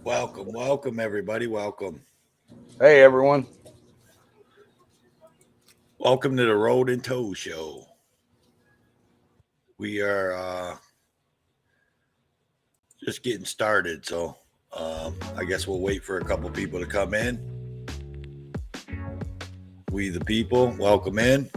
Welcome, everybody. Welcome. Hey, everyone. Welcome to the Road and Tow Show. We are just getting started, so I guess we'll wait for a couple people to come in. We the people, welcome in.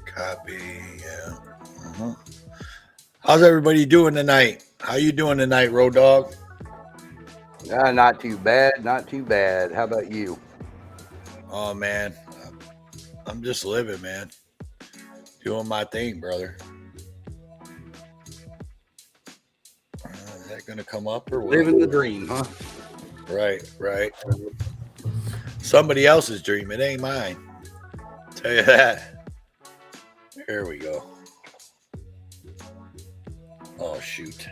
Copy, yeah. How's everybody doing tonight? How you doing tonight, Road Dog? Not too bad. Not too bad. How about you? Oh man, I'm just living, man. Doing my thing, brother. Is that gonna come up or what? Living the dream, huh? Right. Somebody else's dream. It ain't mine. Tell you that. There we go. Oh shoot.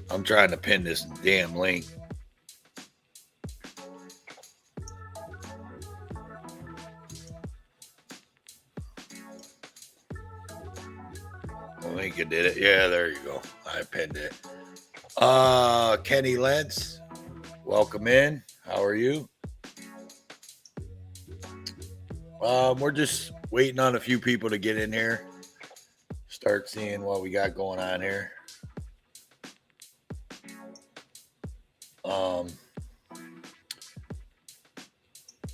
I'm trying to pin this damn link. I think it did it. Yeah, there you go. I pinned it. Kenny Lentz, welcome in. How are you? We're just waiting on a few people to get in here. Start seeing what we got going on here.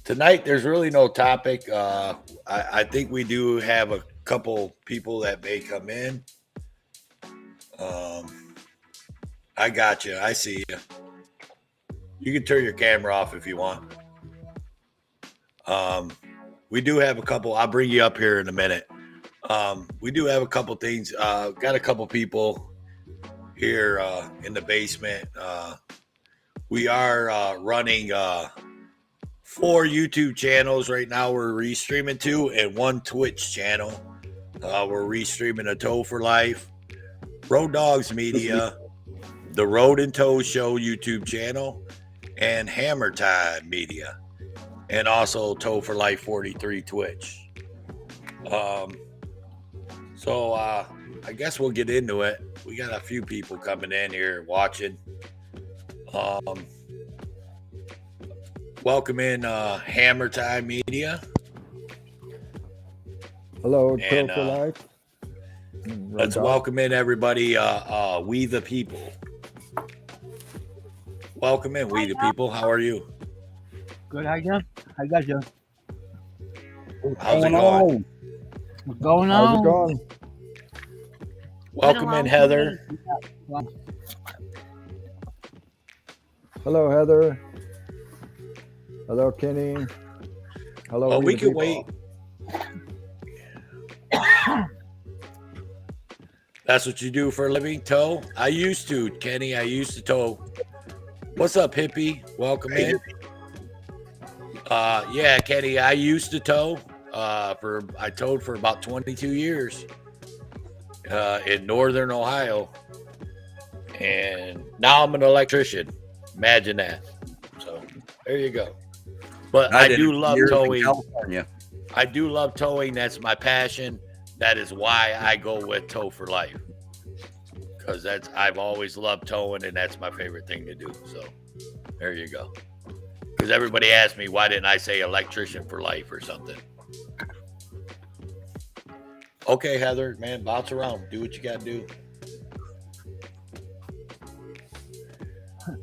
Tonight, there's really no topic. I think we do have a couple people that may come in. I got you. I see you. You can turn your camera off if you want. We do have a couple. I'll bring you up here in a minute. We do have a couple things. Got a couple people here in the basement. We are running 4 YouTube channels right now. We're restreaming 2 and 1 Twitch channel. We're restreaming a Tow for Life, Road Dogs Media, the Road and Tow Show YouTube channel, and Hammer Time Media, and also Tow for Life 43 Twitch. So I guess we'll get into it. We got a few people coming in here watching. Welcome in Hammer Time Media. Hello, Tow for Life. Let's welcome in everybody. We the people. Welcome in, We the people. How are you? Good, how you doing? How you guys doing? How's it going? What's going on? How's it going? Welcome in, Heather. Hello, Heather. Hello, Kenny. Hello. Oh, we can wait. That's what you do for a living, tow? I used to, Kenny. I used to tow. What's up, hippie? Welcome in. Yeah, Kenny. I used to tow. I towed for about 22 years in northern Ohio, and now I'm an electrician. Imagine that. So there you go. But I do love towing. I do love towing. That's my passion. That is why I go with Tow for Life, because I've always loved towing, and that's my favorite thing to do. So there you go. Because everybody asked me, why didn't I say electrician for life or something? Okay, Heather, man, bounce around. Do what you got to do.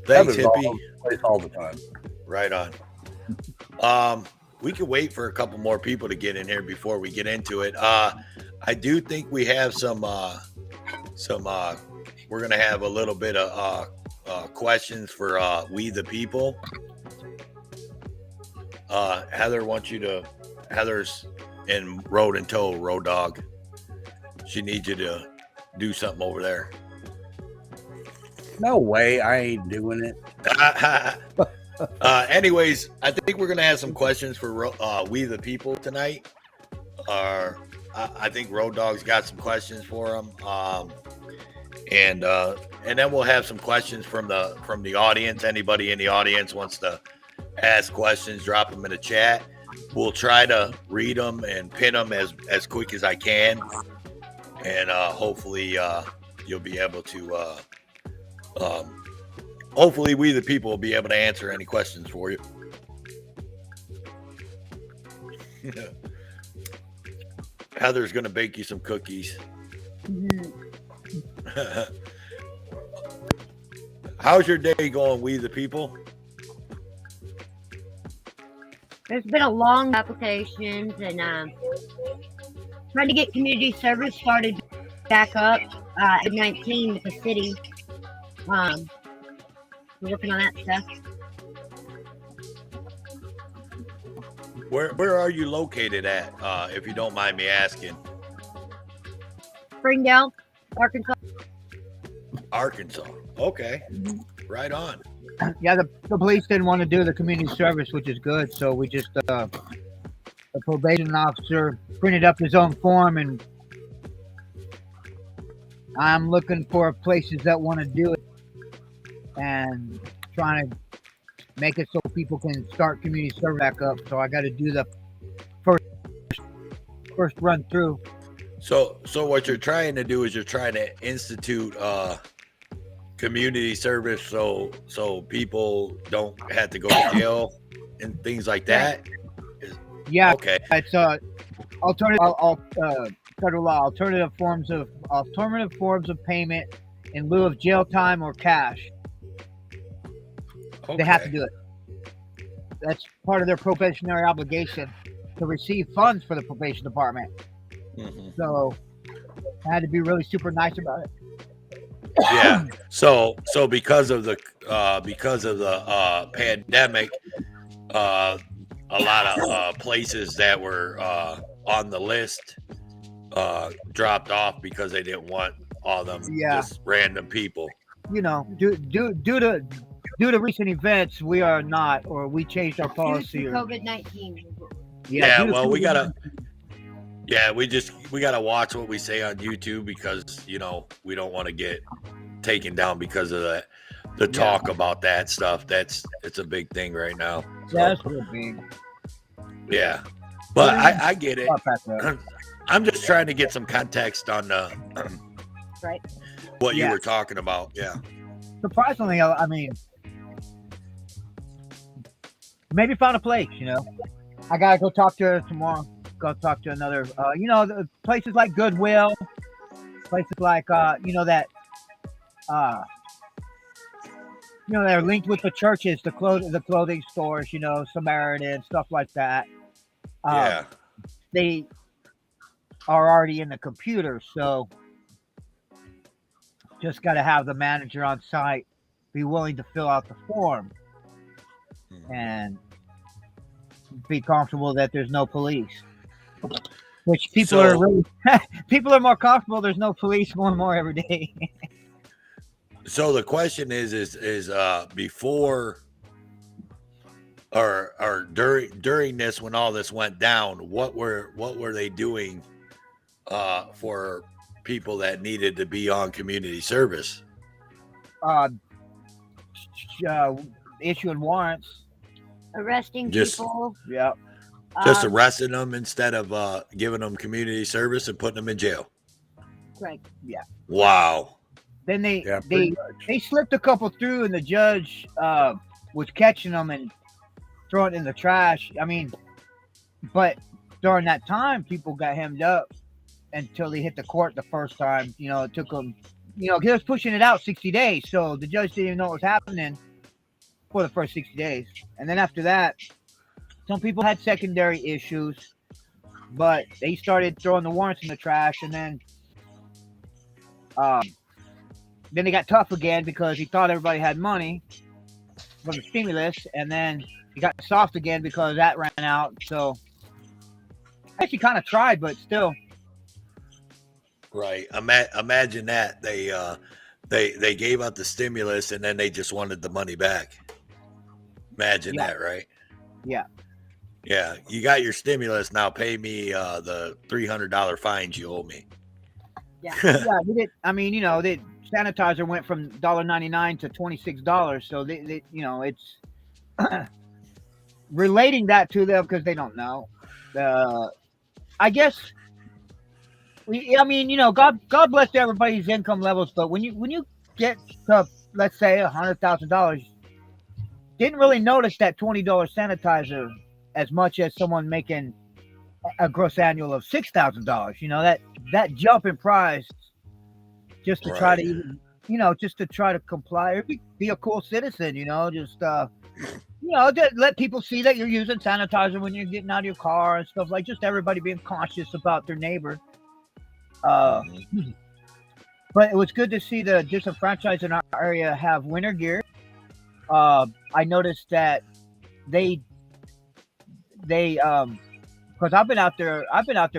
Thanks, hippie. All the time. Right on. We can wait for a couple more people to get in here before we get into it. I do think we have some we're going to have a little bit of questions for We the People. Heather wants you to, Heather's in Road and Tow, Road Dog. She needs you to do something over there. No way. I ain't doing it. Anyways, I think we're going to have some questions for We the People tonight. I I think Road Dog's got some questions for him. And then we'll have some questions from the audience. Anybody in the audience wants to ask questions, drop them in the chat. We'll try to read them and pin them as quick as I can. And hopefully you'll be able to hopefully we the people will be able to answer any questions for you. Heather's gonna bake you some cookies. How's your day going, we the people? There's been a long applications and trying to get community service started back up at 19 with the city. We're working on that stuff. Where are you located at, if you don't mind me asking? Springdale, Arkansas. Arkansas. Okay. Right on. Yeah, the police didn't want to do the community service, which is good. So we just the probation officer printed up his own form, and I'm looking for places that want to do it and trying to make it so people can start community service back up. So I got to do the first run through. So what you're trying to do is you're trying to institute community service so people don't have to go to jail and things like that. Yeah. Okay. It's federal law, alternative forms of payment in lieu of jail time or cash. Okay. They have to do it. That's part of their probationary obligation to receive funds for the probation department. Mm-hmm. So I had to be really super nice about it. Yeah. So because of the pandemic, a lot of places that were on the list dropped off because they didn't want all them just random people. You know, due to recent events, we are not, or we changed our policy. Due to COVID-19. Yeah. Well, we gotta watch what we say on YouTube because we don't want to get taken down because of the talk about that stuff. It's a big thing right now. So, yeah, that's real big. Yeah, but I get it. I'm just trying to get some context on Right. what you were talking about. Yeah. Surprisingly, I mean, maybe found a place. I gotta go talk to her tomorrow. Go talk to another. The places like Goodwill, places like that. They're linked with the churches, the clothing stores. Samaritan, stuff like that. Yeah. They are already in the computer, so just got to have the manager on site be willing to fill out the form and be comfortable that there's no police. Which people are really people are more comfortable. There's no police more and more every day. So the question is before or during this, when all this went down, what were they doing for people that needed to be on community service? Issuing warrants, Arresting Just- people. yeah, Just arresting them instead of giving them community service and putting them in jail. Right. Wow. Then they pretty much. they slipped a couple through, and the judge was catching them and throwing it in the trash. I mean, but during that time, people got hemmed up until they hit the court the first time. It took them, he was pushing it out 60 days, so the judge didn't even know what was happening for the first 60 days. And then after that, some people had secondary issues, but they started throwing the warrants in the trash, and then they got tough again because he thought everybody had money from the stimulus, and then he got soft again because that ran out. So actually kind of tried, but still. Right. Imagine that they gave out the stimulus and then they just wanted the money back. Imagine that, right? Yeah. Yeah, you got your stimulus now. Pay me the $300 fines you owe me. Yeah, they did. I mean, the sanitizer went from $1.99 to $26. So they it's relating that to them because they don't know. I guess I mean, God bless everybody's income levels, but when you get to, let's say, $100,000, didn't really notice that $20 sanitizer as much as someone making a gross annual of $6,000. That jump in price just to try to even, just to try to comply or be a cool citizen. Just let people see that you're using sanitizer when you're getting out of your car and stuff, like just everybody being cautious about their neighbor. But it was good to see the disenfranchised in our area have winter gear. I noticed that they because I've been out there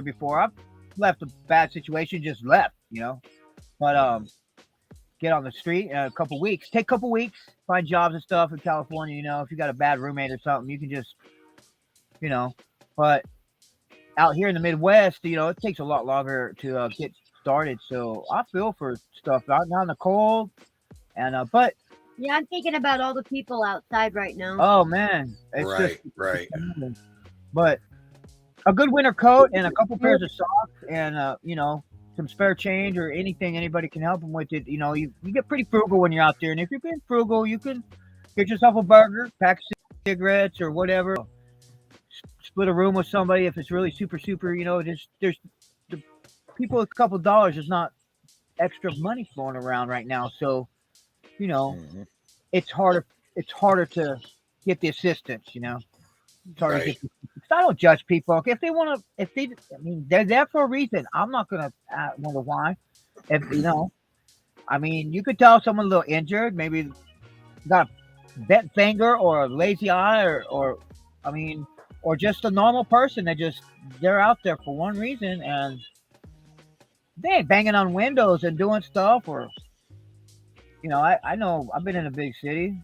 before. I've left a bad situation, just left, but get on the street in a couple weeks, find jobs and stuff in California. If you got a bad roommate or something, you can just, but out here in the Midwest, it takes a lot longer to get started. So I feel for stuff out now in the cold, and but yeah, I'm thinking about all the people outside right now. oh man, it's right. But a good winter coat and a couple pairs of socks and some spare change or anything anybody can help them with it. You get pretty frugal when you're out there, and if you're being frugal, you can get yourself a burger, pack cigarettes or whatever. Split a room with somebody if it's really super. Just there's the people with a couple dollars. There's not extra money flowing around right now, so it's harder. It's harder to get the assistance. It's harder to get. I don't judge people. If they want to, they're there for a reason. I'm not gonna wonder why. If you could tell someone a little injured, maybe got a bent finger or a lazy eye, or just a normal person that they're out there for one reason, and they ain't banging on windows and doing stuff, or I know I've been in a big city.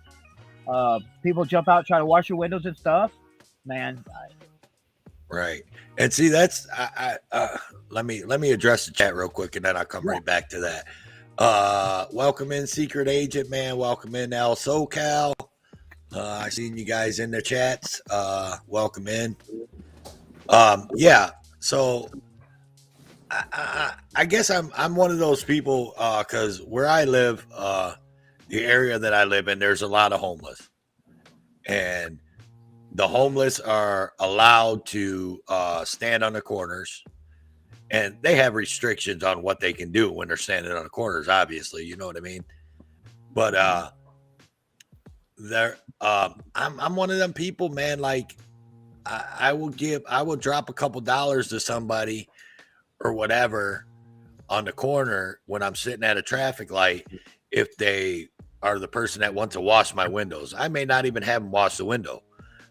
People jump out, try to wash your windows and stuff, man. Right. And see, that's let me address the chat real quick, and then I'll come right back to that. Welcome in, Secret Agent, man. Welcome in, El SoCal. I seen you guys in the chats. Welcome in. Yeah. So I guess I'm one of those people because where I live, the area that I live in, there's a lot of homeless, and the homeless are allowed to stand on the corners, and they have restrictions on what they can do when they're standing on the corners. Obviously, you know what I mean. But I'm one of them people, man. Like I will drop a couple dollars to somebody or whatever on the corner when I'm sitting at a traffic light if they are the person that wants to wash my windows. I may not even have them wash the window.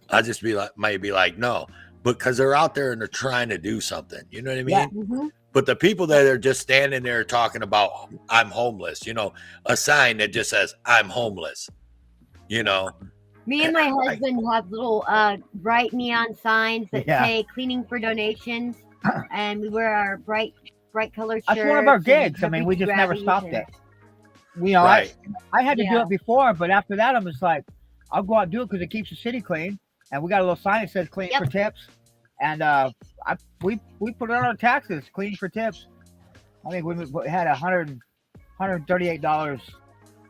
I just might be like, no, because they're out there and they're trying to do something. You know what I mean? Yeah. Mm-hmm. But the people that are just standing there talking about I'm homeless, a sign that just says I'm homeless, Me and my husband have little bright neon signs that say cleaning for donations, and we wear our bright colored shirts. That's one of our gigs. We just never stopped it. right. I had to do it before, but after that, I'm just like, I'll go out and do it because it keeps the city clean. And we got a little sign that says clean for tips. And we put it on our taxes, clean for tips. I think we had $138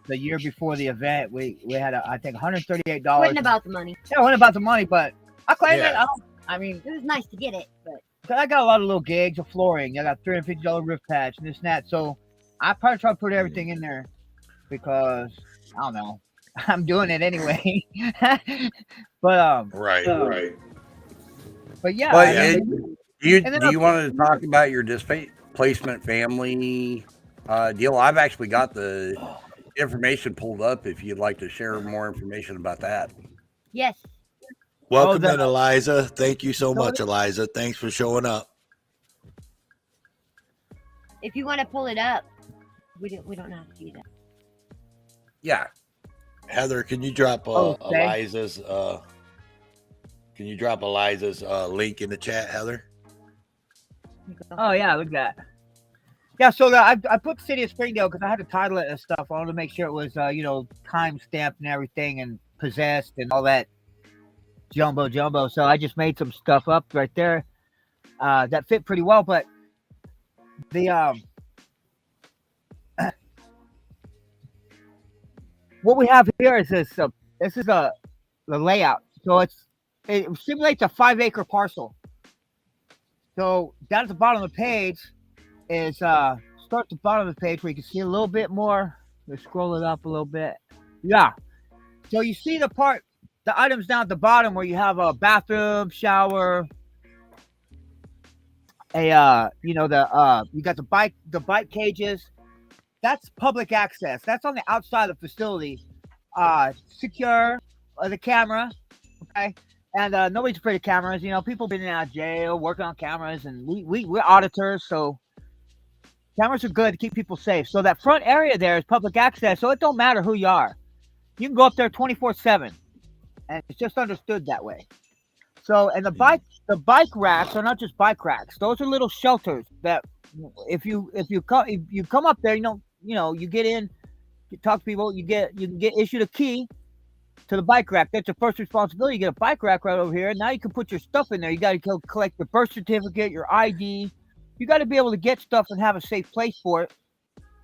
the year before the event. We had, I think, $138. Wasn't about the money. Yeah, it wasn't about the money, but I claim it. It was nice to get it, but I got a lot of little gigs of flooring. I got $350 roof patch and this and that. So I probably try to put everything in there because I don't know. I'm doing it anyway. But right. But yeah. Do you want to talk about your displacement family deal? I've actually got the information pulled up if you'd like to share more information about that. Yes. Welcome in, Eliza. Thank you so much, Eliza. Thanks for showing up. If you want to pull it up, we don't have to do that. Yeah. Heather, can you drop Eliza's Can you drop Eliza's link in the chat, Heather? Oh yeah, look at that. Yeah, so I put City of Springdale because I had to title it and stuff. I wanted to make sure it was time stamped and everything and possessed and all that jumbo. So I just made some stuff up right there that fit pretty well. But the what we have here is this. This is the layout. So it simulates a 5-acre parcel. So down at the bottom of the page is start at the bottom of the page where you can see a little bit more. Let's scroll it up a little bit. Yeah. So you see the items down at the bottom where you have a bathroom, shower, you got the bike cages. That's public access. That's on the outside of the facility. Secure the camera. Okay. And nobody's afraid of cameras. People been out of jail, working on cameras, and we're auditors, so cameras are good to keep people safe. So that front area there is public access, so it don't matter who you are. You can go up there 24/7, and it's just understood that way. So, and the bike racks are not just bike racks; those are little shelters that if you come up there, you get in, you talk to people, you can get issued a key to the bike rack. That's your first responsibility. You get a bike rack right over here, and now you can put your stuff in there. You got to collect your birth certificate, your ID. You got to be able to get stuff and have a safe place for it.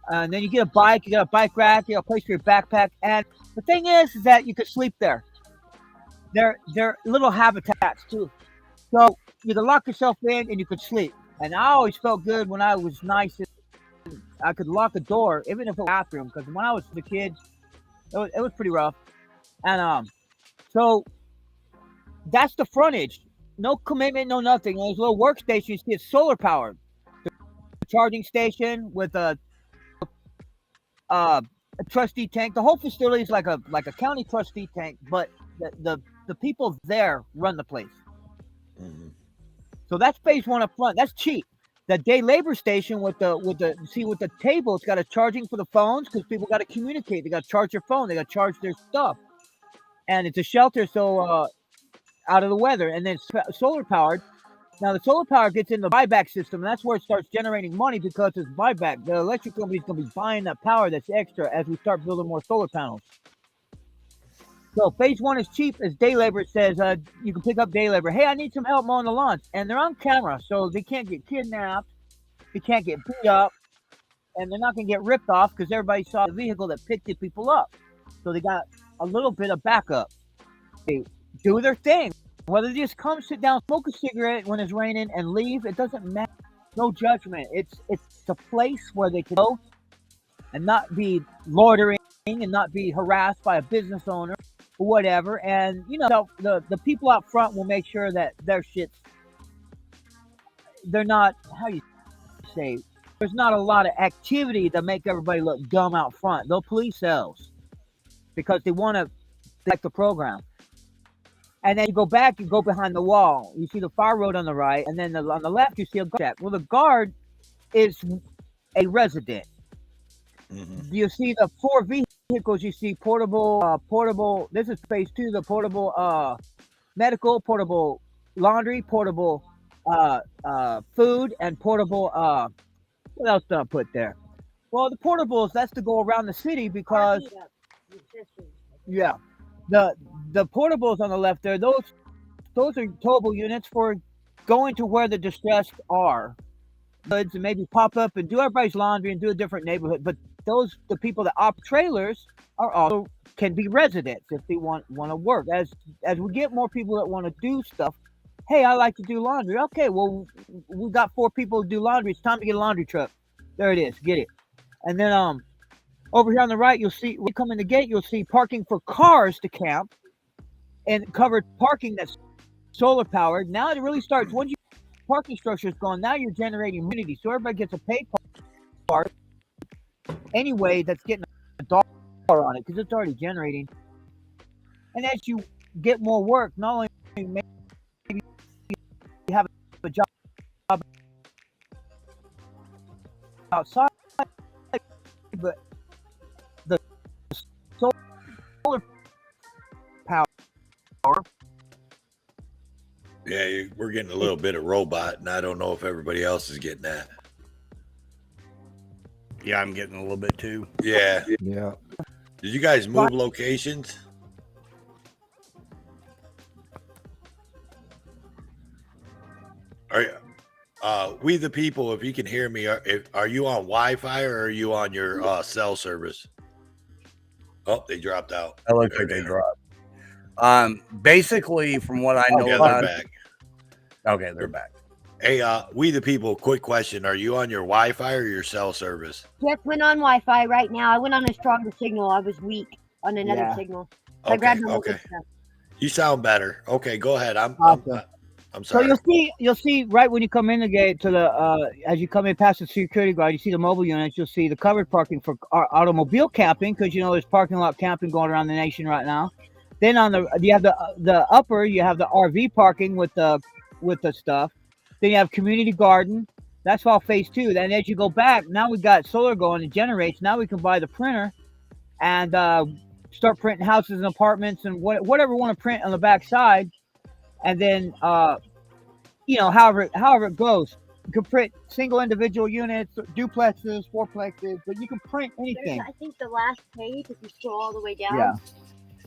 And then you get a bike. You got a bike rack. You got a place for your backpack. And the thing is that you can sleep there. They're little habitats too. So you can lock yourself in and you could sleep. And I always felt good when I was nice and I could lock a door, even if it was a bathroom. Because when I was a kid, it was pretty rough. And so that's the frontage. No commitment, no nothing. There's a little workstation. You see it's solar powered. The charging station with a trustee tank. The whole facility is like a county trustee tank, but the people there run the place. Mm-hmm. So that's phase one up front. That's cheap. The day labor station with the table, it's got a charging for the phones because people got to communicate. They got to charge their phone. They got to charge their stuff. And it's a shelter, so out of the weather, and then it's solar powered. Now the solar power gets in the buyback system, and that's where it starts generating money because it's buyback. The electric company's going to be buying that power that's extra as we start building more solar panels. So phase one is cheap, as day labor says. You can pick up day labor. Hey, I need some help mowing the lawns, and they're on camera, so they can't get kidnapped, they can't get beat up, and they're not going to get ripped off because everybody saw the vehicle that picked the people up. So they got a little bit of backup. They do their thing. Whether they just come, sit down, smoke a cigarette when it's raining, and leave, it doesn't matter. No judgment. It's a place where they can go and not be loitering and not be harassed by a business owner or whatever. And the people out front will make sure that their shit's. They're not, how you say, there's not a lot of activity to make everybody look dumb out front. They'll police themselves because they want to like the program. And then you go back, you go behind the wall. You see the fire road on the right, and then on the left, you see a guard shack. Well, the guard is a resident. Mm-hmm. You see the 4 vehicles. You see portable. This is phase 2. The portable medical, portable laundry, portable food, and portable. What else did I put there? Well, the portables, that's to go around the city because. Yeah. The portables on the left there, those are towable units for going to where the distressed are. Goods and maybe pop up and do everybody's laundry and do a different neighborhood. But the people that opt trailers are also can be residents if they want to work. As we get more people that want to do stuff, hey, I like to do laundry. Okay, well, we got 4 people to do laundry. It's time to get a laundry truck. There it is. Get it. And then over here on the right, you'll see, when you come in the gate, you'll see parking for cars to camp and covered parking that's solar powered. Now it really starts, once your parking structure is gone, now you're generating immunity. So everybody gets a paid park anyway that's getting a dollar on it because it's already generating. And as you get more work, not only maybe you have a job outside, but the solar power Yeah, we're getting a little bit of robot, and I don't know if everybody else is getting that. Yeah, I'm getting a little bit too. Yeah. Yeah. Did you guys move locations? We the people, if you can hear me, are you on Wi-Fi or are you on your cell service? Oh, they dropped out. It looks like they dropped. Basically, from what I know Yeah, about, they're back. Okay, they're back. Hey, we the people, quick question. Are you on your Wi-Fi or your cell service? Just went on Wi-Fi right now. I went on a stronger signal. I was weak on another signal. So I grabbed my Okay. stuff. You sound better. Okay, go ahead. I'm So sorry. you'll see right when you come in the gate to the as you come in past the security guard, you see the mobile units. You'll see the covered parking for automobile camping, because you know there's parking lot camping going around the nation right now. Then on you have the upper, you have the RV parking with the stuff. Then you have community garden. That's all phase 2. Then as you go back, now we've got solar going, it generates. Now we can buy the printer and start printing houses and apartments and whatever we want to print on the back side. And then however it goes. You can print single individual units, duplexes, fourplexes, but you can print anything. I think the last page, if you scroll all the way down,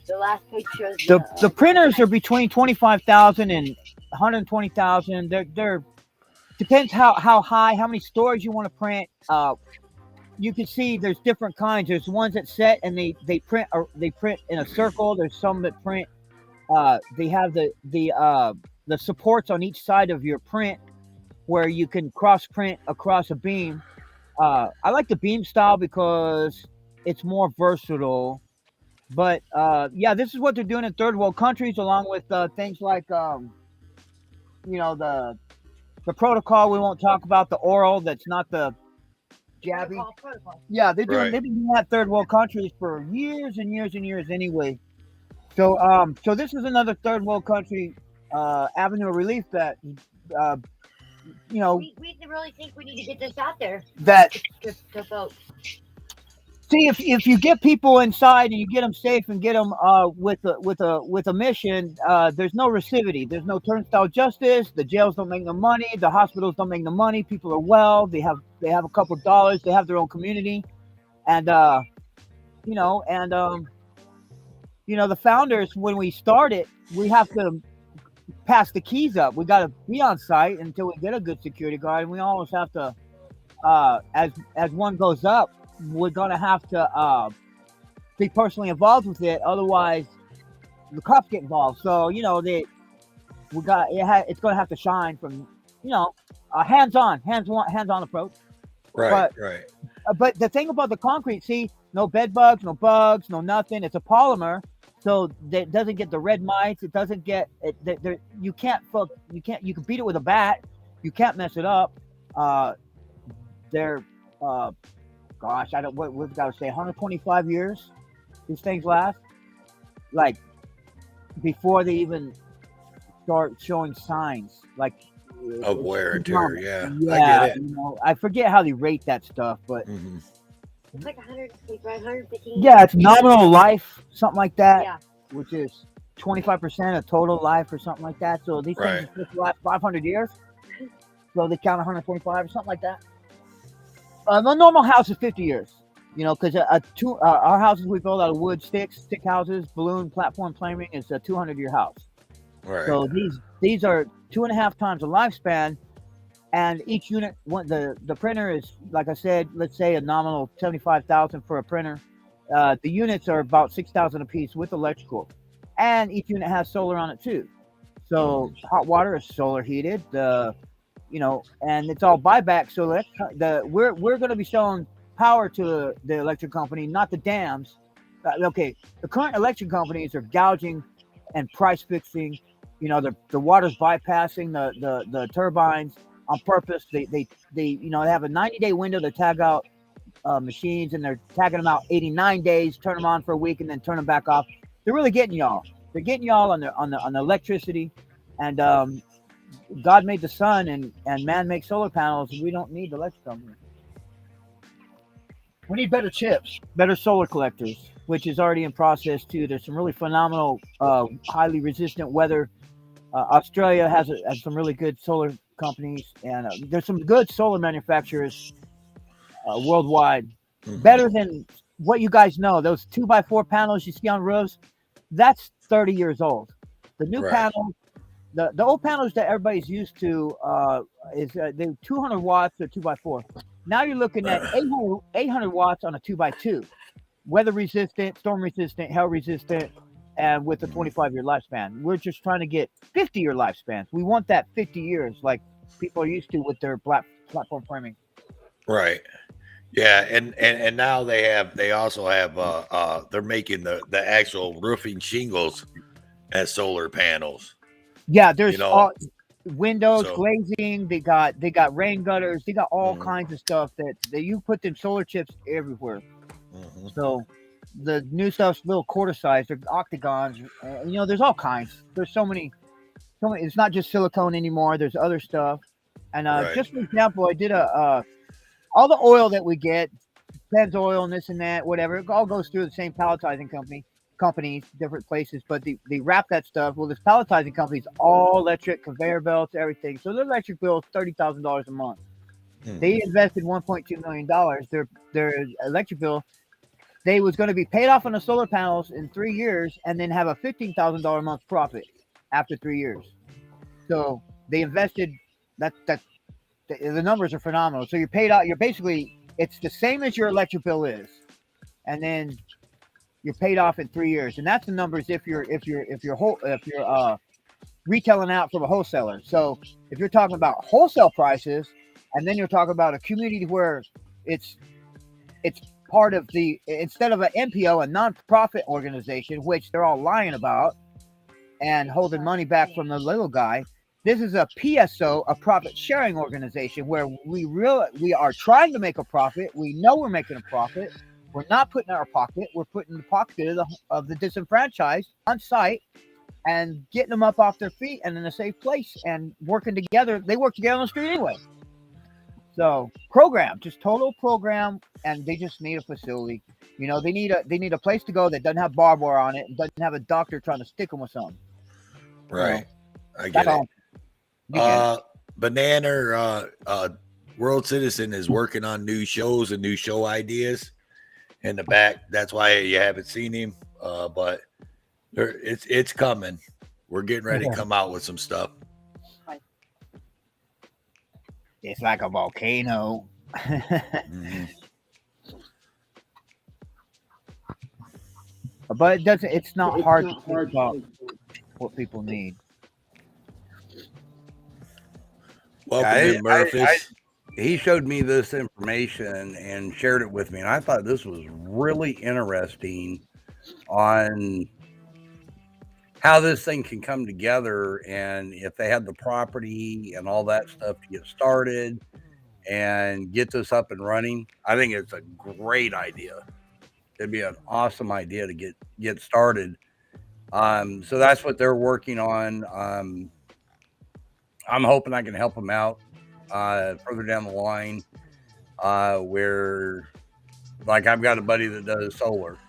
the last page shows the printers are between 25,000 and 120,000. They're depends how high, how many stories you want to print. You can see there's different kinds. There's ones that set and they print in a circle. There's some that print. They have the supports on each side of your print where you can cross print across a beam. I like the beam style because it's more versatile. But this is what they're doing in third world countries, along with things like the protocol we won't talk about, the oral that's not the jabby. Protocol. Yeah, they've been doing that third world countries for years and years and years anyway. So this is another third world country avenue of relief that We really think we need to get this out there that to folks. see if you get people inside and you get them safe and get them with a mission, there's no recidivity, there's no turnstile justice. The jails don't make no money, the hospitals don't make no money. People are well, they have a couple of dollars, they have their own community, and the founders, when we started, we have to pass the keys up. We got to be on site until we get a good security guard, and we always have to as one goes up, we're gonna have to be personally involved with it. Otherwise, the cops get involved. So it's gonna have to shine from hands-on approach. Right. But the thing about the concrete, see, no bed bugs, no bugs, no nothing. It's a polymer, so that it doesn't get the red mites. It doesn't get it. You can beat it with a bat. You can't mess it up. Gosh, I don't. What we've got to say, 125 years. These things last, like before they even start showing signs, like of wear and tear. Yeah, I get it. I forget how they rate that stuff, but it's like 115. Yeah, it's nominal life, something like that. Yeah. Which is 25% of total life or something like that. So these things are supposed to last 500 years. So they count 125 or something like that. The normal house is 50 years, because our houses we build out of wood, stick houses, balloon, platform framing is a 200-year house. Right. So these are 2.5 times the lifespan, and each unit, the printer is, like I said, let's say a nominal 75,000 for a printer. The units are about 6,000 a piece with electrical, and each unit has solar on it too. So hot water is solar heated. And it's all buyback. So we're going to be selling power to the electric company, not the dams. The current electric companies are gouging and price fixing. The water's bypassing the turbines on purpose. They have a 90-day window to tag out machines, and they're tagging them out 89 days, turn them on for a week, and then turn them back off. They're really getting y'all. They're getting y'all on the electricity, and God made the sun and man makes solar panels. We don't need the electric company. We need better chips, better solar collectors, which is already in process too. There's some really phenomenal, highly resistant weather Australia has some really good solar companies, and there's some good solar manufacturers worldwide. Mhm. Better than what you guys know. Those 2x4 panels you see on roofs, that's 30 years old. The new Right. panels, the old panels that everybody's used to is they're 200 watts or 2x4. Now you're looking at 800 watts on a 2x2, weather resistant, storm resistant, hail resistant, and with a 25-year lifespan. We're just trying to get 50-year lifespans. We want that 50 years, like people are used to with their platform framing. Right. Yeah, and now they also have they're making the actual roofing shingles as solar panels. Yeah, there's You know, all windows, so glazing. They got rain gutters. They got all Mhm. kinds of stuff that you put them solar chips everywhere. Mhm. So the new stuff's little quarter size. They're octagons. You know, there's all kinds. There's so many. It's not just silicone anymore. There's other stuff. And Right. just for example, I did all the oil that we get, Penn's oil and this and that, whatever. It all goes through the same palletizing companies, different places, but they wrap that stuff. Well, this palletizing company's all electric, conveyor belts, everything. So their electric bill is $30,000 a month. They invested $1.2 million. Their electric bill, they was going to be paid off on the solar panels in 3 years, and then have a $15,000 a month profit after 3 years. So they invested that the numbers are phenomenal. So you're paid out. You're basically it's the same as your electric bill is, and then you're paid off in 3 years. And that's the numbers if you're retailing out from a wholesaler. So if you're talking about wholesale prices, and then you're talking about a community where it's part of instead of an NPO, a non-profit organization, which they're all lying about and holding money back from the little guy. This is a PSO, a profit sharing organization, where we are trying to make a profit. We know we're making a profit. We're not putting in our pocket. We're putting in the pocket of the disenfranchised on site and getting them up off their feet and in a safe place and working together. They work together on the street anyway. So just total program, and they just need a facility. You know, they need a place to go that doesn't have barbed wire on it and doesn't have a doctor trying to stick them with something. Right. I That's get all. it. Banana World Citizen is working on new shows and new show ideas in the back. That's why you haven't seen him. But it's coming. We're getting ready to come out with some stuff. It's like a volcano. Mhm. But it's not hard to think about what people need. Welcome in, Murphys. He showed me this information and shared it with me, and I thought this was really interesting on how this thing can come together, and if they have the property and all that stuff to get started and get this up and running. I think it's a great idea. It'd be an awesome idea to get started. So that's what they're working on. I'm hoping I can help them out further down the line, where, like, I've got a buddy that does solar.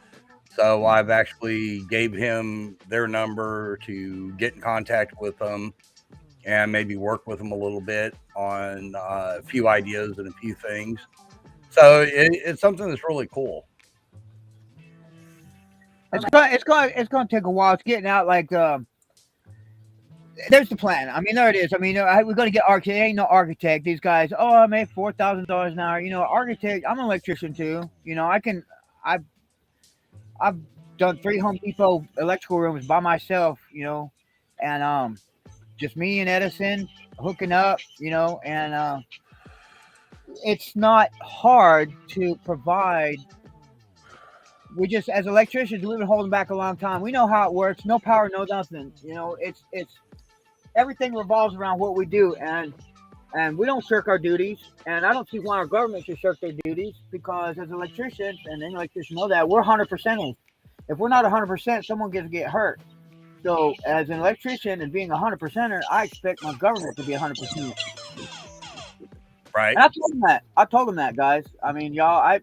So I've actually gave him their number to get in contact with them and maybe work with them a little bit on a few ideas and a few things. So it's something that's really cool. It's going to take a while. It's getting out like there's the plan. I mean, there it is. I mean, we're going to get architect. Ain't no architect. These guys, I make $4,000 an hour. You know, architect. I'm an electrician too. You know, I've done 3 Home Depot electrical rooms by myself. You know, and just me and Edison hooking up. You know, and it's not hard to provide. We just, as electricians, we've been holding back a long time. We know how it works. No power, no nothing. You know, it's everything revolves around what we do, and we don't shirk our duties. And I don't see why our government should shirk their duties, because as electricians, and any electrician know that, we're 100%. If we're not 100%, someone gets to get hurt. So as an electrician and being 100%er, I expect my government to be 100%. Right. And I told them that, guys. I mean, y'all,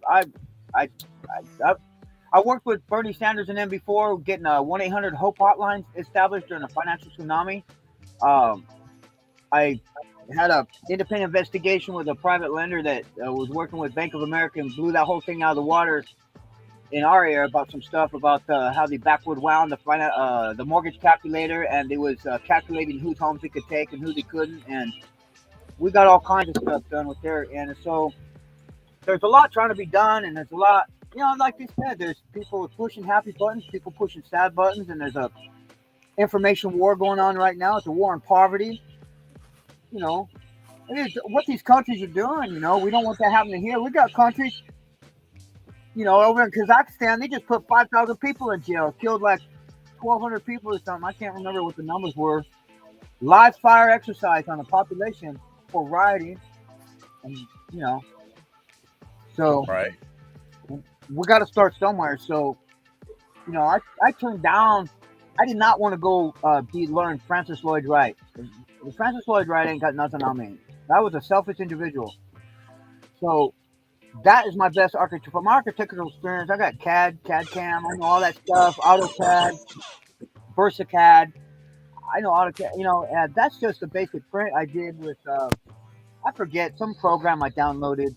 I worked with Bernie Sanders and them before, getting a 1-800-HOPE hotline established during a financial tsunami. I had a independent investigation with a private lender that was working with Bank of America and blew that whole thing out of the water in our area about some stuff about how they backward wound the mortgage calculator, and they was calculating whose homes they could take and who they couldn't, and we got all kinds of stuff done with there. And so there's a lot trying to be done, and there's a lot, like they said, there's people pushing happy buttons, people pushing sad buttons, and there's a information war going on right now. It's a war on poverty. It is what these countries are doing. We don't want that happening here. We got countries, over in Kazakhstan, they just put 5,000 people in jail, killed like 1,200 people or something. I can't remember what the numbers were. Live fire exercise on the population for rioting, and so right. We got to start somewhere. So, I turned down. I did not want to go learn Francis Lloyd Wright. Francis Lloyd Wright ain't got nothing on me. That was a selfish individual. So that is my best architect. From architectural experience, I got CAD, CAD-CAM, I know all that stuff, AutoCAD, VersaCAD. I know AutoCAD, and that's just the basic print I did with, I forget, some program I downloaded.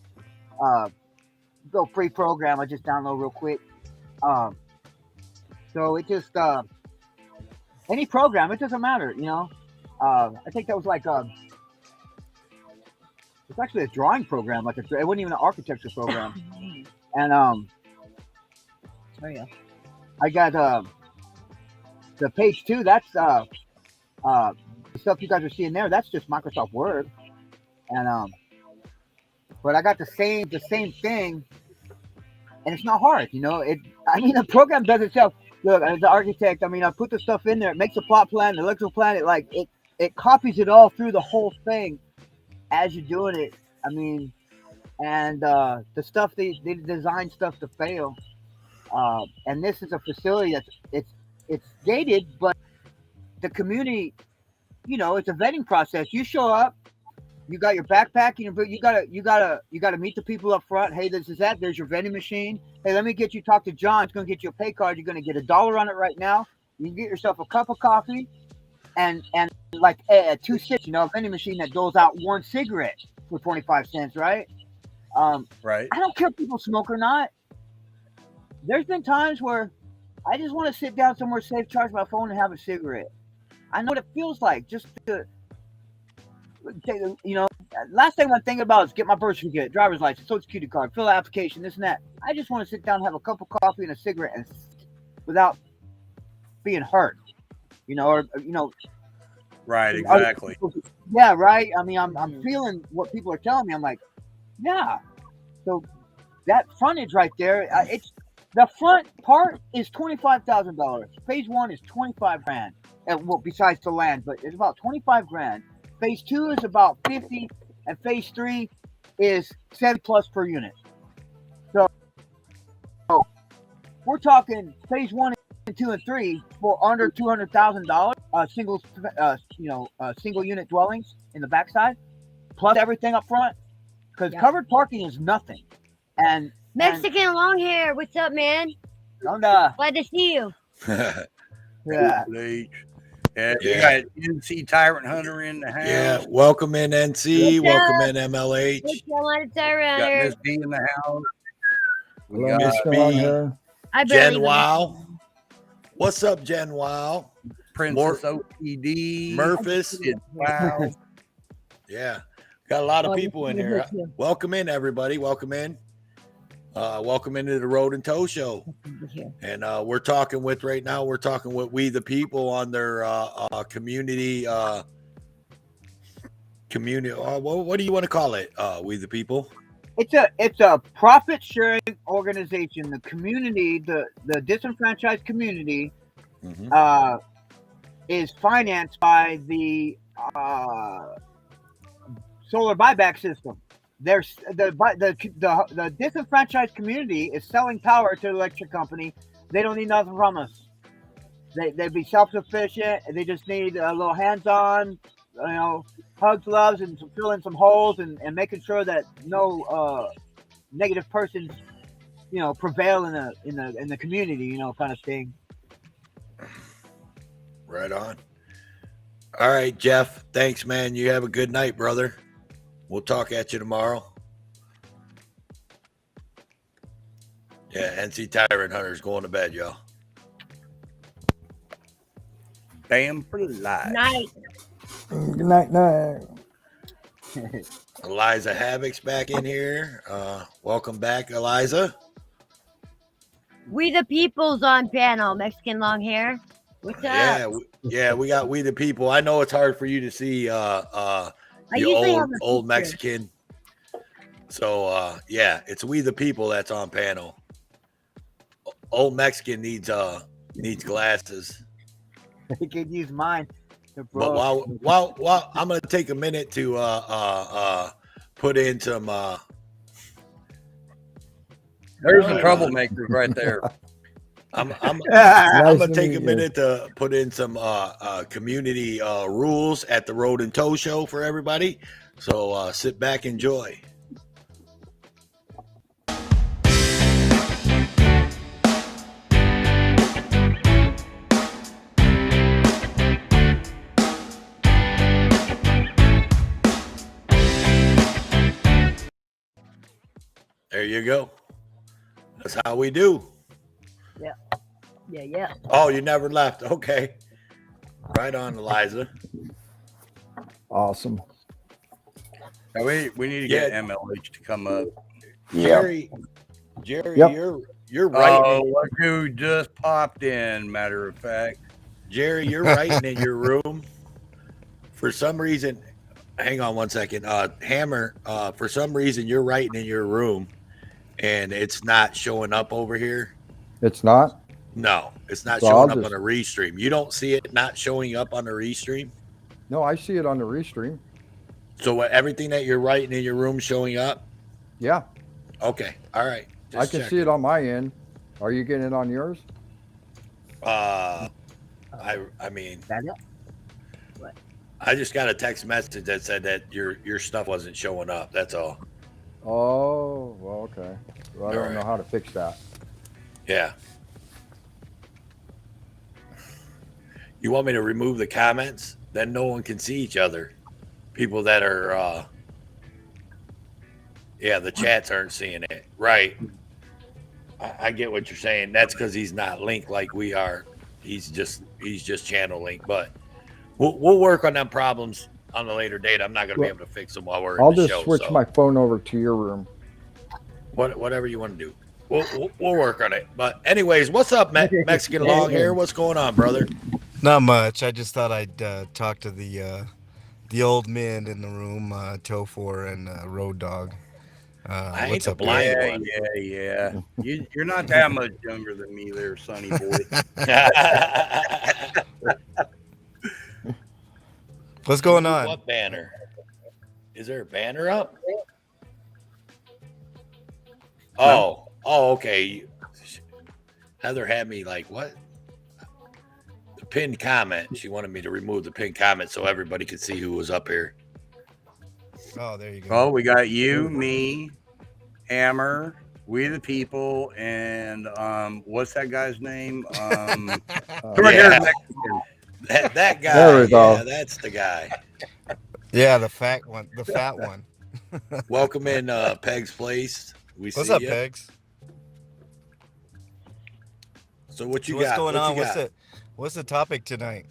Go free program I just download real quick. So it just, any program, it doesn't matter, I think that was like, it's actually a drawing program, it wasn't even an architecture program. And oh yeah, I got the page 2. That's the stuff you guys are seeing there. That's just Microsoft Word, and but I got the same thing, and it's not hard, the program does itself. Look, as the architect, I put the stuff in there. It makes a plot plan, the electrical plan. It copies it all through the whole thing as you're doing it. And the stuff they design stuff to fail. And this is a facility it's gated, but the community, it's a vetting process. You show up, you got your backpack, you gotta meet the people up front. Hey, this is that. There's your vending machine. Hey, let me get you talk to John. It's gonna get you a pay card. You're gonna get $1 on it right now. You can get yourself a cup of coffee, and like 2 cents, a vending machine that doles out 1 cigarette for 25 cents, right? Right. I don't care if people smoke or not. There's been times where I just want to sit down somewhere safe, charge my phone, and have a cigarette. I know what it feels like just to, last thing I'm thinking about is get my birth certificate, driver's license, social security card, fill out application, this and that. I just want to sit down and have a cup of coffee and a cigarette and without being hurt, Right, exactly. Yeah, right. I'm feeling what people are telling me. I'm like, yeah. So that frontage right there, it's the front part is $25,000. Phase 1 is 25 grand. Well, besides the land, but it's about 25 grand. Phase 2 is about 50, and phase 3 is 70 plus per unit. So we're talking phase 1 and 2 and 3 for under $200,000. Single unit dwellings in the backside, plus everything up front. Because covered parking is nothing. And Mexican long hair, what's up, man? Glad to see you. Yeah. Yeah, you got NC Tyrant Hunter in the house. Yeah, welcome in NC, welcome in MLH. Got Miss B in the house. We Hello, got Mr. Long Hair. Jen Wow. What's up, Jen Wow? Princess OPD. Murphys. Wow. Yeah, got a lot of people in here. Welcome in, everybody. Welcome in. Welcome into the Road and Tow Show. And we're talking with We the People on their community. What do you want to call it? We the People. It's a profit sharing organization. The community, the disenfranchised community, is financed by the solar buyback system. There's the disenfranchised community is selling power to the electric company. They don't need nothing from us. They'd be self-sufficient. They just need a little hands-on, hugs, loves, and filling some holes and making sure that no negative persons, prevail in the community, kind of thing. Right on. All right, Jeff. Thanks, man. You have a good night, brother. We'll talk at you tomorrow. Yeah, NC Tyrant Hunter's going to bed, y'all. Bam for life. Night. Good night. Eliza Havoc's back in here. Welcome back, Eliza. We the People's on panel. Mexican long hair. What's up? We got We the People. I know it's hard for you to see the old Mexican. So it's We the People that's on panel. Old Mexican needs glasses. He could use mine. But while I'm gonna take a minute to put in some There's the troublemakers right there. I'm gonna take a minute to put in some community rules at the Road and Tow Show for everybody. So sit back, enjoy. There you go. That's how we do. Yeah. Oh, you never left. Okay. Right on, Eliza. Awesome. Now we need to get MLH to come up. Jerry, Yep. you're right. Oh, look who just popped in, matter of fact. Jerry, you're writing in your room. For some reason, hang on one second. Hammer, for some reason, you're writing in your room, and it's not showing up over here. It's not? No, it's not So showing I'll up on a restream. You don't see it not showing up on the restream? No, I see it on the restream. So everything that you're writing in your room showing up? Yeah, Okay. All right. I can see it on my end. Are you getting it on yours? I mean, I just got a text message that said that your stuff wasn't showing up. That's all. Oh, well, okay. Well, I don't know how to fix that. Yeah. You want me to remove the comments? Then no one can see each other. People that are, the chats aren't seeing it. Right. I get what you're saying. That's because he's not linked like we are. He's just channel linked. But we'll work on them problems on a later date. I'm not going to be able to fix them while we're in the show. I'll just switch my phone over to your room. Whatever you want to do. We'll work on it. But anyways, what's up, Mexican long hair? What's going on, brother? Not much. I just thought I'd talk to the old men in the room, Tofor and Road Dog. I ain't what's the up, blind guys? one. Yeah. You're not that much younger than me there, Sonny boy. What's going on? What banner? Is there a banner up? Oh, okay. Heather had me like, what? The pinned comment. She wanted me to remove the pinned comment so everybody could see who was up here. Oh, there you go. Well, we got you, me, Hammer, We the People, and what's that guy's name? Yeah. That guy. There we go. Yeah, that's the guy. Yeah, the fat one. The fat one. Welcome in Peg's Place. What's see up, ya. Pegs? So what you What's got? going What on? you got? What's the topic tonight?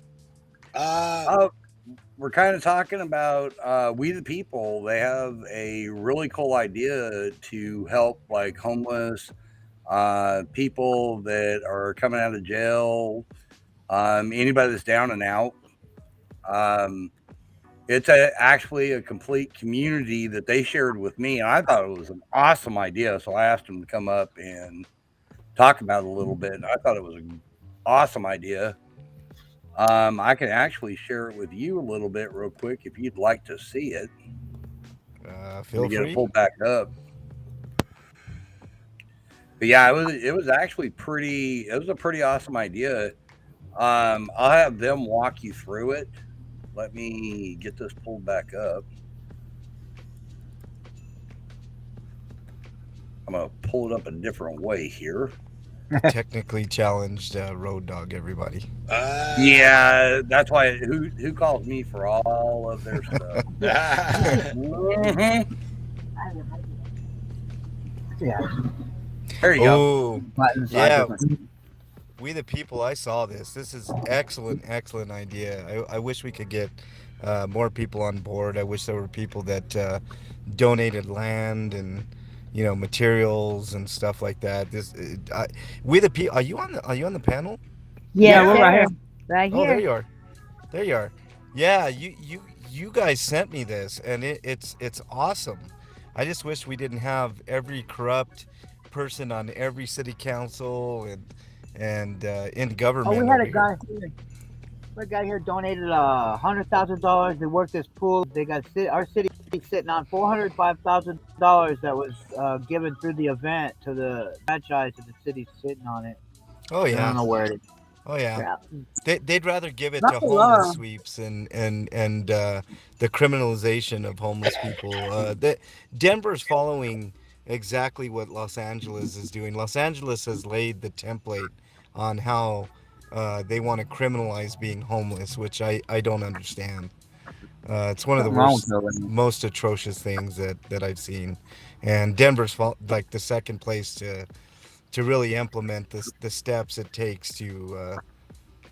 We're kind of talking about We the People. They have a really cool idea to help like homeless people that are coming out of jail, anybody that's down and out. It's actually a complete community that they shared with me, and I thought it was an awesome idea. So I asked them to come up and talk about it a little bit. And I thought it was an awesome idea. I can actually share it with you a little bit real quick if you'd like to see it. Feel Get free. it pulled back up. But yeah, it was actually pretty. It was a pretty awesome idea. I'll have them walk you through it. Let me get this pulled back up. I'm gonna pull it up a different way here. technically challenged road dog. Everybody. Yeah, that's why. Who calls me for all of their stuff? Mhm. Yeah. There you go. Oh, Buttons on yeah. different. We the people. I saw this. This is excellent idea. I wish we could get more people on board. I wish there were people that donated land and materials and stuff like that. We the people. Are you on the panel? Yeah, Yes, we're right sir. here. Right Oh, there here. you are. There you are. Yeah, you guys sent me this, and it's awesome. I just wish we didn't have every corrupt person on every city council and in Oh, we government had over a here. guy here. We had a guy here donated $100,000. They worked this pool. They got our city sitting on $405,000 that was given through the event to the franchise, and the city's sitting on it. Oh I don't yeah. know where it is. Oh yeah. Yeah. They'd rather give it Not to for homeless long. sweeps and the criminalization of homeless people. Denver's following exactly what Los Angeles is doing. Los Angeles has laid the template on how they want to criminalize being homeless, which I don't understand. It's one of the Something wrong with worst, building. most atrocious things that I've seen, and Denver's like the second place to really implement the steps it takes to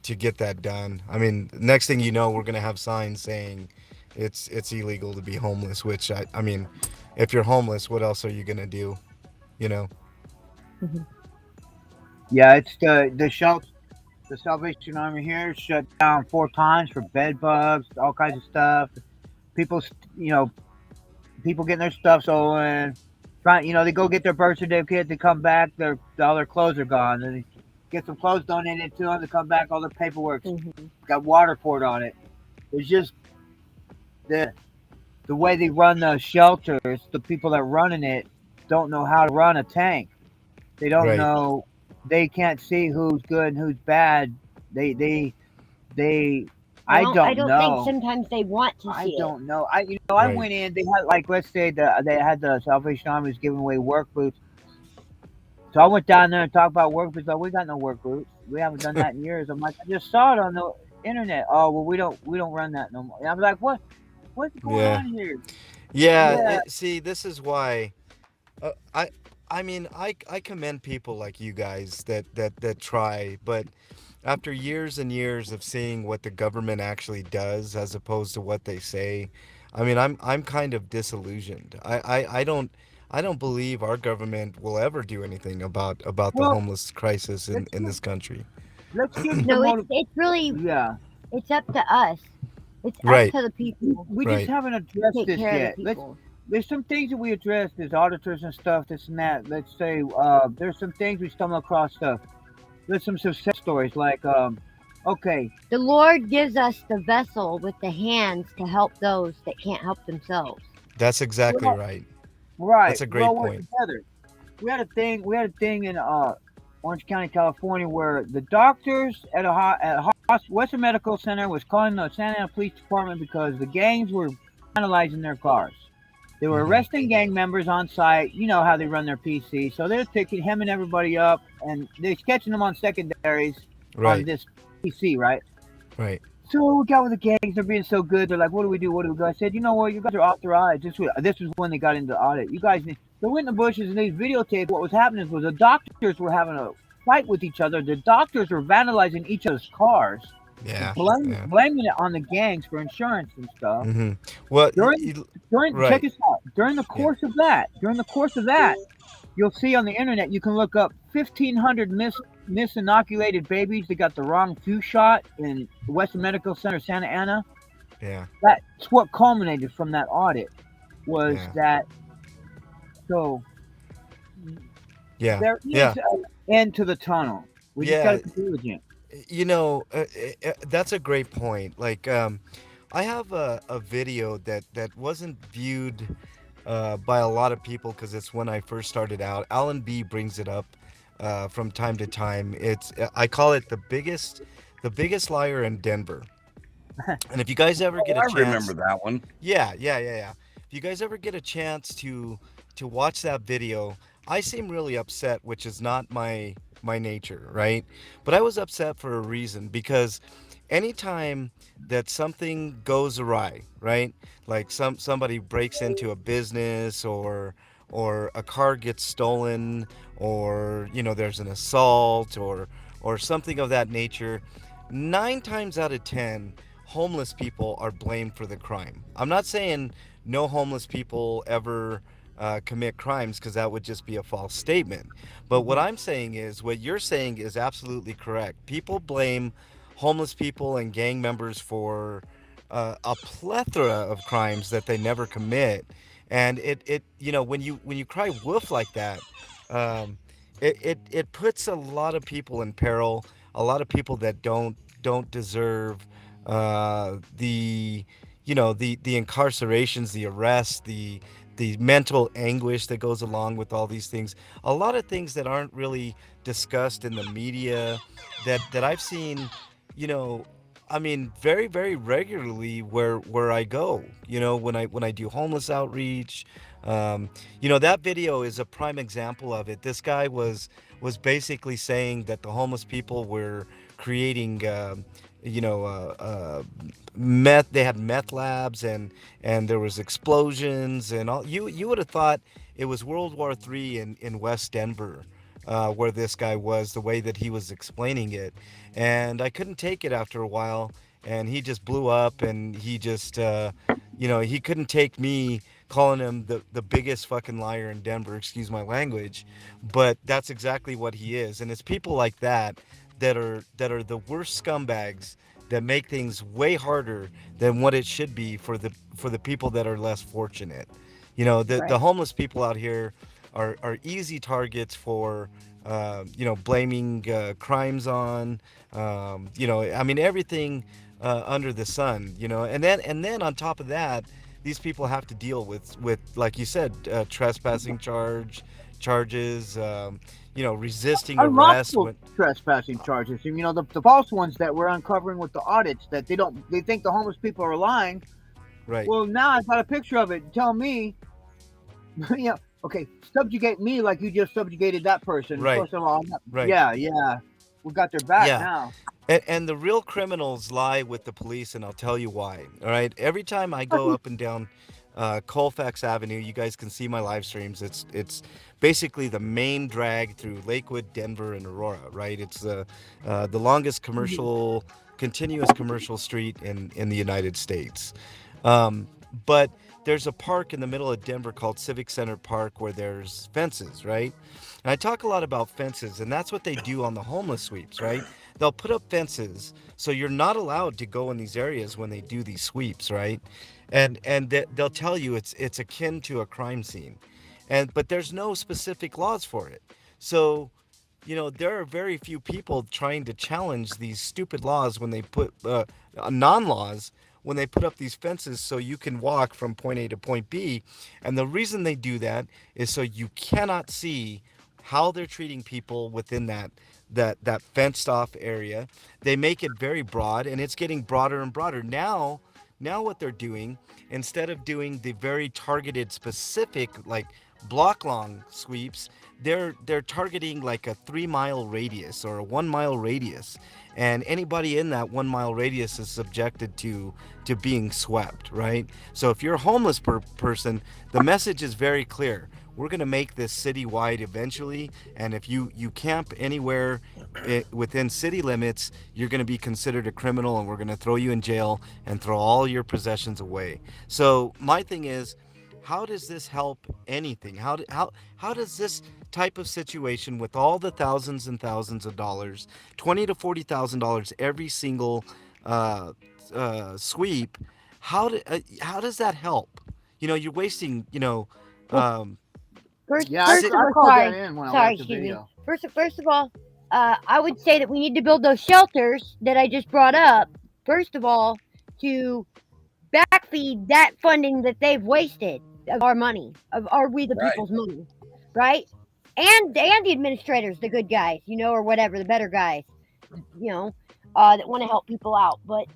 get that done. I mean, next thing you know, we're gonna have signs saying it's illegal to be homeless. Which I mean, if you're homeless, what else are you gonna do? You know? Yeah, it's the shelter. The Salvation Army here shut down 4 times for bed bugs, all kinds of stuff. People, people getting their stuff stolen. They go get their birth certificate. They come back, all their clothes are gone. Then they get some clothes donated to them. They come back, all their paperwork got water poured on it. It's just the the way they run the shelters. The people that running it don't know how to run a tank. They don't Right. know. They can't see who's good and who's bad. They. I I don't don't think know. sometimes they want to I see it. don't know. I Right. went in. They had let's say they had the Salvation Army was giving away work boots. So I went down there and talked about work boots. Like, we got no work boots. We haven't done that in years. I'm like, I just saw it on the internet. Oh well, we don't run that no more. And I'm like, what's going Yeah. on here? Yeah. Yeah. See, this is why. Uh, I I mean, I commend people like you guys that try, but after years and years of seeing what the government actually does as opposed to what they say, I mean, I'm kind of disillusioned. I don't believe our government will ever do anything about the Well, homeless crisis let's in give this country. let's give No, some it's really Yeah, it's up to us. It's up Right. to the people we just Right. haven't to addressed take this care of yet. the Let's people. There's some things that we addressed as auditors and stuff, this and that. Let's say there's some things we stumble across stuff. There's some success stories like okay, The Lord gives us the vessel with the hands to help those that can't help themselves. That's exactly well, right. right, That's a we all great work point. together. We had a thing in Orange County, California, where the doctors at Western Medical Center was calling the Santa Ana Police Department because the gangs were vandalizing their cars. They were Hmm. arresting gang members on site. You know how they run their PC. So they're picking him and everybody up, and they're sketching them on secondaries on Right. this PC, right? Right. So we got with the gangs. They're being so good. They're like, "What do we do? What do we do?" I said, "You know what? You guys are authorized." This was when they got into the audit. You guys, they went in the bushes and they videotaped what was happening. Was the doctors were having a fight with each other. The doctors were vandalizing each other's cars, Yeah. Yeah. blaming it on the gangs for insurance and stuff. Hmm. Well, Check right. this out. During the Yeah. course of that, you'll see on the internet. You can look up 1,500 misinoculated babies that got the wrong flu shot in the Western Medical Center, Santa Ana. Yeah. That's what culminated from that audit. Was Yeah. that so? Yeah. There is Yeah. an end to the tunnel. We just Yeah. got to be diligent. That's a great point. Like, I have a video that wasn't viewed by a lot of people because it's when I first started out. Alan B brings it up from time to time. I call it the biggest liar in Denver. And if you guys ever get a I chance, remember that one. yeah. If you guys ever get a chance to watch that video, I seem really upset, which is not my my nature, right? But I was upset for a reason, because anytime that something goes awry, right? Like somebody breaks into a business, or a car gets stolen, or there's an assault, or something of that nature, 9 times out of 10 homeless people are blamed for the crime. I'm not saying no homeless people ever commit crimes, because that would just be a false statement. But what I'm saying is, what you're saying is absolutely correct. People blame homeless people and gang members for a plethora of crimes that they never commit. And when you cry wolf like that, um, it puts a lot of people in peril, a lot of people that don't deserve the incarcerations, the arrests, the mental anguish that goes along with all these things. A lot of things that aren't really discussed in the media, that I've seen, you know, I mean, very, very regularly where I go. When I do homeless outreach, that video is a prime example of it. This guy was basically saying that the homeless people were creating, you know, meth. They had meth labs, and there was explosions and all. You would have thought it was World War III in West Denver, where this guy was, the way that he was explaining it. And I couldn't take it after a while, and he just blew up, and he just, he couldn't take me calling him the biggest fucking liar in Denver, excuse my language, but that's exactly what he is. And it's people like that are the worst scumbags, that make things way harder than what it should be for the people that are less fortunate. The Right. homeless people out here are easy targets for blaming crimes on, I mean, everything under the sun, and then on top of that, these people have to deal with like you said, trespassing charges, resisting arrest Unlawful when trespassing charges. And the false ones that we're uncovering with the audits, that they think the homeless people are lying. right. Well, now I've got a picture of it. Tell me, okay, subjugate me like you just subjugated that person. Right. First of all, Right. yeah, we got their back Yeah. now. And the real criminals lie with the police, and I'll tell you why. All right. Every time I go up and down Colfax Avenue, you guys can see my live streams. It's basically the main drag through Lakewood, Denver, and Aurora. Right. It's the longest continuous commercial street in the United States. But there's a park in the middle of Denver called Civic Center Park, where there's fences, right? And I talk a lot about fences, and that's what they do on the homeless sweeps, right? They'll put up fences, so you're not allowed to go in these areas when they do these sweeps, right? And they'll tell you it's akin to a crime scene, but there's no specific laws for it. So there are very few people trying to challenge these stupid laws when they put non-laws, when they put up these fences so you can walk from point A to point B. And the reason they do that is so you cannot see how they're treating people within that fenced off area. They make it very broad, and it's getting broader and broader. Now what they're doing, instead of doing the very targeted, specific, like block long sweeps, they're targeting like a 3 mile radius or a 1 mile radius, and anybody in that 1 mile radius is subjected to being swept, right? So if you're a homeless person, the message is very clear. We're going to make this citywide eventually, and if you camp anywhere within city limits, you're going to be considered a criminal, and we're going to throw you in jail and throw all your possessions away. So my thing is, how does this help anything? How does this type of situation, with all the thousands and thousands of dollars, $20,000 to $40,000 every single sweep, how does that help? You're wasting, um, First, Yeah, first si- of I all, called that sorry, in when I sorry, watched the excuse me. video. First of all, I would say that we need to build those shelters that I just brought up. First of all, to backfeed that funding that they've wasted of our money, of our we the Right. people's money, right? And the administrators, the good guys, or whatever, the better guys, that want to help people out. But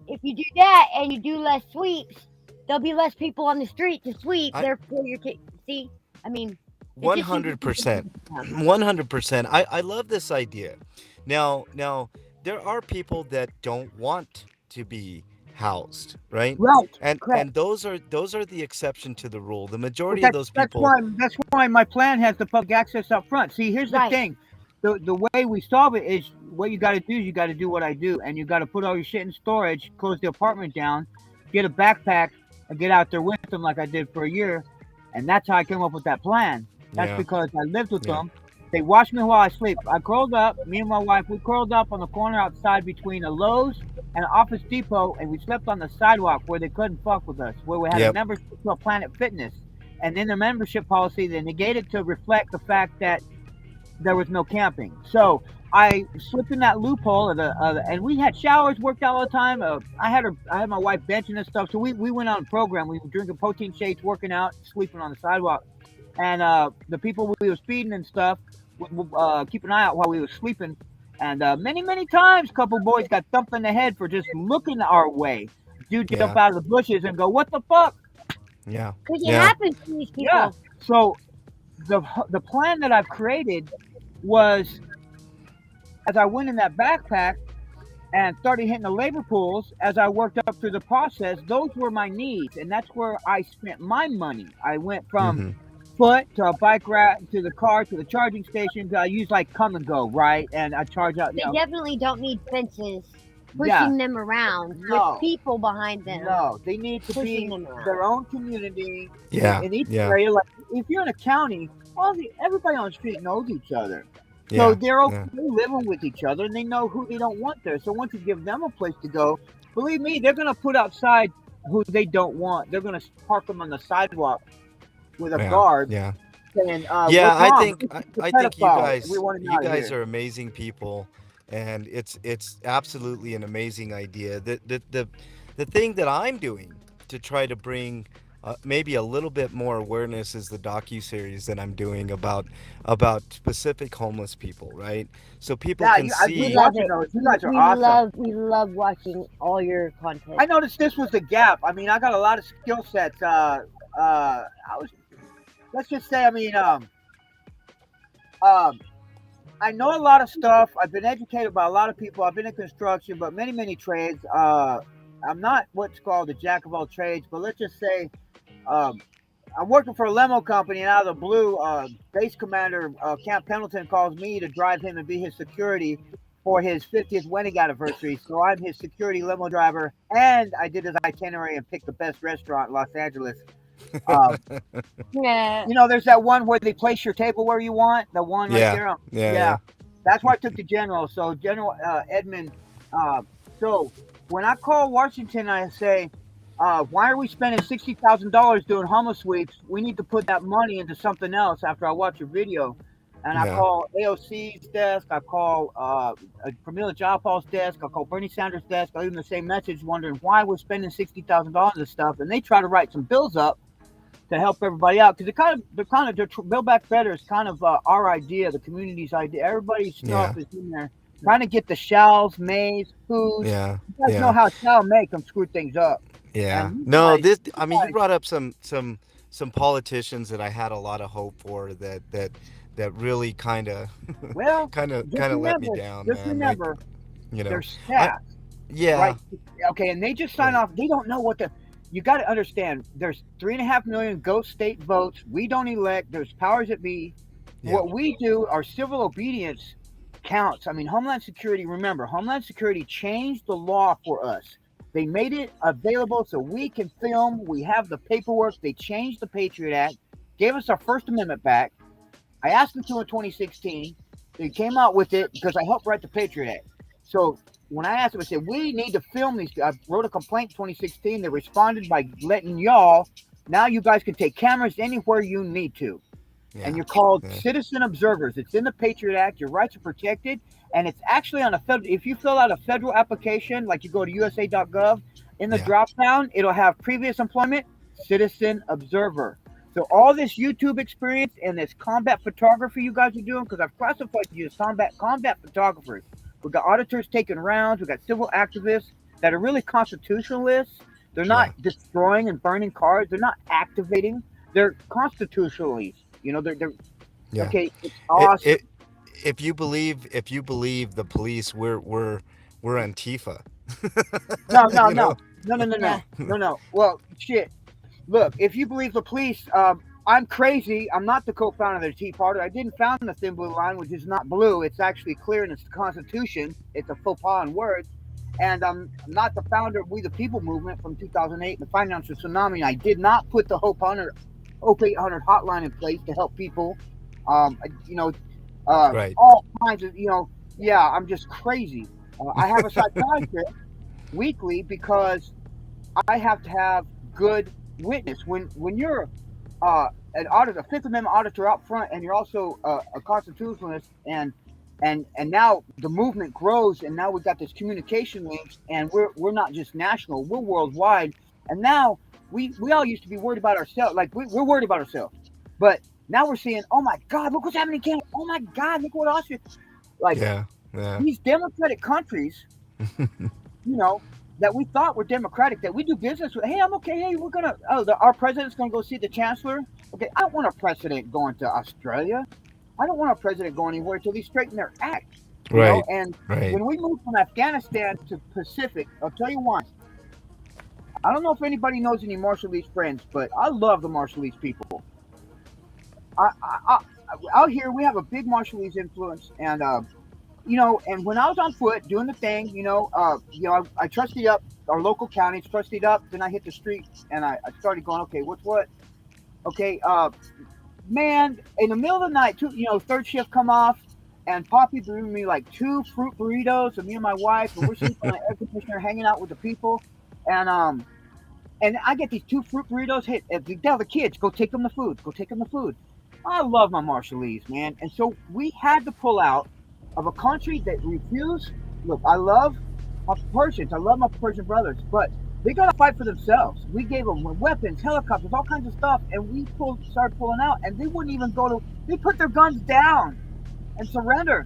if you do that and you do less sweeps, there'll be less people on the street to sweep. I Therefore, see, I mean, 100%. 100%. I love this idea. Now there are people that don't want to be housed, right? Right, And correct. those are the exception to the rule. The But majority of those that's people, why my plan has the public access up front. See, here's the Right. thing. The way we solve it is what you got to do is you got to do what I do, and you got to put all your shit in storage, close the apartment down, get a backpack, and get out there with them like I did for a year, and that's how I came up with that plan. That's yeah, because I lived with yeah, them. They watch me while I sleep. I curled up. Me and my wife, we curled up on the corner outside between a Lowe's and an Office Depot, and we slept on the sidewalk where they couldn't fuck with us, where we had a yep, membership to a Planet Fitness. And in the membership policy, they negated to reflect the fact that there was no camping. So I slipped in that loophole, and we had showers, worked out all the time. I had my wife benching and stuff. So we went on a program. We were drinking protein shakes, working out, sleeping on the sidewalk. And the people we was feeding and stuff would keep an eye out while we were sleeping. And many times, a couple boys got thumped in the head for just looking our way. Dude jump yeah, out of the bushes and go, "What the fuck?" yeah, Because it yeah, happens to these people. Yeah. So the plan that I've created was, as I went in that backpack and started hitting the labor pools, as I worked up through the process, those were my needs, and that's where I spent my money. I went from hmm, foot to a bike rack to the car to the charging station. I use like come and go, right? And I charge out. They definitely don't need fences pushing Yeah. them around No. with people behind them. No, they need to be Pushing them around. their own community. yeah, In each yeah, area, like if you're in a county, everybody on the street knows each other. So yeah, they're okay yeah, living with each other, and they know who they don't want there. So once you give them a place to go, believe me, they're gonna put outside who they don't want. They're gonna park them on the sidewalk with a yeah, guard yeah. saying, Yeah, "What's I wrong? think This I, is the I think pedophile. We want him you out of guys here." are amazing people, and it's absolutely an amazing idea. The thing that I'm doing to try to bring maybe a little bit more awareness is the docu-series that I'm doing about specific homeless people, right? So people Yeah, can I We was see. love watching it. those. You guys are awesome. We love watching all your content. I noticed this was the gap. I mean, I got a lot of skill sets. I was, let's just say, I know a lot of stuff. I've been educated by a lot of people. I've been in construction, but many trades. I'm not what's called a jack of all trades, but let's just say um, I'm working for a limo company, and out of the blue, base commander Camp Pendleton calls me to drive him and be his security for his 50th wedding anniversary. So I'm his security limo driver, and I did his itinerary and picked the best restaurant in Los Angeles. Um, Yeah. there's that one where they place your table where you want. The one right Yeah, there. yeah, Yeah, that's why I took the general. So General Edmund. So when I call Washington, I say, why are we spending $60,000 doing homeless sweeps? We need to put that money into something else. After I watch your video, and I yeah, call AOC's desk, I call Pramila Jayapal's desk, I call Bernie Sanders' desk. I leave them the same message, wondering why we're spending $60,000 on this stuff, and they try to write some bills up to help everybody out, because their Build Back Better is kind of our idea, the community's idea. Everybody's stuff is in there, trying to get the shells, maize, food. yeah, You guys know yeah, how shall make them screw things up. yeah. And No, you guys, I mean, you brought up some politicians that I had a lot of hope for that really kind of well, kind of just let me remember, down, just man. Like, remember, you know, their I, staff, yeah, right? Okay, and they just sign right, off. They don't know what the. You got to understand. There's 3.5 million ghost state votes. We don't elect. There's powers that be. yeah, What we do, our civil obedience counts. I mean, Homeland Security. Remember, Homeland Security changed the law for us. They made it available so we can film. We have the paperwork. They changed the Patriot Act, gave us our First Amendment back. I asked them to in 2016. They came out with it because I helped write the Patriot Act. So when I asked them, I said, we need to film these. I wrote a complaint in 2016. They responded by letting y'all, now you guys can take cameras anywhere you need to. yeah, And you're called yeah, citizen observers. It's in the Patriot Act. Your rights are protected. And it's actually on a federal, if you fill out a federal application, like you go to USA.gov, in the yeah, drop down, it'll have previous employment, citizen observer. So all this YouTube experience and this combat photography you guys are doing, because I've classified you as combat photographers. We've got auditors taking rounds. We've got civil activists that are really constitutionalists. They're yeah, not destroying and burning cars. They're not activating. They're constitutionalists. You know, they're Yeah. okay. It's It, awesome. it, if you believe the police, we're Antifa. No, no, You know. no, no, no, no, Yeah. no, no, no. Well, shit. Look, if you believe the police, I'm crazy. I'm not the co-founder of the Tea Party. I didn't found the Thin Blue Line, which is not blue. It's actually clear in its Constitution. It's a faux pas in words. And I'm not the founder of We the People movement from 2008, the financial tsunami. I did not put the Hope 800 hotline in place to help people. You know, Right. all kinds of, yeah, I'm just crazy. I have a psychiatrist weekly because I have to have good witness. When you're an auditor, a Fifth Amendment auditor out front, and you're also a constitutionalist, and now the movement grows, and now we've got this communication links, and we're not just national, we're worldwide, and now we all used to be worried about ourselves, like we're worried about ourselves, but now we're seeing, oh my God, look what's happening in Canada. Oh my God, look what Austria, like Yeah. Yeah. these democratic countries, you know, that we thought were democratic, that we do business with. Hey, I'm okay. Hey, we're gonna. Our president's gonna go see the chancellor. Okay, I don't want a president going to Australia. I don't want a president going anywhere until they straighten their act. Right. And Right. when we moved from Afghanistan to Pacific, I'll tell you one. I don't know if anybody knows any Marshallese friends, but I love the Marshallese people. I out here we have a big Marshallese influence, and and when I was on foot doing the thing, I trusted up our local counties, trusted up. Then I hit the street and I started going, okay, what's what? Okay, man, in the middle of the night, third shift come off, and Poppy bringing me like 2 fruit burritos, and me and my wife, and we're sleeping on an air conditioner, hanging out with the people, and I get these 2 fruit burritos. Hit, they tell the kids, go take them the food, go take them the food. I love my Marshallese, man, and so we had to pull out of a country that refused. Look, I love my Persians. I love my Persian brothers, but they got to fight for themselves. We gave them weapons, helicopters, all kinds of stuff, and we started pulling out, and they wouldn't even go to. They put their guns down and surrender.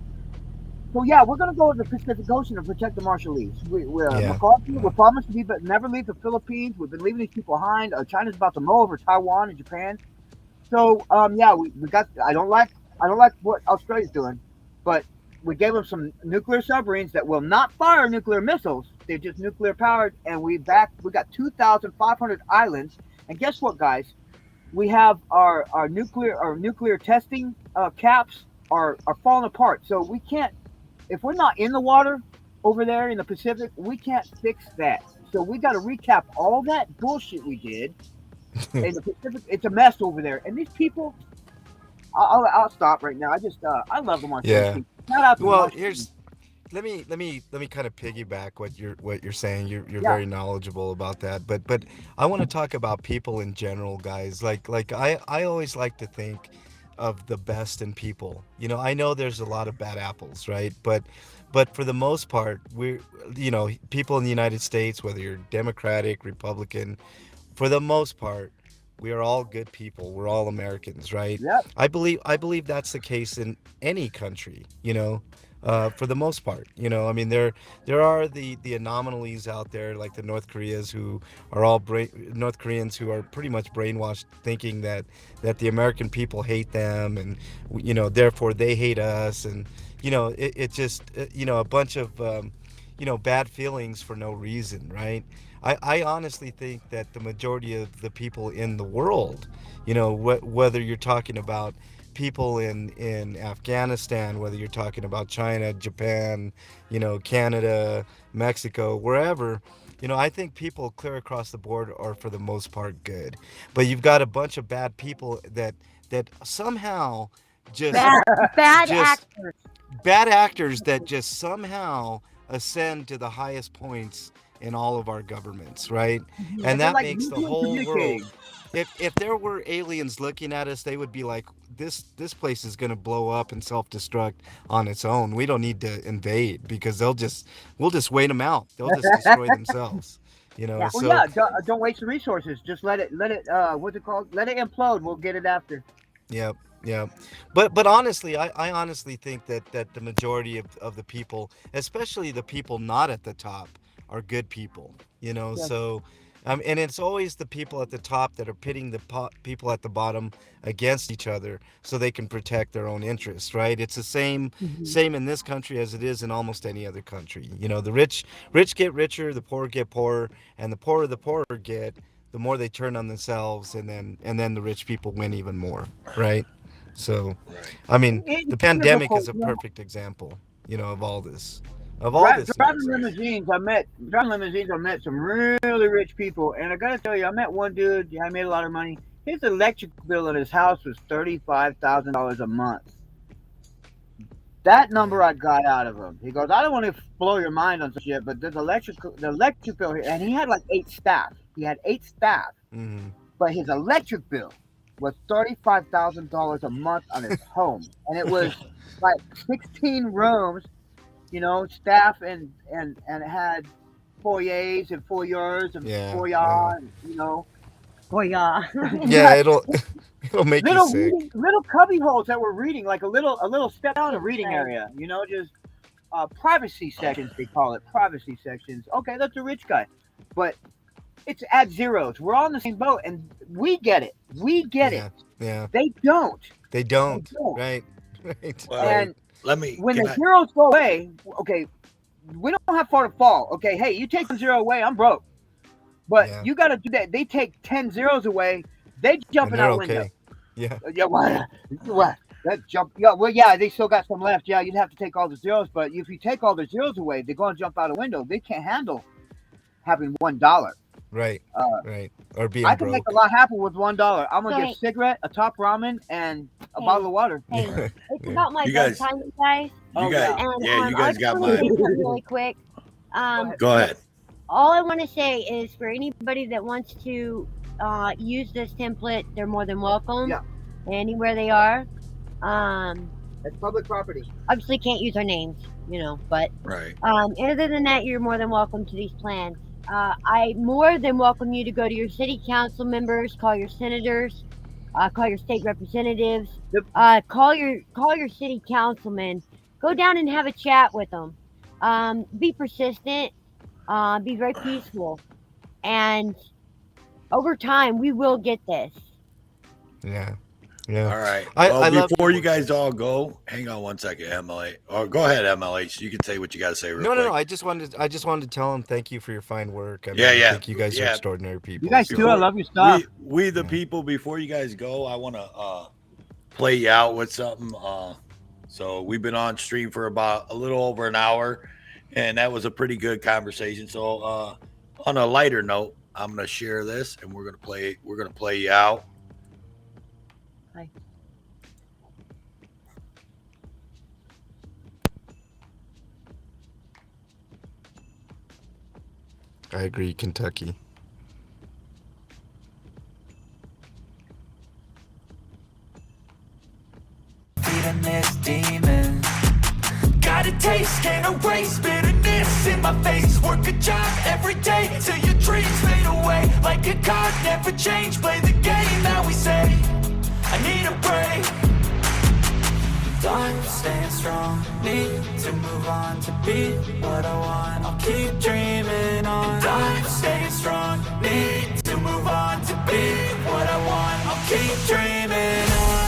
So yeah, we're gonna go to the Pacific Ocean to protect the Marshallese. We're Yeah. McCarthy. Yeah. We're promised to be, but never leave the Philippines. We've been leaving these people behind. China's about to mow over Taiwan and Japan. So yeah, we got. I don't like what Australia's doing, but we gave them some nuclear submarines that will not fire nuclear missiles. They're just nuclear powered, and we got 2,500 islands. And guess what, guys? We have our nuclear testing caps are falling apart. So we can't, if we're not in the water over there in the Pacific, we can't fix that. So we got to recap all that bullshit we did in the Pacific. It's a mess over there, and these people. I'll stop right now. I love the Marshallese Yeah. people. Shout out to the Well, Marshallese. let me kind of piggyback what you're saying. You're Yeah. very knowledgeable about that. But I want to talk about people in general, guys. I always like to think of the best in people. I know there's a lot of bad apples, right? But for the most part, people in the United States, whether you're Democratic, Republican, for the most part, we are all good people. We're all Americans, right? Yep. I believe that's the case in any country, for the most part. I mean, there are the anomalies out there, like the North Koreans who are pretty much brainwashed, thinking that the American people hate them, and therefore they hate us, and it just a bunch of bad feelings for no reason, right? I honestly think that the majority of the people in the world, whether you're talking about people in Afghanistan, whether you're talking about China, Japan, Canada, Mexico, wherever, I think people clear across the board are for the most part good. But you've got a bunch of bad people that somehow just Bad just actors. bad actors that just somehow ascend to the highest points in all of our governments, right? And And they're that like makes the mutually whole world. communicating. If there were aliens looking at us, they would be like, this place is going to blow up and self-destruct on its own. We don't need to invade, because we'll just wait them out. They'll just destroy themselves. Yeah. Well, So yeah, don't waste the resources. Just let it, what's it called? Let it implode. We'll get it after. yeah, yeah. But honestly, I honestly think that the majority of the people, especially the people not at the top, are good people. Yeah. So And it's always the people at the top that are pitting the people at the bottom against each other so they can protect their own interests, right? It's the same in this country as it is in almost any other country. You know, the rich get richer, the poor get poorer, and the poorer get, the more they turn on themselves, and then the rich people win even more, right? So, Right. I mean, It's the pandemic is a difficult, you know. perfect example, you know, of all this. Of all this Driving nonsense. limousines. I met some really rich people, and I gotta tell you, I met one dude. Yeah, I made a lot of money. His electric bill in his house was $35,000 a month. That number I got out of him. He goes, I don't want to blow your mind on some shit, but the electric bill here, and he had like 8 staff. He had 8 staff, Hmm. but his electric bill was $35,000 a month on his home, and it was like 16 rooms, you know, staff and it had foyers and foyers and Yeah, foyer, yeah. and, you know, Boy, yeah. Yeah, it'll make you little sick. little cubby holes that were reading, like a little step down a reading Right. area, you know, just privacy sections, they call it, privacy sections. Okay, that's a rich guy, but it's at zeros. We're all in the same boat, and we get it. We get Yeah, it. yeah. They don't. They They don't. don't. Right. Right. Well, Right. And let me. when Can the I? zeros go away, okay, we don't have far to fall. Okay, hey, you take 1 0 away, I'm broke. But Yeah. you got to do that. They take 10 zeros away, they jumping And they're out window. okay. Yeah. Yeah, what? That jump. Yeah, well, yeah, they still got some left. Yeah, you'd have to take all the zeros, but if you take all the zeros away, they're going to jump out a window. They can't handle having $1. Right. Uh, Right. Or being I can make broke. a lot happen with $1. I'm gonna So, get a cigarette, a top ramen, and a bottle of water. Hey, Yeah. it's Yeah. about my You guys- bedtime, you guys. Oh, You guys, yeah. And yeah, you I guys just got want to my. say something really quick. Go ahead. All I want to say is for anybody that wants to use this template, they're more than welcome. Yeah. Anywhere they are. It's public property. Obviously can't use our names, you know, but Right. other than that, you're more than welcome to these plans. I more than welcome you to go to your city council members, call your senators, call your state representatives, Yep. call your city councilmen. Go down and have a chat with them. Be persistent. Be very peaceful, and over time we will get this. Yeah. Yeah. All right. I Well, love before you what- guys all go, hang on one second, MLA. Or go ahead, MLH. You can say what you got to say real No, quick. no. I just wanted to tell him thank you for your fine work. I mean, Yeah, I yeah, think you guys are yeah. extraordinary people. You guys so- too. I love your stuff. We the Yeah. people. Before you guys go, I want to play you out with something. So we've been on stream for about a little over an hour, and that was a pretty good conversation. So on a lighter note, I'm gonna share this, and we're gonna play you out. Hi. I agree, Kentucky. Feeding this demon. Got a taste, can't erase bitterness in my face. Work a job every day till your dreams fade away. Like a card, never change. Play the game that we say. I need a break. I'm staying strong. Need to move on to be what I want. I'll keep dreaming on. I'm staying strong. Need to move on to be what I want. I'll keep dreaming on.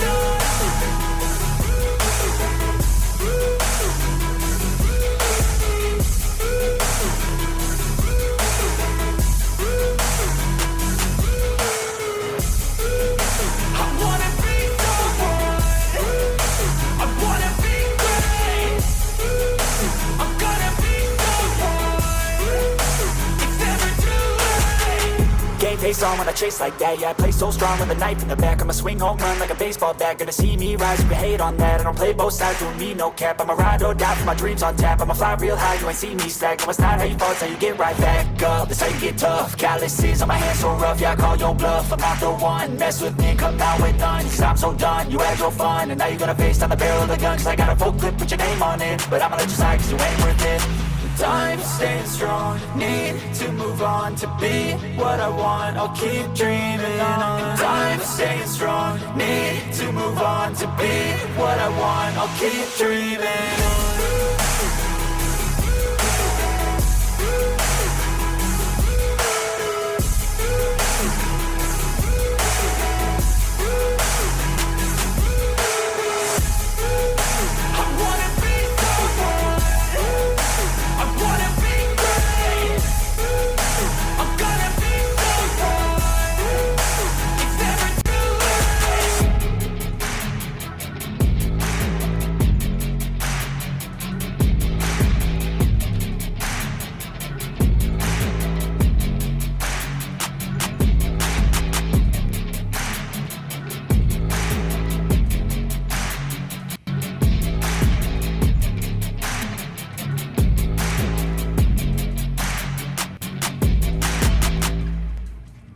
I wanna be someone. I wanna be great. I'm gonna be someone. It's never too late. Game face on when I chase like that. Yeah, I play so strong with a knife in the back. I'ma swing home run like a baseball bat. Gonna see me rise, you can hate on that. I don't play both sides, doing me no cap. I'ma ride or die for my dreams on tap. I'ma fly real high, you ain't see me slack. No, it's not how you fall, it's how you get right back up. That's how you get tough. Calluses on my hands so rough, yeah, I call your bluff. I'm not the one, mess with me and come out with none. Cause I'm so done, you had your fun. And now you're gonna face down the barrel of the gun. Cause I got a full clip, put your name on it. But I'ma let you slide cause you ain't worth it. I'm staying strong, need to move on to be what I want. I'll keep dreaming on. I'm staying strong, need to move on to be what I want. I'll keep dreaming on.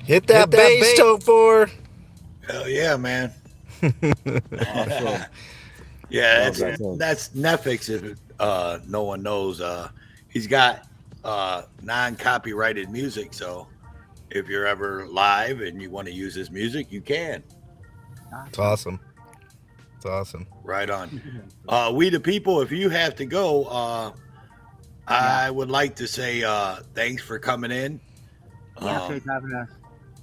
Hit that bass, Tofor. Hell yeah, man. Awesome. Yeah, Love that thing. that's Netflix. If no one knows, he's got non-copyrighted music. So if you're ever live and you want to use his music, you can. It's awesome. It's awesome. Right on. We the people. If you have to go, I would like to say thanks for coming in. Appreciate having us.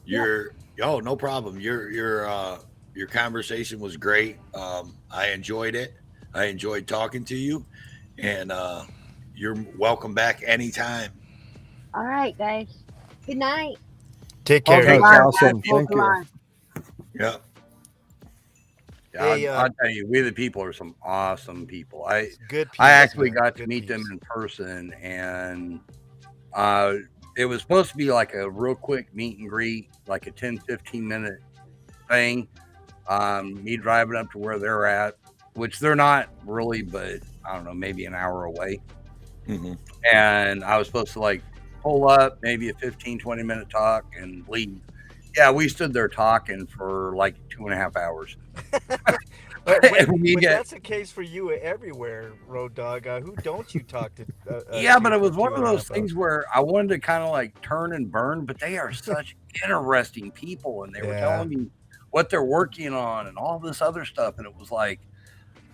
No problem. Your conversation was great. I enjoyed it. I enjoyed talking to you, and you're welcome back anytime. All right, guys. Good night. Take care. Okay, guys. awesome. Thank you. Yeah. Hey, I'll tell you, we the people are some awesome people. Good. I actually man. got to Good meet them peeps. in person, and it was supposed to be like a real quick meet and greet, like a 10-15 minute thing. Me driving up to where they're at, which they're not really, but I don't know, maybe an hour away. Mm-hmm. And I was supposed to like pull up, maybe a 15-20 minute talk and leave. Yeah, we stood there talking for like 2.5 hours. But We get- that's the case for you everywhere, Road Dog. Who don't you talk to? Yeah, but to it was for one of 2.5 those hours? things where I wanted to kind of like turn and burn, but they are such interesting people, and they were Yeah. telling me what they're working on and all this other stuff, and it was like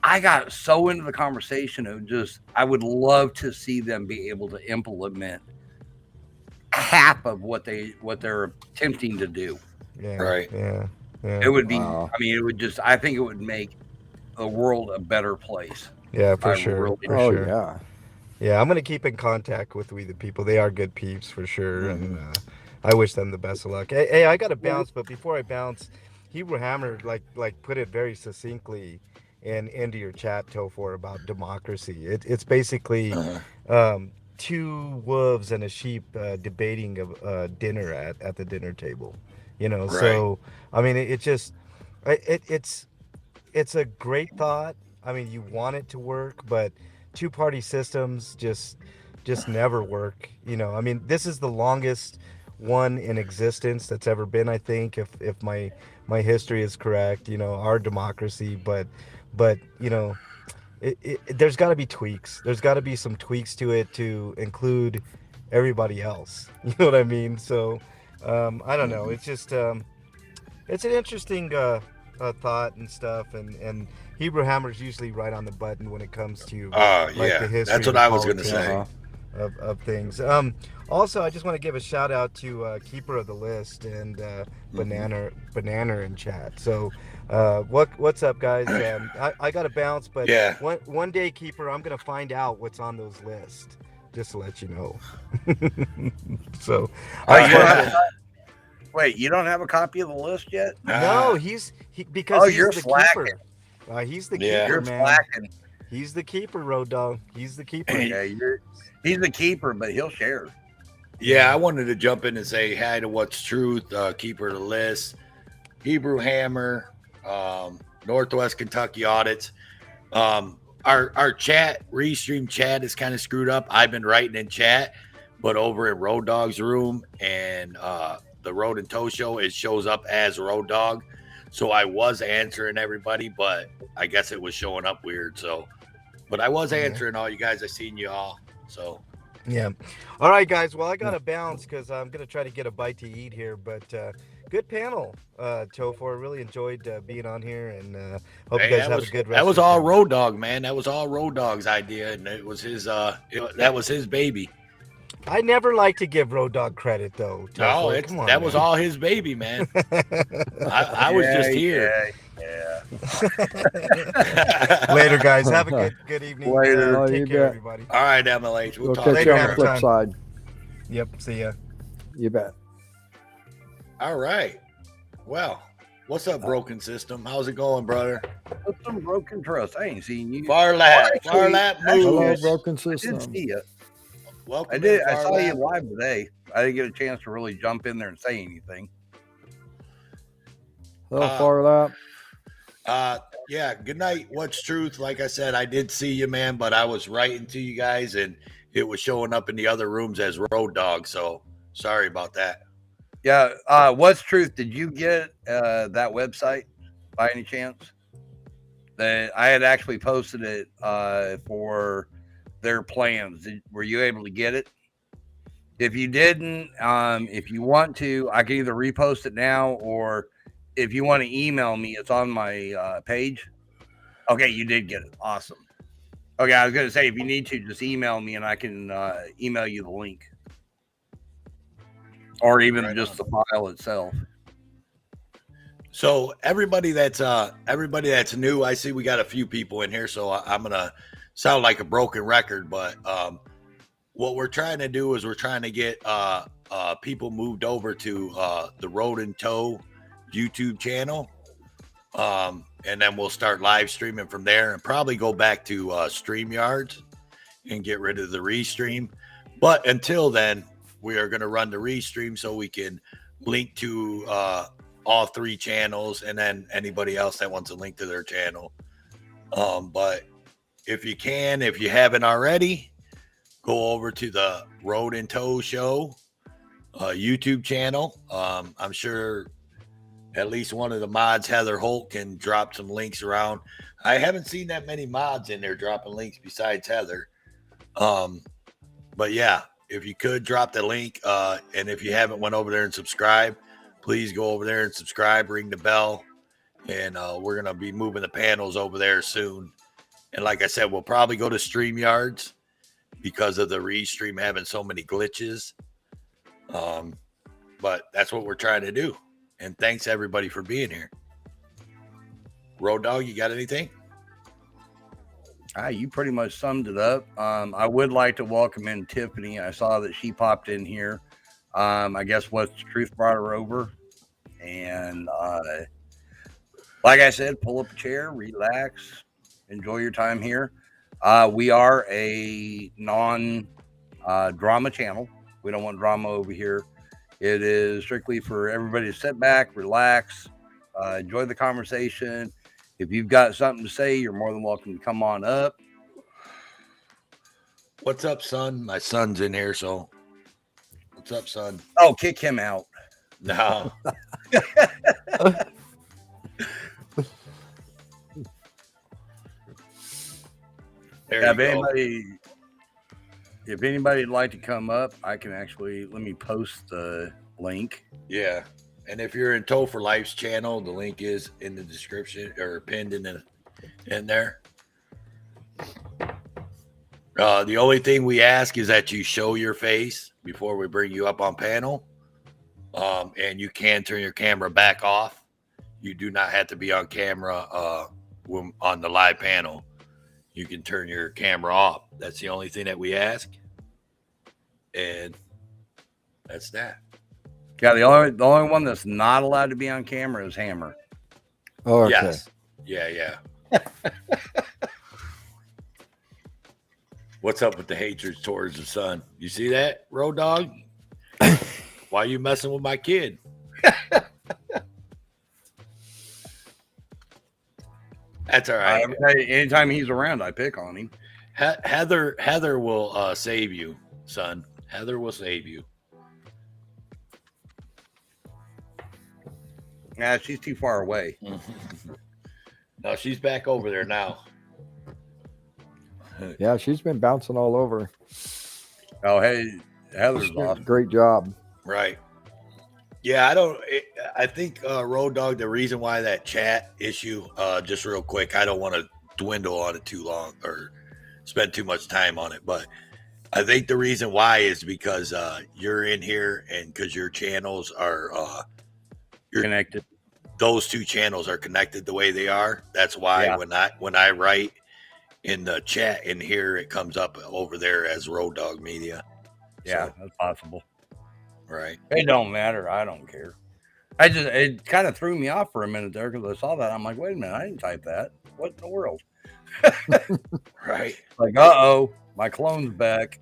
I got so into the conversation. It was just I would love to see them be able to implement half of what they're attempting to do. Yeah. Right. Yeah. Yeah. It would be. Wow. I mean, it would just. I think it would make the world a better place. Yeah, for I sure. really- For Oh sure. yeah. Yeah, I'm gonna keep in contact with We the People. They are good peeps for sure, and I wish them the best of luck. Hey, I gotta bounce, but before I bounce, Hebrew Hammer like put it very succinctly into your chat, Tofor, about democracy. It's basically two wolves and a sheep debating dinner at the dinner table. You know, Right. so I mean, it's a great thought. I mean, you want it to work, but two-party systems just never work. You know, I mean, this is the longest one in existence that's ever been, I think, if my history is correct, you know, our democracy, but you know, there's got to be tweaks. There's got to be some tweaks to it to include everybody else. You know what I mean? So I don't know. It's just it's an interesting thought and stuff, and Hebrew Hammer's usually right on the button when it comes to Yeah. the history. That's what and I was gonna politics say. Uh-huh. of things. Also, I just want to give a shout out to Keeper of the List and Banana in chat. So, what's up, guys? I got to bounce, but Yeah. one day, Keeper, I'm gonna find out what's on those lists. Just to let you know. So, Oh, I you wanted don't to- have- wait, you don't have a copy of the list yet? no, because Oh, he's you're the slacking. keeper. He's the Yeah. keeper, You're man. slacking. He's the keeper, Road Dog. He's the keeper. Yeah, he's the keeper, but he'll share. Yeah, I wanted to jump in and say hi to What's Truth, Keeper of the List, Hebrew Hammer, Northwest Kentucky Audits. Our chat, Restream chat is kind of screwed up. I've been writing in chat, but over in Road Dog's room and the Road and Tow Show, it shows up as Road Dog. So I was answering everybody, but I guess it was showing up weird. So, but I was answering all you guys. I seen you all. So. Yeah. All right, guys. Well, I got to bounce because I'm going to try to get a bite to eat here. But good panel, Tofor. Really enjoyed being on here, and hope you guys have a good rest. That was of all your day. Road Dog, man. That was all Road Dog's idea, and it was his. That was his baby. I never like to give Road Dog credit, though. No, Tofor. Come on, that was man. all his baby, man. I was just here. Yeah. Later, guys. Have a good evening. Later. Oh, Take you care, bet. everybody. All right, MLH. We'll We'll talk catch later, you on the Hammer flip time. side. Yep. See ya. You bet. All right. Well, what's up, Broken System? How's it going, brother? What's some broken trust? I ain't seen you. Far lap actually, Hello, moves. broken I did system. see you. Welcome I did. in, I Far saw you Lap. live today. I didn't get a chance to really jump in there and say anything. Hello, far lap. Yeah, good night. What's Truth? Like I said, I did see you, man, but I was writing to you guys and it was showing up in the other rooms as Road Dog. So sorry about that. Yeah. What's Truth? Did you get that website by any chance? That I had actually posted it for their plans. Were you able to get it? If you didn't, if you want to, I can either repost it now, or if you want to email me, it's on my page. Okay, you did get it. Awesome. Okay, I was going to say, if you need to, just email me and I can email you the link, or even Right just on. the file itself. So everybody that's new, I see we got a few people in here, so I'm gonna sound like a broken record, but what we're trying to do is we're trying to get people moved over to the Road and Tow YouTube channel, and then we'll start live streaming from there, and probably go back to StreamYards and get rid of the Restream. But until then, we are going to run the Restream so we can link to all three channels, and then anybody else that wants to link to their channel. But if you haven't already, go over to the Road and Tow Show YouTube channel. I'm sure at least one of the mods, Heather Holt, can drop some links around. I haven't seen that many mods in there dropping links besides Heather. But yeah, if you could drop the link, and if you haven't went over there and subscribe, please go over there and subscribe, ring the bell, and we're going to be moving the panels over there soon. And like I said, we'll probably go to StreamYards because of the Restream having so many glitches. But that's what we're trying to do. And thanks everybody for being here. Road Dog, you got anything? You pretty much summed it up. I would like to welcome in Tiffany. I saw that she popped in here. I guess What's Truth brought her over. And like I said, pull up a chair, relax, enjoy your time here. We are a non-drama channel. We don't want drama over here. It is strictly for everybody to sit back, relax, enjoy the conversation. If you've got something to say, you're more than welcome to come on up. What's up, son? My son's in here, so what's up, son? Oh, kick him out. No. There Yeah, you go. if anybody'd like to come up, I can actually, let me post the link. Yeah. And if you're in Tow for Life's channel, the link is in the description or pinned in there. The only thing we ask is that you show your face before we bring you up on panel. And you can turn your camera back off. You do not have to be on camera on the live panel. You can turn your camera off. That's the only thing that we ask. And that's that. Yeah, the only one that's not allowed to be on camera is Hammer. Oh, okay. Yes. Yeah. What's up with the hatred towards the son? You see that, Road Dog? Why are you messing with my kid? That's all right. Anytime he's around, I pick on him. Heather will save you, son. Heather will save you. Nah, she's too far away. No, she's back over there now. Yeah, she's been bouncing all over. Oh, hey, Heather's She's doing off. a great job. Right. Yeah, I think Road Dog, the reason why that chat issue, just real quick, I don't want to dwindle on it too long or spend too much time on it, but I think the reason why is because you're in here and because your channels are You're connected. Those two channels are connected the way they are. That's why when I write in the chat in here, it comes up over there as Road Dog Media. Yeah, So, that's possible. right. It don't matter. I don't care. It kind of threw me off for a minute there because I saw that. I'm like, wait a minute, I didn't type that. What in the world? Right. Like, my clone's back.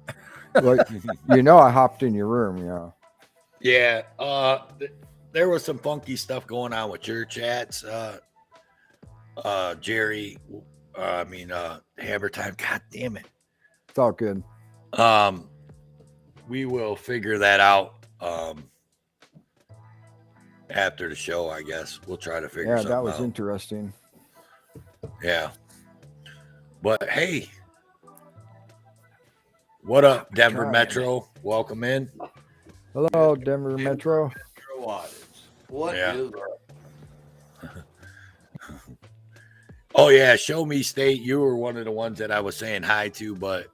Like, I hopped in your room. Yeah. Yeah. There was some funky stuff going on with your chats, Jerry. Hammer Time. God damn it. It's all good. We will figure that out. after the show, I guess. We'll try to figure Yeah, something that was out. interesting. Yeah. But hey, what up, Denver Trying. Metro? Welcome in. Hello, Denver Metro. What Yeah. is Oh yeah, Show Me State. You were one of the ones that I was saying hi to, but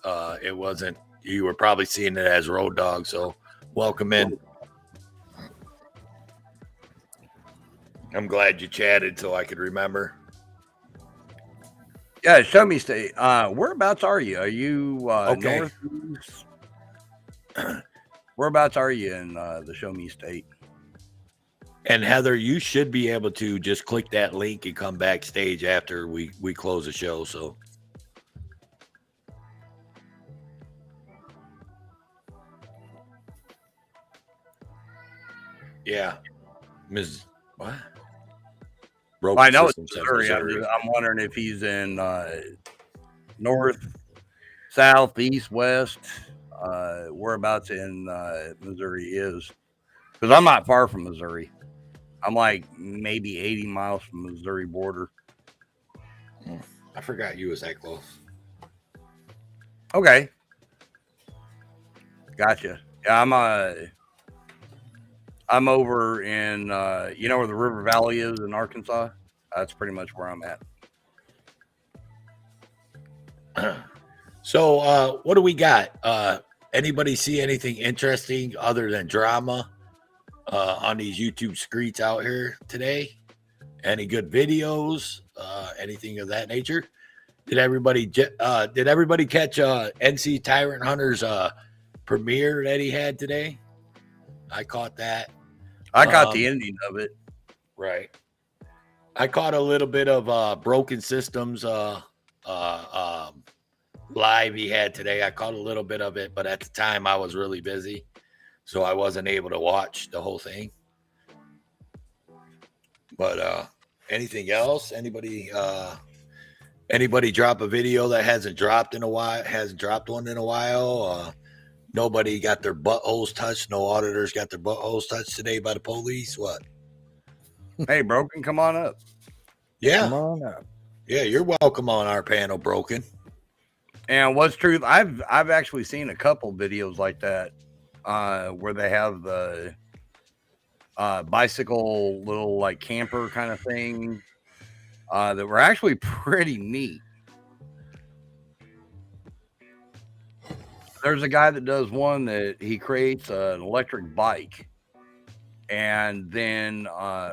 it wasn't. You were probably seeing it as Road Dog. So welcome in. I'm glad you chatted so I could remember. Yeah, Show Me State. Whereabouts are you? Are you Okay. north? Whereabouts are you in the Show Me State? And Heather, you should be able to just click that link and come backstage after we close the show. So yeah, Ms. What? Well, I know it's Systems says Missouri. Missouri. I'm wondering if he's in north, south, east, west. Whereabouts in Missouri is? Because I'm not far from Missouri. I'm like maybe 80 miles from the Missouri border. I forgot you was that close. Okay, gotcha. Yeah, I'm over in you know where the River Valley is in Arkansas. That's pretty much where I'm at. So what do we got? Anybody see anything interesting other than drama on these YouTube streets out here today? Any good videos? Anything of that nature? Did everybody catch NC Tyrant Hunter's premiere that he had today? I caught that. I got the ending of it. Right. I caught a little bit of Broken Systems live he had today. I caught a little bit of it, but at the time I was really busy, so I wasn't able to watch the whole thing. But anything else? Anybody drop a video that hasn't dropped in a while? Hasn't dropped one in a while? Nobody got their buttholes touched. No auditors got their buttholes touched today by the police. What? Hey, Broken, come on up. Yeah. Come on up. Yeah, you're welcome on our panel, Broken. And what's truth? I've actually seen a couple videos like that where they have the bicycle little like camper kind of thing that were actually pretty neat. There's a guy that does one that he creates an electric bike and then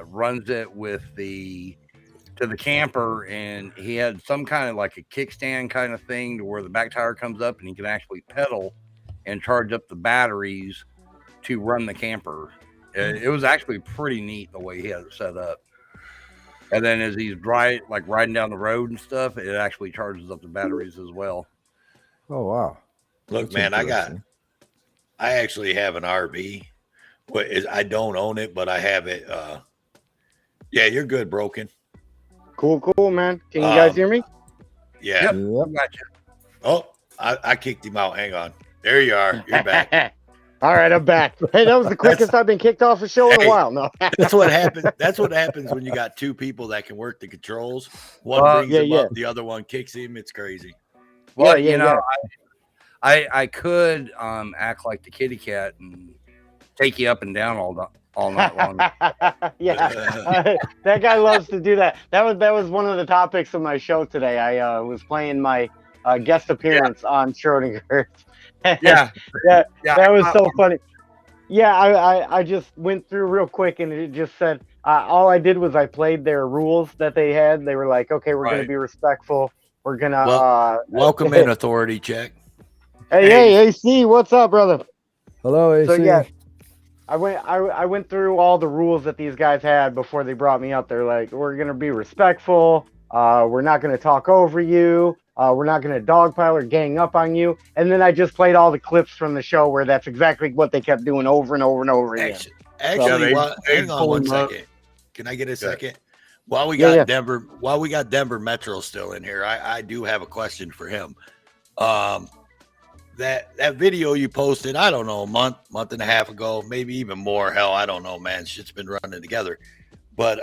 runs it with to the camper, and he had some kind of like a kickstand kind of thing to where the back tire comes up and he can actually pedal and charge up the batteries to run the camper. It was actually pretty neat the way he had it set up. And then as he's riding down the road and stuff, it actually charges up the batteries as well. Oh wow! Look, That's man, I actually have an RV. I don't own it, but I have it. Yeah, you're good, Broken. Cool, man. Can you guys hear me? Yeah. Yep. Gotcha. Oh, I kicked him out. Hang on. There you are. You're back. All right, I'm back. Hey, that was the quickest I've been kicked off a show in a while. No. That's what happens. That's what happens when you got two people that can work the controls. One brings him up, the other one kicks him. It's crazy. Well, you know, I could act like the kitty cat and take you up and down all night long. Yeah, that guy loves to do that. That was one of the topics of my show today. I was playing my guest appearance on Schrodinger's. Yeah, that was so funny. Yeah, I just went through real quick and it just said all I did was I played their rules that they had. They were like, okay, we're gonna be respectful. We're gonna welcome in Authority Check. Hey, AC, what's up, brother? Hello, AC. So yeah, I went through all the rules that these guys had before they brought me up. They're like, we're gonna be respectful. We're not gonna talk over you. We're not gonna dogpile or gang up on you. And then I just played all the clips from the show where that's exactly what they kept doing over and over and over again. Actually, hang on one second. Can I get a second? While we got Denver Metro still in here, I do have a question for him. that video you posted, I don't know, a month and a half ago, maybe even more. Hell, I don't know, man. Shit's been running together. But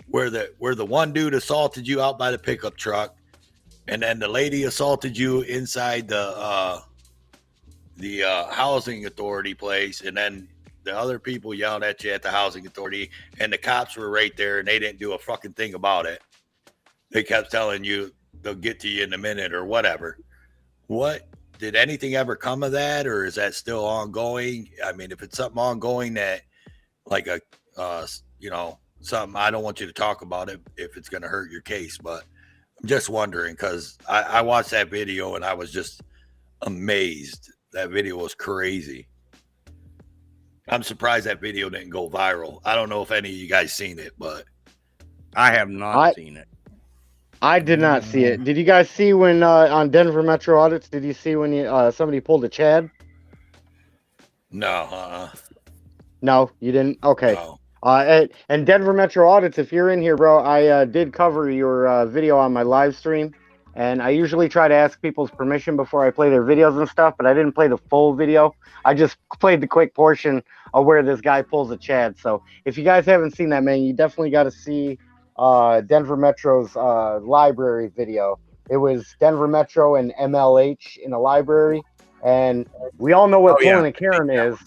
where the one dude assaulted you out by the pickup truck, and then the lady assaulted you inside the housing authority place, and then the other people yelled at you at the housing authority, and the cops were right there, and they didn't do a fucking thing about it. They kept telling you they'll get to you in a minute or whatever. What did anything ever come of that, or is that still ongoing? I mean, if it's something ongoing that, like a, something, I don't want you to talk about it if it's going to hurt your case, but I'm just wondering because I watched that video and I was just amazed. That video was crazy. I'm surprised that video didn't go viral. I don't know if any of you guys seen it, but I have not seen it. I did not see it. Did you guys see when on Denver Metro audits? Did you see when somebody pulled a Chad? No. No, you didn't. Okay. No. And Denver Metro audits, if you're in here, bro, I did cover your video on my live stream, and I usually try to ask people's permission before I play their videos and stuff, but I didn't play the full video. I just played the quick portion of where this guy pulls a Chad. So if you guys haven't seen that, man, you definitely got to see Denver Metro's library video. It was Denver Metro and MLH in a library, and we all know what pulling a Karen is.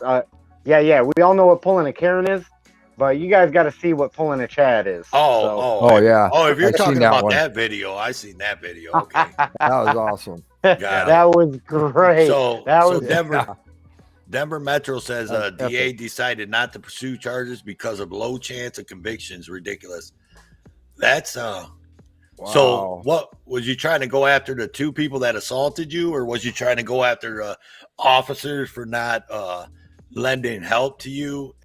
We all know what pulling a Karen is, but you guys got to see what pulling a Chad is. Yeah. Oh, if you're I've talking seen that about one. that video, I seen that video. Okay. That was awesome. That was great. So Denver, Yeah. Denver Metro says That's DA epic. decided not to pursue charges because of low chance of convictions. Ridiculous. That's So Wow. what was you trying to go after the two people that assaulted you, or was you trying to go after officers for not lending help to you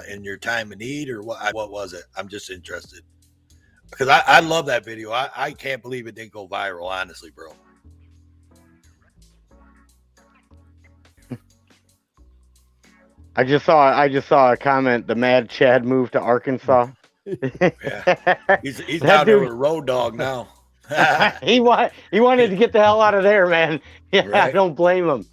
in your time of need, or what was it? I'm just interested because I love that video. I can't believe it didn't go viral, honestly, bro. I just saw a comment. The Mad Chad moved to Arkansas. Yeah, he's That down there dude- with Road Dog now. he wanted to get the hell out of there, man. Yeah, I Right. don't blame him.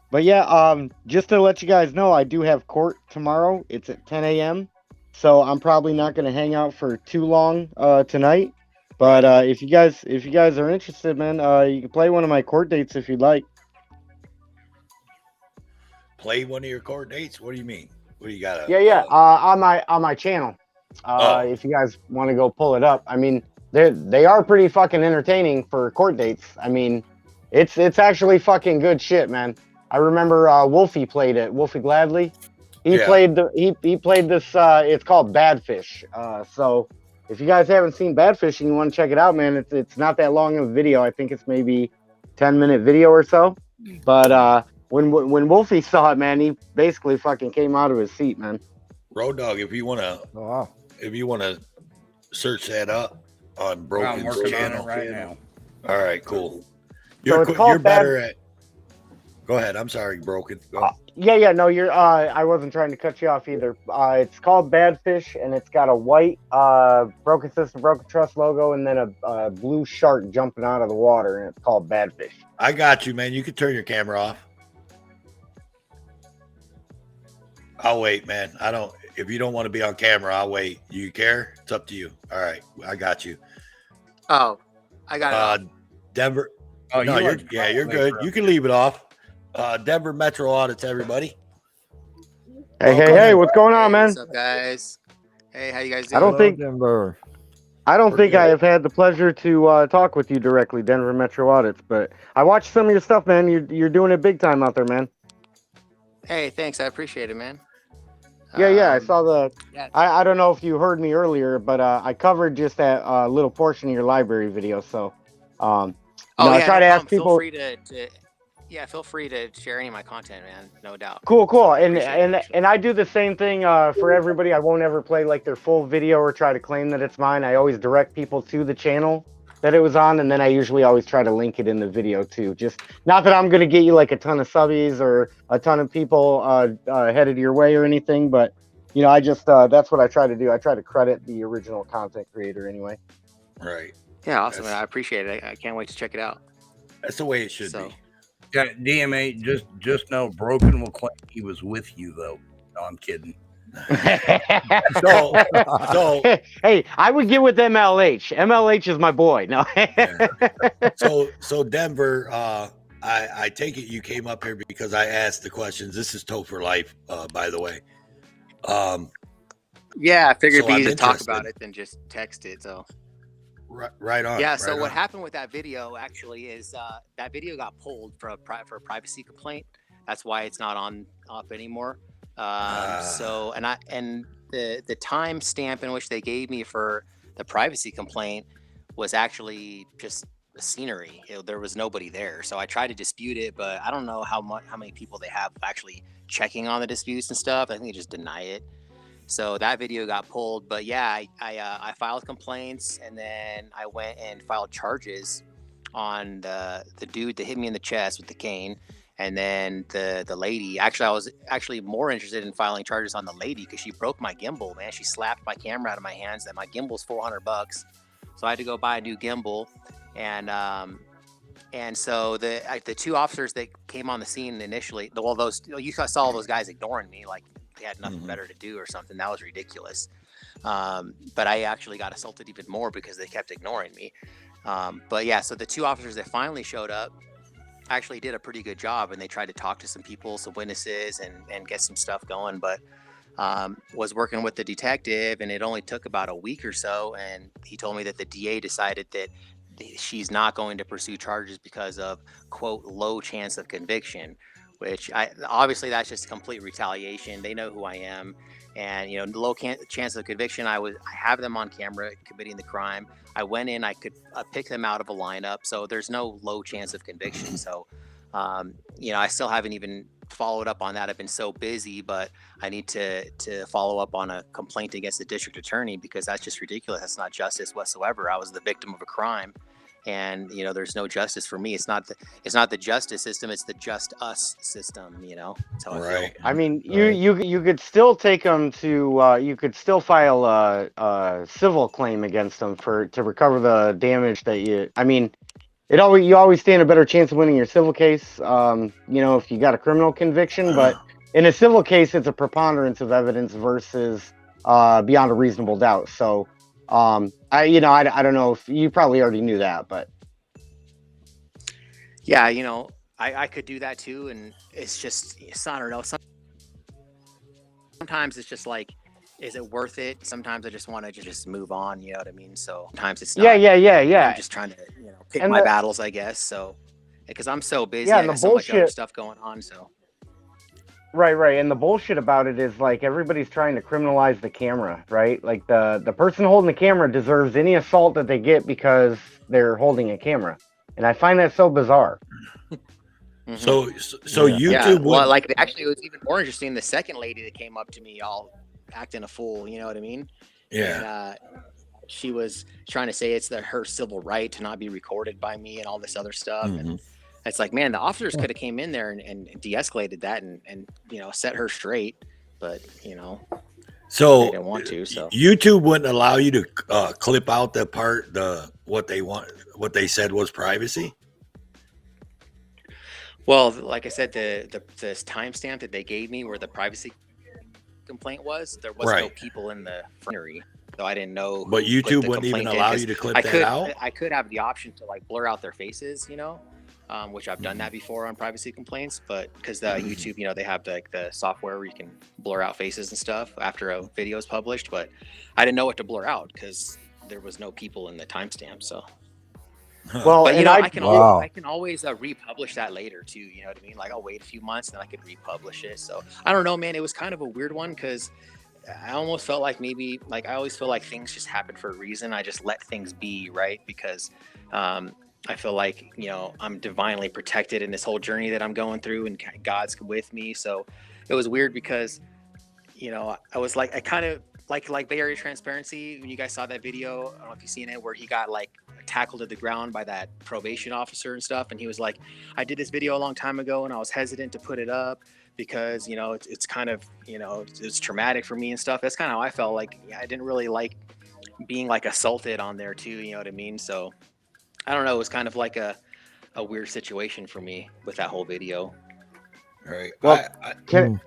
But yeah, just to let you guys know, I do have court tomorrow. It's at 10 a.m. So I'm probably not going to hang out for too long tonight. But if you guys are interested, man, you can play one of my court dates if you'd like. Play one of your court dates? What do you mean? What do you got? Yeah. On my channel. If you guys want to go pull it up, I mean, they are pretty fucking entertaining for court dates. I mean, it's actually fucking good shit, man. I remember Wolfie played it. Wolfie Gladly, he played this. It's called Badfish. So if you guys haven't seen Badfish and you want to check it out, man, it's not that long of a video. I think it's maybe 10-minute video or so. But when Wolfie saw it, man, he basically fucking came out of his seat, man. Road Dog, if you want to search that up on I'm Broken's working on channel it right now. All right, cool. So it's called You're better at. Go ahead. I'm sorry, Broken. Go. Yeah, no, you're. I wasn't trying to cut you off either. It's called Badfish, and it's got a white Broken System, Broken Trust logo, and then a blue shark jumping out of the water, and it's called Badfish. I got you, man. You can turn your camera off. I'll wait, man. I don't. If you don't want to be on camera, I'll wait. Do you care? It's up to you. All right, I got you. Oh, I got it. Denver. Oh, No, you're good. Bro. You can leave it off. Denver Metro audits, everybody. Hey, what's going on, man? What's up, guys? Hey, how you guys doing? I don't think Denver. I don't We're think I good. have had the pleasure to talk with you directly, Denver Metro Audits, but I watched some of your stuff, man. You're doing it big time out there, man. Hey, thanks. I appreciate it, man. Yeah, I saw the. yeah. I don't know if you heard me earlier, but I covered just that little portion of your library video. So, I try to ask people. Feel free to share any of my content, man. No doubt. Cool. Appreciate it. And I do the same thing for everybody. I won't ever play like their full video or try to claim that it's mine. I always direct people to the channel that it was on, and then I usually always try to link it in the video too. Just not that I'm gonna get you like a ton of subbies or a ton of people headed your way or anything, but I just that's what I try to do. I try to credit the original content creator anyway. Right. Yeah, awesome. I appreciate it. I can't wait to check it out. That's the way it should So, be. Yeah, DMA, just know Broken will claim he was with you though. No, I'm kidding. So hey, I would get with MLH. MLH is my boy. No. so Denver, I take it you came up here because I asked the questions. This is Toe for Life, by the way. yeah, I figured So it'd be I'm easier to talk interested. about it than just text it. So, Right on. yeah. right So what on. happened with that video actually is that video got pulled for a privacy complaint. That's why it's not up anymore. So and the time stamp in which they gave me for the privacy complaint was actually just scenery. There was nobody there, so I tried to dispute it, but I don't know how many people they have actually checking on the disputes and stuff. I think they just deny it. So that video got pulled. But yeah, I filed complaints, and then I went and filed charges on the dude that hit me in the chest with the cane. And then the lady, actually, I was actually more interested in filing charges on the lady because she broke my gimbal, man. She slapped my camera out of my hands, and my gimbal's $400. So I had to go buy a new gimbal. And so the two officers that came on the scene initially, you saw all those guys ignoring me like they had nothing better to do or something. That was ridiculous. But I actually got assaulted even more because they kept ignoring me. But yeah, so the two officers that finally showed up actually did a pretty good job, and they tried to talk to some people, some witnesses, and get some stuff going, but was working with the detective, and it only took about a week or so, and he told me that the DA decided that she's not going to pursue charges because of, quote, low chance of conviction, which obviously that's just complete retaliation. They know who I am, and low chance of conviction. I have them on camera committing the crime. I went in, I could pick them out of a lineup, so there's no low chance of conviction. So, I still haven't even followed up on that. I've been so busy, but I need to follow up on a complaint against the district attorney because that's just ridiculous. That's not justice whatsoever. I was the victim of a crime, and there's no justice for me. It's not the justice system. It's the just us system. That's how I feel. I mean, you could still take them to. You could still file a civil claim against them to recover the damage that you. I mean, you always stand a better chance of winning your civil case. If you got a criminal conviction, but in a civil case, it's a preponderance of evidence versus beyond a reasonable doubt. So. I don't know if you probably already knew that, but yeah, I could do that too, and I don't know. Sometimes it's just like, is it worth it? Sometimes I just want to just move on. You know what I mean? So sometimes it's not. Yeah. I'm just trying to pick my battles, I guess. So because I'm so busy, yeah, I got so much other stuff going on. So. Right. And the bullshit about it is like everybody's trying to criminalize the camera, right? Like the person holding the camera deserves any assault that they get because they're holding a camera. And I find that so bizarre. So YouTube well, like actually it was even more interesting. The second lady that came up to me all acting a fool, you know what I mean? Yeah. And, she was trying to say it's her civil right to not be recorded by me and all this other stuff. And it's like, man, the officers could have came in there and de-escalated that and set her straight, but so they didn't want to. So YouTube wouldn't allow you to clip out the part what they said was privacy. Well, like I said, the timestamp that they gave me where the privacy complaint was, there was no people in the frontery, so I didn't know. But YouTube wouldn't even allow you to clip that out. I could have the option to like blur out their faces, which I've done that before on privacy complaints, but because the YouTube, they have the software where you can blur out faces and stuff after a video is published, but I didn't know what to blur out because there was no people in the timestamp. So, well, but I can always republish that later too. You know what I mean? Like I'll wait a few months and then I could republish it. So I don't know, man. It was kind of a weird one because I almost felt like maybe like I always feel like things just happen for a reason. I just let things be, right? Because I feel like, I'm divinely protected in this whole journey that I'm going through and God's with me. So it was weird because, I was like, I kind of like Bay Area Transparency. When you guys saw that video, I don't know if you've seen it, where he got like tackled to the ground by that probation officer and stuff. And he was like, I did this video a long time ago and I was hesitant to put it up because, it's kind of, it's traumatic for me and stuff. That's kind of how I felt. Like, I didn't really like being like assaulted on there too. You know what I mean? So I don't know. It was kind of like a weird situation for me with that whole video. Right. Well, can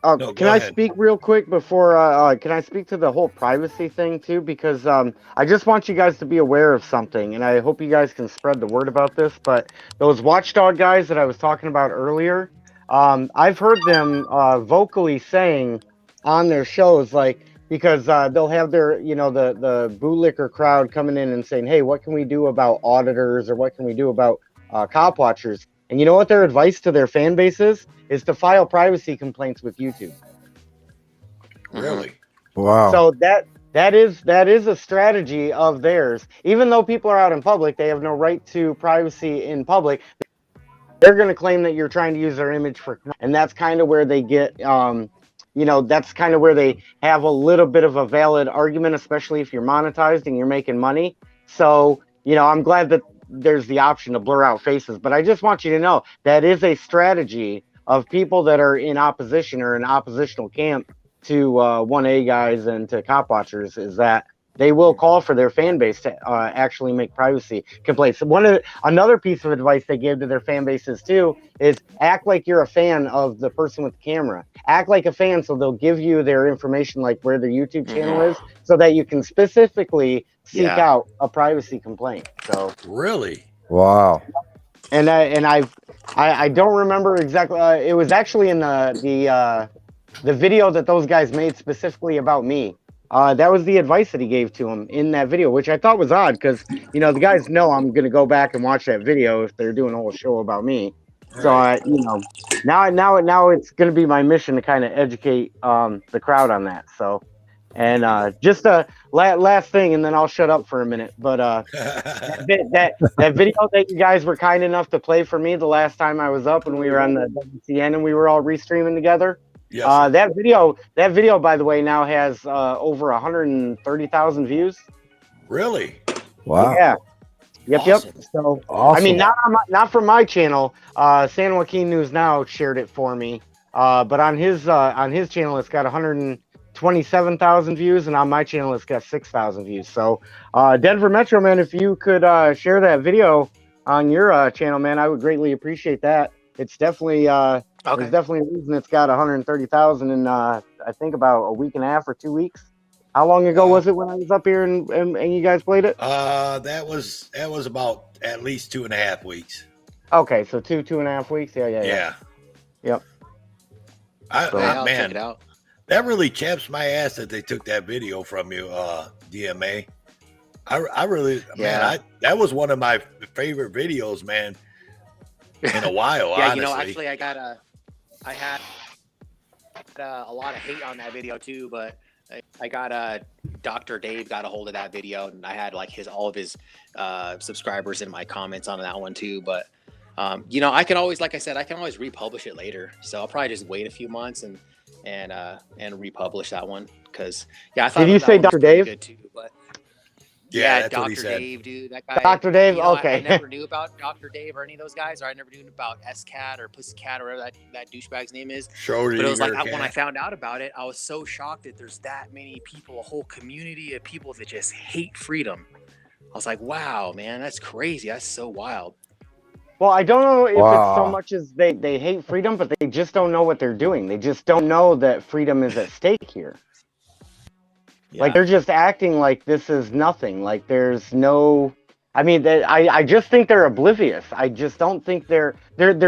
No, can go I ahead. speak real quick before? Can I speak to the whole privacy thing too? Because I just want you guys to be aware of something, and I hope you guys can spread the word about this. But those watchdog guys that I was talking about earlier, I've heard them vocally saying on their shows, like, because they'll have their, you know, the bootlicker crowd coming in and saying, "Hey, what can we do about auditors, or what can we do about cop watchers?" And you know what their advice to their fan base is to file privacy complaints with YouTube. Really? Wow. So that is a strategy of theirs. Even though people are out in public, they have no right to privacy in public. They're going to claim that you're trying to use their image for, and that's kind of where they get, you know, that's kind of where they have a little bit of a valid argument, especially if you're monetized and you're making money. So, you know, I'm glad that there's the option to blur out faces, but I just want you to know that is a strategy of people that are in opposition or in oppositional camp to 1A guys and to cop watchers, is that they will call for their fan base to actually make privacy complaints. Another piece of advice they give to their fan bases too is act like you're a fan of the person with the camera. Act like a fan, so they'll give you their information, like where their YouTube channel is, so that you can specifically seek out a privacy complaint. So really, wow. And I don't remember exactly. It was actually in the video that those guys made specifically about me. That was the advice that he gave to him in that video, which I thought was odd because, you know, the guys know I'm going to go back and watch that video if they're doing a whole show about me. right. So, you know, now it's going to be my mission to kind of educate the crowd on that. So, and just a last thing, and then I'll shut up for a minute. But that video that you guys were kind enough to play for me the last time I was up when we were on the WCN and we were all restreaming together. Yes, that video, by the way, now has over 130,000 views. Really? Wow. Yeah. Yep. Awesome. Yep. So, Awesome. I mean, not from my channel. San Joaquin News Now shared it for me. But on his channel, it's got 127,000 views, and on my channel, it's got 6,000 views. So, Denver Metro, man, if you could share that video on your channel, man, I would greatly appreciate that. It's definitely there's definitely a reason it's got 130,000 in I think about a week and a half or 2 weeks. How long ago was it when I was up here and you guys played it? That was about at least 2.5 weeks. Okay, so 2.5 weeks. Yeah. Yep. I'll Man, check it out. that really chaps my ass that they took that video from you, DMA. I really, man, that was one of my favorite videos, man, in a while. Yeah, honestly. you know, actually, I had a lot of hate on that video too, but I got Dr. Dave got a hold of that video, and I had like all of his subscribers in my comments on that one too. But you know, I can always, like I said, I can always republish it later. So I'll probably just wait a few months and republish that one, because I thought. Did you say Dr. Dave? Good too, but Yeah, that's what he Dr. said. Dave, dude, that guy. Dr. Dave, you know, okay. I never knew about Dr. Dave or any of those guys, or I never knew about S-Cat or Pussycat or whatever that douchebag's name is. But it was like when I found out about it, I was so shocked that there's that many people, a whole community of people that just hate freedom. I was like, wow, man, that's crazy. That's so wild. Well, I don't know if it's so Wow. much as they hate freedom, but they just don't know what they're doing. They just don't know that freedom is at stake here. Yeah. Like, they're just acting like this is nothing. Like, there's no. I mean, I just think they're oblivious. I just don't think they're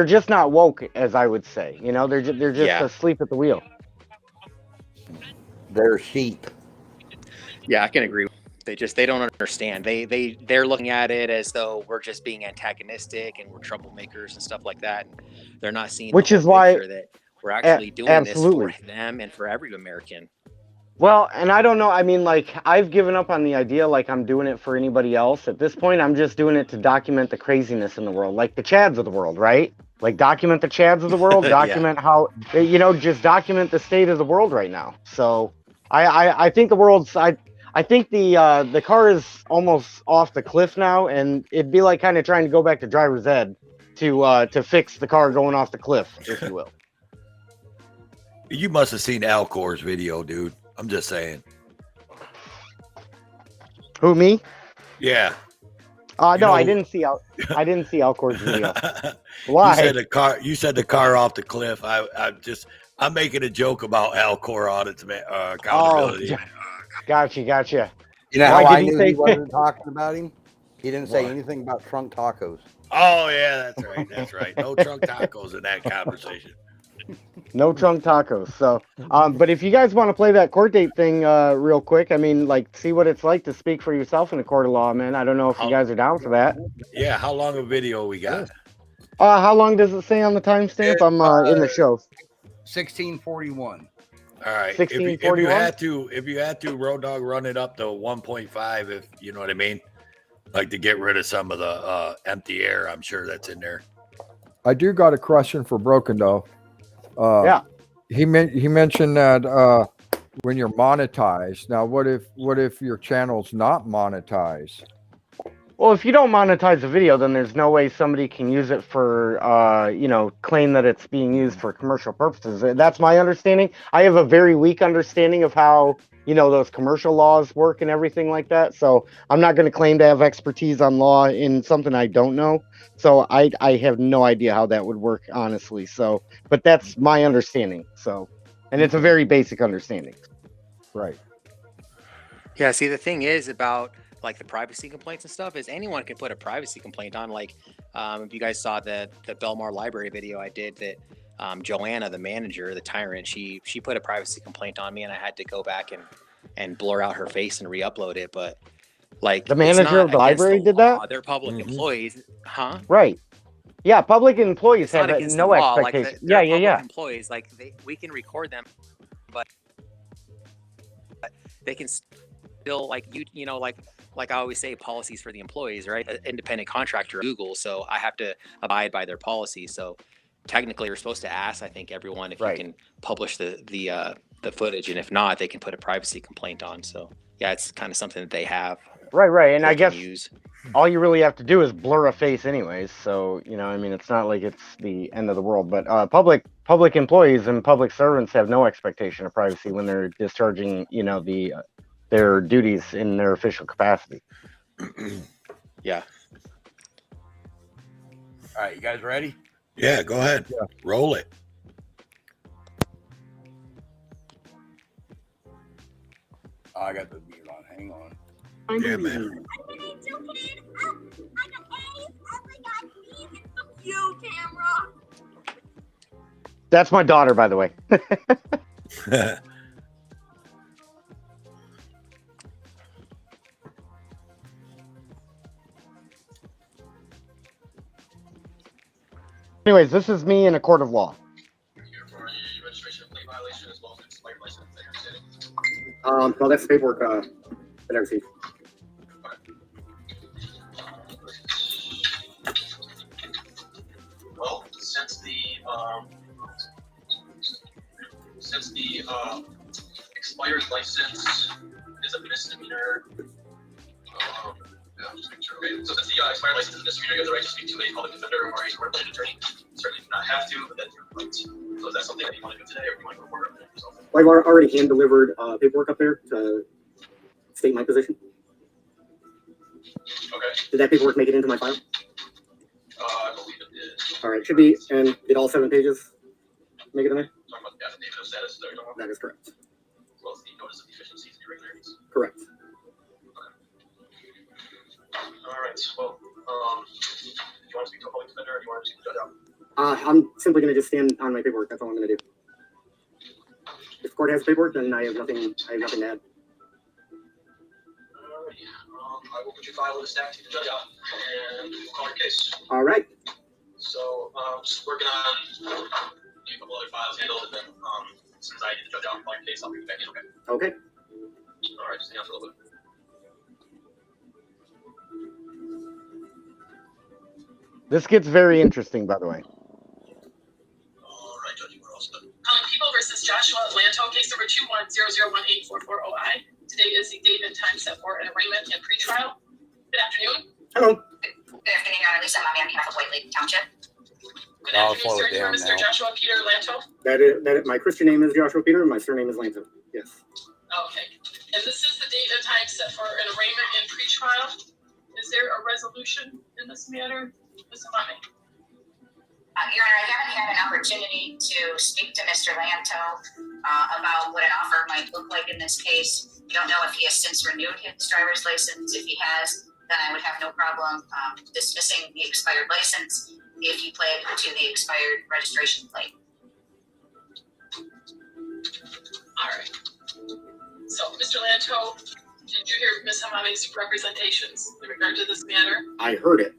just not woke, as I would say. You know, they're just asleep at the wheel. They're sheep. Yeah, I can agree. They don't understand. They're looking at it as though we're just being antagonistic and we're troublemakers and stuff like that. And they're not seeing Which the is whole why picture that we're actually doing absolutely. this for them and for every American. Well, and I don't know. I mean, like, I've given up on the idea like I'm doing it for anybody else. At this point, I'm just doing it to document the craziness in the world, like the Chads of the world, right? Like, document the Chads of the world, document how, you know, just document the state of the world right now. So I think the world's, I think the car is almost off the cliff now, and it'd be like kind of trying to go back to driver's ed to fix the car going off the cliff, if you will. You must have seen Alcor's video, dude. I'm just saying. Who, me? Yeah. No, I didn't see Alcor's video. You Why? said the car off the cliff. I'm making a joke about Alcor audits, accountability. Gotcha. You know Why how did I he knew say he wasn't talking about him? He didn't say What? anything about trunk tacos. Oh yeah, that's right. No trunk tacos in that conversation. No trunk tacos. So, but if you guys want to play that court date thing real quick, I mean, like, see what it's like to speak for yourself in a court of law, man. I don't know if you guys are down for that. Yeah, how long a video we got? How long does it say on the timestamp? I'm in the show. 1641. All right. If 1641? you had to, Road Dog, run it up to 1.5, if you know what I mean, like to get rid of some of the empty air. I'm sure that's in there. I do got a question for Broken though. Yeah. He mentioned that when you're monetized. Now, what if your channel's not monetized? Well, if you don't monetize a video, then there's no way somebody can use it for, claim that it's being used for commercial purposes. That's my understanding. I have a very weak understanding of how, those commercial laws work and everything like that. So I'm not going to claim to have expertise on law in something I don't know. So I have no idea how that would work, honestly. So, but that's my understanding. So, and it's a very basic understanding. Right. Yeah. See, the thing is about like the privacy complaints and stuff is anyone can put a privacy complaint on. Like, if you guys saw the Belmar Library video I did, that Joanna, the manager, the tyrant, she put a privacy complaint on me, and I had to go back and blur out her face and re-upload it. But like the manager of the library did that. They're public employees, huh? Right. Yeah, public employees have no expectation. Like yeah. Employees, like we can record them, but they can still like like I always say, policies for the employees, right? An independent contractor at Google, so I have to abide by their policies. So technically, you're supposed to ask, I think, everyone if you can publish the footage, and if not, they can put a privacy complaint on. So yeah, it's kind of something that they have. Right. And I guess all you really have to do is blur a face anyways. So, I mean, it's not like it's the end of the world, but public employees and public servants have no expectation of privacy when they're discharging, their duties in their official capacity. Yeah. All right, you guys ready? Yeah, go ahead. Yeah. Roll it. Oh, I got the mute on. Hang on. Yeah, man. That's my daughter, by the way. Anyways, this is me in a court of law. Well, that's the paperwork that I received. Well, since the expired license is a misdemeanor, just make sure. Okay, so since the expired license is a misdemeanor, you have the right to speak to a public defender or a court-appointed attorney. Certainly do not have to, but that's your right. So is that something that you want to do today, or do you want to go forward with it yourself? Well, I've already hand-delivered paperwork up there to state my position. Okay. Did that paperwork make it into my file? I believe it did. All right, should be, and did all 7 pages make it in there? Talking about the affidavit of status, is that what you're talking about? That is correct. As well as the notice of deficiencies and irregularities. Correct. All right. Well, do you want to speak to a public defender, or do you want to speak to the judge out? I'm simply going to just stand on my paperwork. That's all I'm going to do. If the court has paperwork, then I have nothing to add. Alrighty. I will put your file in the stack to the judge out, and we'll call your case. All right. So, just working on a couple other files handled, and then as soon as I get the judge out and call your case, I'll be back in. Okay. Okay. All right. Just hang on for a little bit. This gets very interesting, by the way. All right, Judge, we're all set. People versus Joshua Lanto, case number 210018440I. Today is the date and time set for an arraignment and pretrial. Good afternoon. Hello. Good afternoon, Your Honor. Lisa, I'm on behalf of White Lake Township. Good I'll afternoon, sir. You are Mr. Joshua Peter Lanto? My Christian name is Joshua Peter, and my surname is Lanto. Yes. Okay. And this is the date and time set for an arraignment and pretrial. Is there a resolution in this matter? Ms. Amami? Your Honor, I haven't had an opportunity to speak to Mr. Lanto about what an offer might look like in this case. I don't know if he has since renewed his driver's license. If he has, then I would have no problem dismissing the expired license if he pled to the expired registration plate. All right. So, Mr. Lanto, did you hear Ms. Hamami's representations in regard to this matter? I heard it.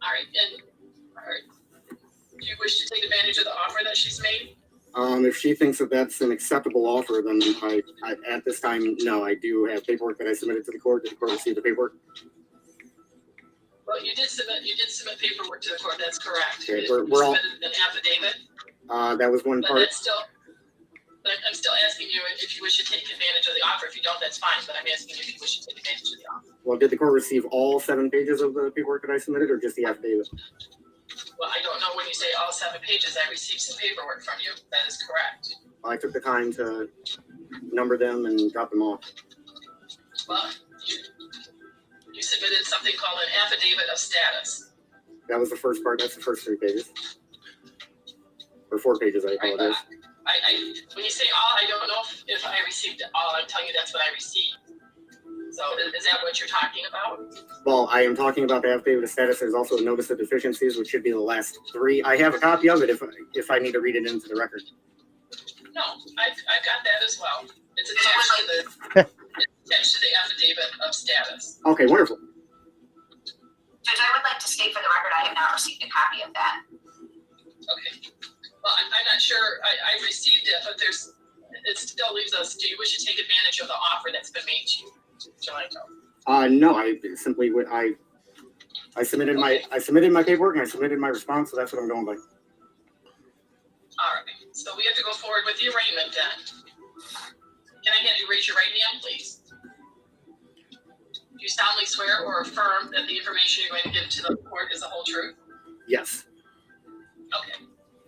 All right, and all right. Do you wish to take advantage of the offer that she's made? If she thinks that that's an acceptable offer, then I at this time, no, I do have paperwork that I submitted to the court. Did the court receive the paperwork? Well, you did submit paperwork to the court. That's correct. Okay, You we're all. submitted an affidavit. That was one But part. that's still. But I'm still asking you if you wish to take advantage of the offer. If you don't, that's fine. But I'm asking you if you wish to take advantage of the offer. Well, did the court receive all 7 pages of the paperwork that I submitted, or just the affidavit? Well, I don't know when you say all 7 pages. I received some paperwork from you. That is correct. I took the time to number them and drop them off. Well, you submitted something called an affidavit of status. That was the first part. That's the first 3 pages. Or 4 pages, I apologize. When you say all, I don't know if I received it all. I'm telling you that's what I received. So is that what you're talking about? Well, I am talking about the affidavit of status. There's also a notice of deficiencies, which should be the last 3. I have a copy of it if I need to read it into the record. No, I've got that as well. It's attached to the affidavit of status. Okay, wonderful. Judge, I would like to state for the record I have not received a copy of that. Okay. Well, I'm not sure. I received it, but it still leaves us. Do you wish to take advantage of the offer that's been made to you, Mr. Lanto? No, I simply I submitted my paperwork and I submitted my response, so that's what I'm going by. All right. So we have to go forward with the arraignment then. Can I have you raise your right hand, please? Do you solemnly swear or affirm that the information you're going to give to the court is the whole truth? Yes. Okay.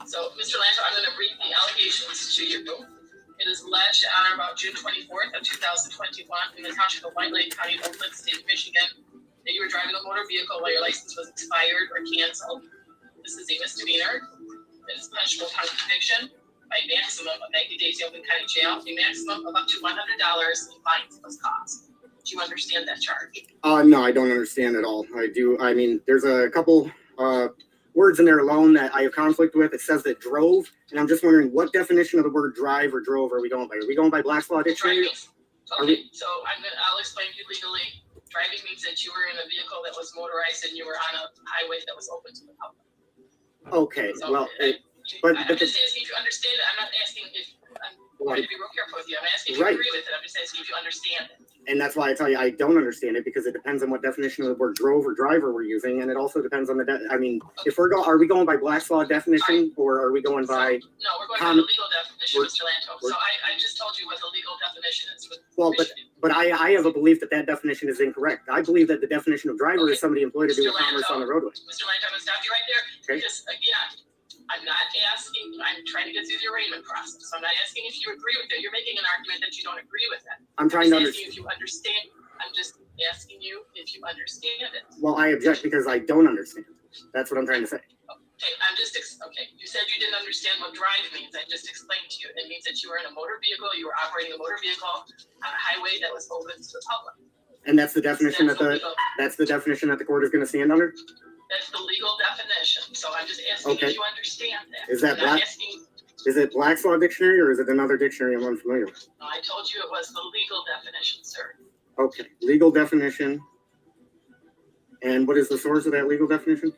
So, Mr. Lanto, I'm going to read the allegations to you. It is alleged on or about June 24th of 2021 in the township of White Lake, County of Oakland, state of Michigan, that you were driving a motor vehicle while your license was expired or canceled. This is a misdemeanor. It is punishable upon conviction by maximum of 90 days in Oakland County Jail, a maximum of up to $100 in fines plus costs. Do you understand that charge? No, I don't understand at all. I do. I mean, there's a couple words in there alone that I have conflict with. It says that drove, and I'm just wondering what definition of the word drive or drove are we going by? Are we going by Black's Law Dictionary? Okay, so I'll explain to you legally. Driving means that you were in a vehicle that was motorized and you were on a highway that was open to the public. Okay, So, well, I'm just asking if you understand it. I'm not asking if I'm going to be real careful with you. I'm asking if you agree with it. I'm just asking if you understand it. and that's why I tell you I don't understand it, because it depends on what definition of the word drove or driver we're using, and it also depends on the. I mean, if are we going by Black's Law definition, or are we going by? No, we're going by the legal definition, Mr. Lanto. So I just told you what the legal definition is. Well, but I have a belief that definition is incorrect. I believe that the definition of driver is somebody employed to do commerce on the roadway. Mr. Lanto, I'm going to stop you right there. Okay. Because again, I'm not asking, I'm trying to get through the arraignment process. So I'm not asking if you agree with it. You're making an argument that you don't agree with it. I'm trying to understand. If you understand, I'm just asking you if you understand it. Well, I object because I don't understand. That's what I'm trying to say. Okay, okay. You said you didn't understand what drive means. I just explained to you. It means that you were in a motor vehicle, you were operating a motor vehicle on a highway that was open to the public. And that's the definition that's the definition that the court is going to stand under? That's the legal definition. So I'm just asking if you understand that. Is that Is it Black's Law Dictionary, or is it another dictionary I'm unfamiliar with? No, I told you it was the legal definition, sir. Okay, legal definition. And what is the source of that legal definition?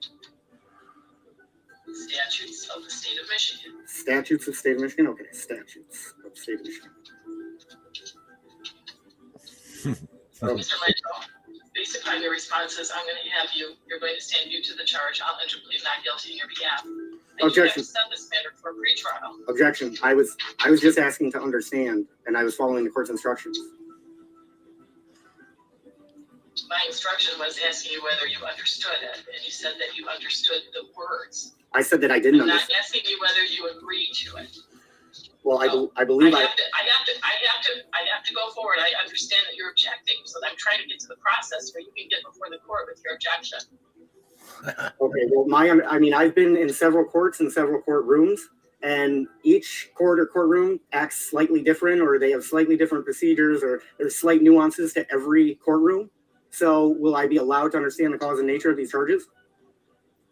Statutes of the state of Michigan. Statutes of the state of Michigan? Okay, statutes of the state of Michigan. Mr. Lanto, based upon your responses, I'm going to have you're going to stand due to the charge. I'll enter plead not guilty on your behalf. Objection. Set this matter for pretrial. Objection. I was just asking to understand, and I was following the court's instructions. My instruction was asking you whether you understood it, and you said that you understood the words. I said that I didn't I'm not understand. asking you whether you agreed to it. Well, I I believe have to go forward. I understand that you're objecting, so I'm trying to get to the process where you can get before the court with your objection. Okay, well, I've been in several courts and several courtrooms, and each court or courtroom acts slightly different, or they have slightly different procedures, or there's slight nuances to every courtroom. So will I be allowed to understand the cause and nature of these charges?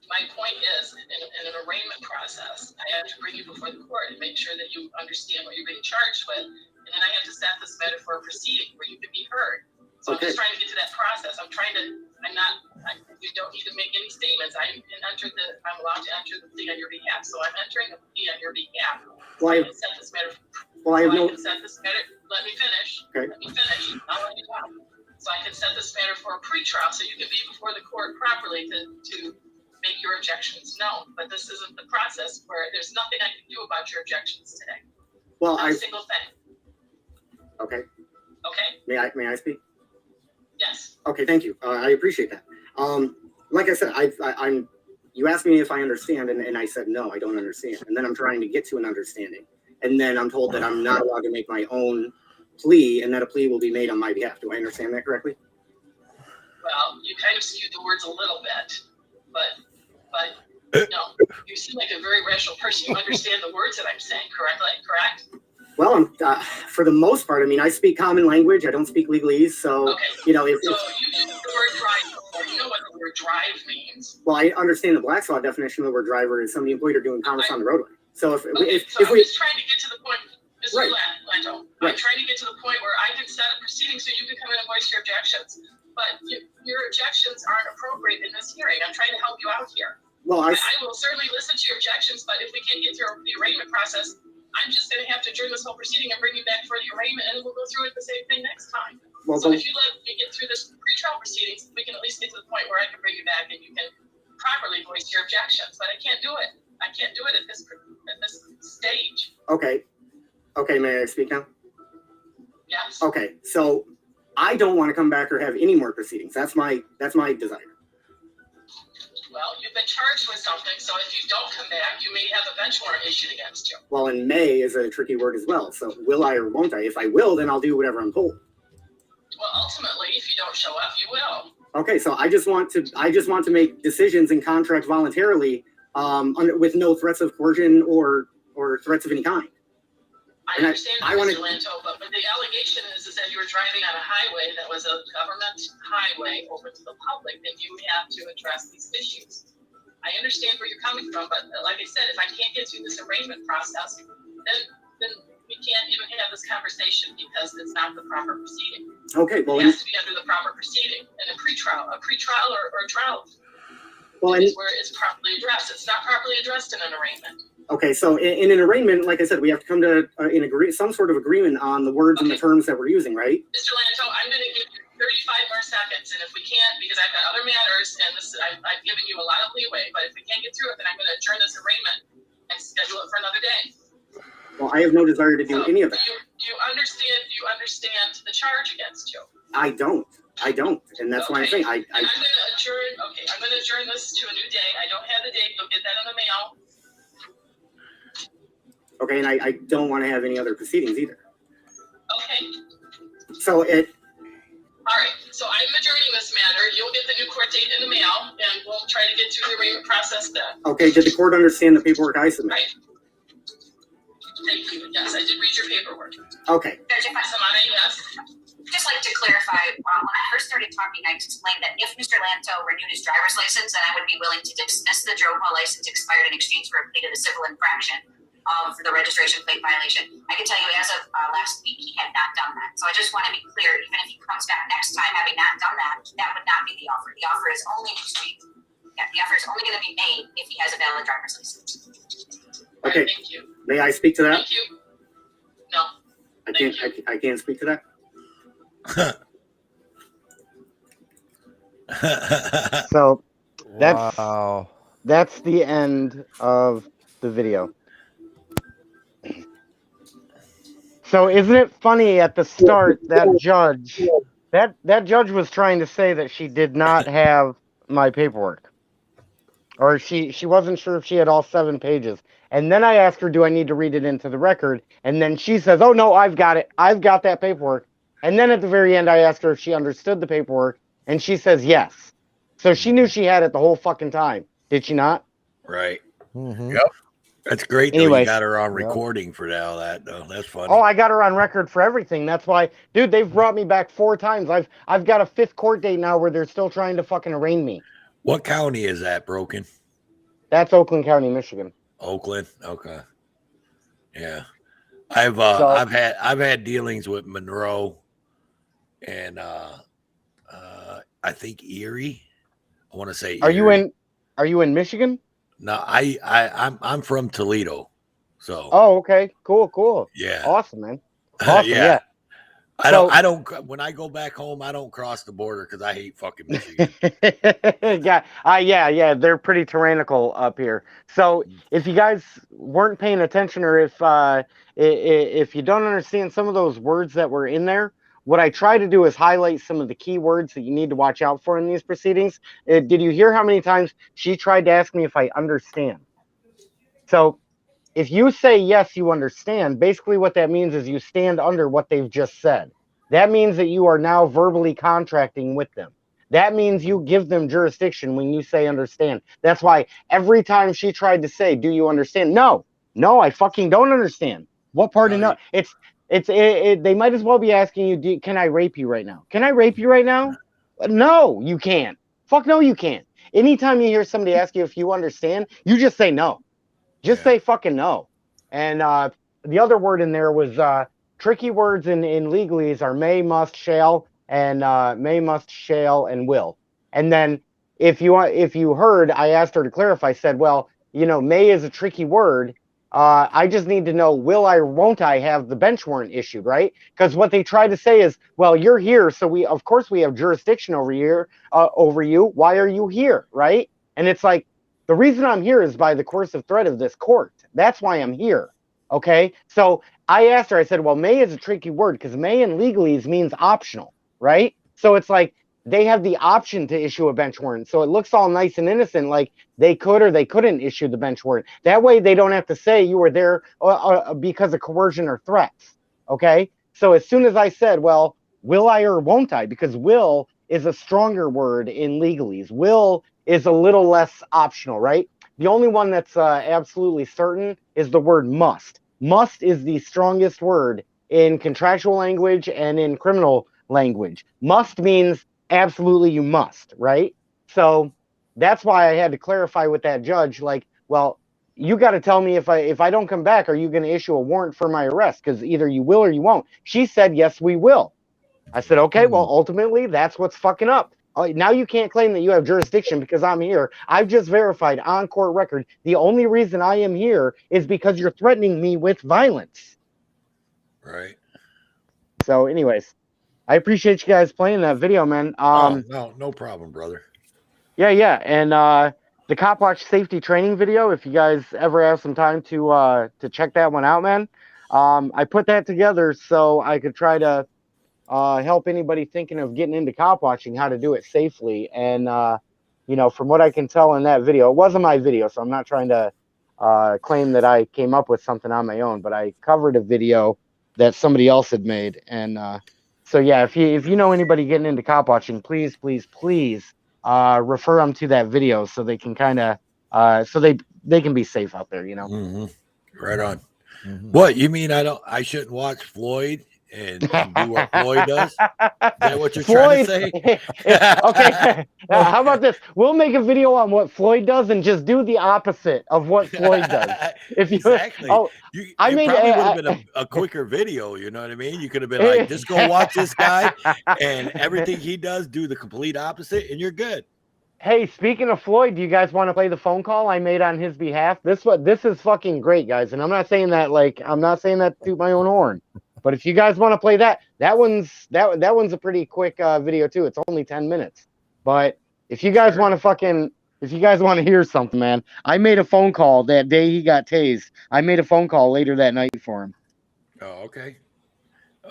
My point is, in an arraignment process, I have to bring you before the court and make sure that you understand what you're being charged with, and then I have to set this matter for a proceeding where you can be heard. So I'm just trying to get to that process. You don't need to make any statements. I'm allowed to enter the plea on your behalf. So I'm entering a plea on your behalf. I can set this matter. Let me finish. Okay. Let me finish. I'll let you go. So I can set this matter for a pretrial, so you can be before the court properly to make your objections known. But this isn't the process where there's nothing I can do about your objections today. Well, Not a single thing. Okay. Okay. May I speak? Yes. Okay, thank you. I appreciate that. Like I said, you asked me if I understand, and I said no, I don't understand. And then I'm trying to get to an understanding, and then I'm told that I'm not allowed to make my own plea, and that a plea will be made on my behalf. Do I understand that correctly? Well, you kind of skewed the words a little bit, but no, you seem like a very rational person. You understand the words that I'm saying correctly, correct? Well, for the most part, I speak common language. I don't speak legalese, so okay. If you use the word drive before. You know what the word drive means. Well, I understand the Black's Law definition of the word driver is somebody employed or doing commerce on the roadway. So if I'm we just trying to get to the point, Mr. Lanto. I'm trying to get to the point where I can set a proceeding so you can come in and voice your objections. But your objections aren't appropriate in this hearing. I'm trying to help you out here. Well, I will certainly listen to your objections, but if we can't get through the arraignment process, I'm just going to have to adjourn this whole proceeding and bring you back for the arraignment, and we'll go through it the same thing next time. Well, so if you let me get through this pre-trial proceedings, we can at least get to the point where I can bring you back and you can properly voice your objections. But I can't do it. I can't do it at this stage. Okay, may I speak now? Yes. Okay, so I don't want to come back or have any more proceedings. That's my desire. Well, you've been charged with something, so if you don't come back, you may have a bench warrant issued against you. Well, and may is a tricky word as well. So will I or won't I? If I will, then I'll do whatever I'm told. Well, ultimately, if you don't show up, you will. Okay, so I just want to make decisions and contracts voluntarily, with no threats of coercion or threats of any kind. I understand, Mr. Lanto, but the allegation is that you were driving on a highway that was a government highway open to the public, and you have to address these issues. I understand where you're coming from, but like I said, if I can't get through this arraignment process, then we can't even have this conversation because it's not the proper proceeding. Okay, well, it has to be under the proper proceeding, and a pretrial or a trial. Well, is where it's properly addressed. It's not properly addressed in an arraignment. Okay, so in an arraignment, like I said, we have to come to some sort of agreement on the words and the terms that we're using, right? Mr. Lanto, I'm going to give you 35 more seconds, and if we can't, because I've got other matters, and I've given you a lot of leeway, but if we can't get through it, then I'm going to adjourn this arraignment and schedule it for another day. Well, I have no desire to do any of that. Do you understand the charge against you? I don't, and that's why I'm saying I'm going to adjourn this to a new day. I don't have the date. You'll get that in the mail. Okay, and I don't want to have any other proceedings either. Okay. So All right. So I'm adjourning this matter. You'll get the new court date in the mail, and we'll try to get through the arraignment process then. Okay. Did the court understand the paperwork I submitted? Right. Thank you. Yes, I did read your paperwork. Okay. Samana, yes. Just like to clarify, when I first started talking, I explained that if Mr. Lanto renewed his driver's license, then I would be willing to dismiss the drone while license expired in exchange for a plea to the civil infraction of the registration plate violation. I can tell you as of last week, he had not done that. So I just want to be clear, even if he comes back next time having not done that, that would not be the offer. The offer is only the offer is only going to be made if he has a valid driver's license. Okay. Thank you. May I speak to that? Thank you. No. I can't speak to that. So that's the end of the video. So isn't it funny at the start that judge was trying to say that she did not have my paperwork. or she wasn't sure if she had all 7 pages. And then I asked her, do I need to read it into the record? And then she says, oh, no, I've got it. I've got that paperwork. And then at the very end, I asked her if she understood the paperwork, and she says yes. So she knew she had it the whole fucking time. Did she not? Right. Mhm. Yep. That's great, though. Anyway. You got her on Yep. recording for all that, though. That's funny. Oh, I got her on record for everything. That's why, dude, they've brought me back 4 times. I've got a 5th court date now where they're still trying to fucking arraign me. What county is that, Broken? That's Oakland County, Michigan. Oakland. Okay. Yeah. So- I've had dealings with Monroe and I think Erie. I want to say Are Erie. you in Michigan? No, I'm from Toledo. So Oh, okay. Cool. yeah. Awesome, man. Awesome, yeah. I don't when I go back home, I don't cross the border because I hate fucking Michigan. Yeah, they're pretty tyrannical up here. So if you guys weren't paying attention, or if you don't understand some of those words that were in there, what I try to do is highlight some of the key words that you need to watch out for in these proceedings. Did you hear how many times she tried to ask me if I understand? So if you say yes, you understand, basically what that means is you stand under what they've just said. That means that you are now verbally contracting with them. That means you give them jurisdiction when you say understand. That's why every time she tried to say, do you understand? No, I fucking don't understand. What part of no? They might as well be asking you, can I rape you right now? Can I rape you right now? No, you can't. Fuck no, you can't. Anytime you hear somebody ask you if you understand, you just say no. Just say fucking no. And the other word in there was tricky words in legalese are may, must, shall, and may, must, shall, and will. And then if you heard, I asked her to clarify. I said, well, may is a tricky word. I just need to know, will I or won't I have the bench warrant issued, right? Because what they try to say is, well, you're here, so of course we have jurisdiction over you. Why are you here, right? And it's like, the reason I'm here is by the coercive threat of this court. That's why I'm here. Okay. So I asked her, I said, well, may is a tricky word because may in legalese means optional, right? So it's like they have the option to issue a bench warrant. So it looks all nice and innocent, like they could or they couldn't issue the bench warrant. That way they don't have to say you were there because of coercion or threats. Okay. So as soon as I said, well, will I or won't I? Because will is a stronger word in legalese. Will is a little less optional, right? The only one that's absolutely certain is the word must. Must is the strongest word in contractual language and in criminal language. Must means absolutely you must, right? So that's why I had to clarify with that judge, like, well, you got to tell me if I don't come back, are you going to issue a warrant for my arrest? Because either you will or you won't. She said, yes, we will. I said, okay, well, ultimately, that's what's fucking up. Now you can't claim that you have jurisdiction because I'm here. I've just verified on court record. The only reason I am here is because you're threatening me with violence. Right. So anyways, I appreciate you guys playing that video, man. No problem, brother. Yeah. And the Cop Watch safety training video, if you guys ever have some time to check that one out, man. I put that together so I could try to help anybody thinking of getting into cop watching how to do it safely. And from what I can tell in that video, it wasn't my video, so I'm not trying to claim that I came up with something on my own, but I covered a video that somebody else had made. And so yeah, if you know anybody getting into cop watching, please refer them to that video so they can kind of so they can be safe out there, Mm-hmm. Right on. What you mean? I shouldn't watch Floyd and do what Floyd does? Is that what you're trying to say? Okay. How about this? We'll make a video on what Floyd does and just do the opposite of what Floyd does. Exactly. It probably would have been a quicker video. You know what I mean? You could have been like, just go watch this guy and everything he does, do the complete opposite, and you're good. Hey, speaking of Floyd, do you guys want to play the phone call I made on his behalf? This is fucking great, guys. And I'm not saying that to toot my own horn. But if you guys want to play that one's a pretty quick video too. It's only 10 minutes. But if you guys want to hear something, man, I made a phone call that day he got tased. I made a phone call later that night for him. Oh, okay.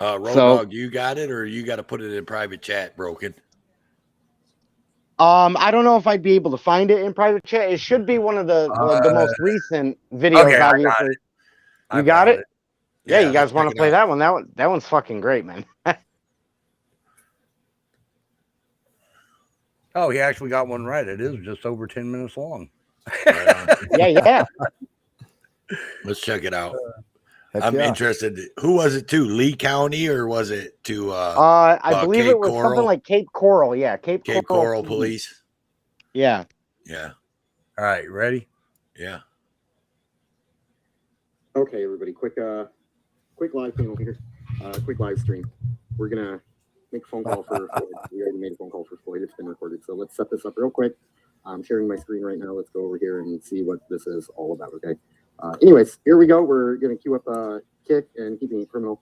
Road Dog, you got it, or you got to put it in private chat, Broken? I don't know if I'd be able to find it in private chat. It should be one of the most recent videos, okay, I got obviously. it. I You got found it? Yeah, you guys let's want check to it play out. that one? That one's fucking great, man. Oh, he actually got one right. It is just over 10 minutes long. Right on. Yeah. Let's check it out. Heck I'm yeah. interested. Who was it to? Lee County or was it to I believe Cape it was Coral? something like Cape Coral. Yeah, Cape Coral PD. Police. Yeah. Yeah. All right, ready? Yeah. Okay, everybody, quick live thing over here. Quick live stream. We're gonna make a phone call for Floyd. We already made a phone call for Floyd. It's been recorded. So let's set this up real quick. I'm sharing my screen right now. Let's go over here and see what this is all about. Okay. Anyways, here we go. We're gonna queue up Kick and Keeping It Criminal.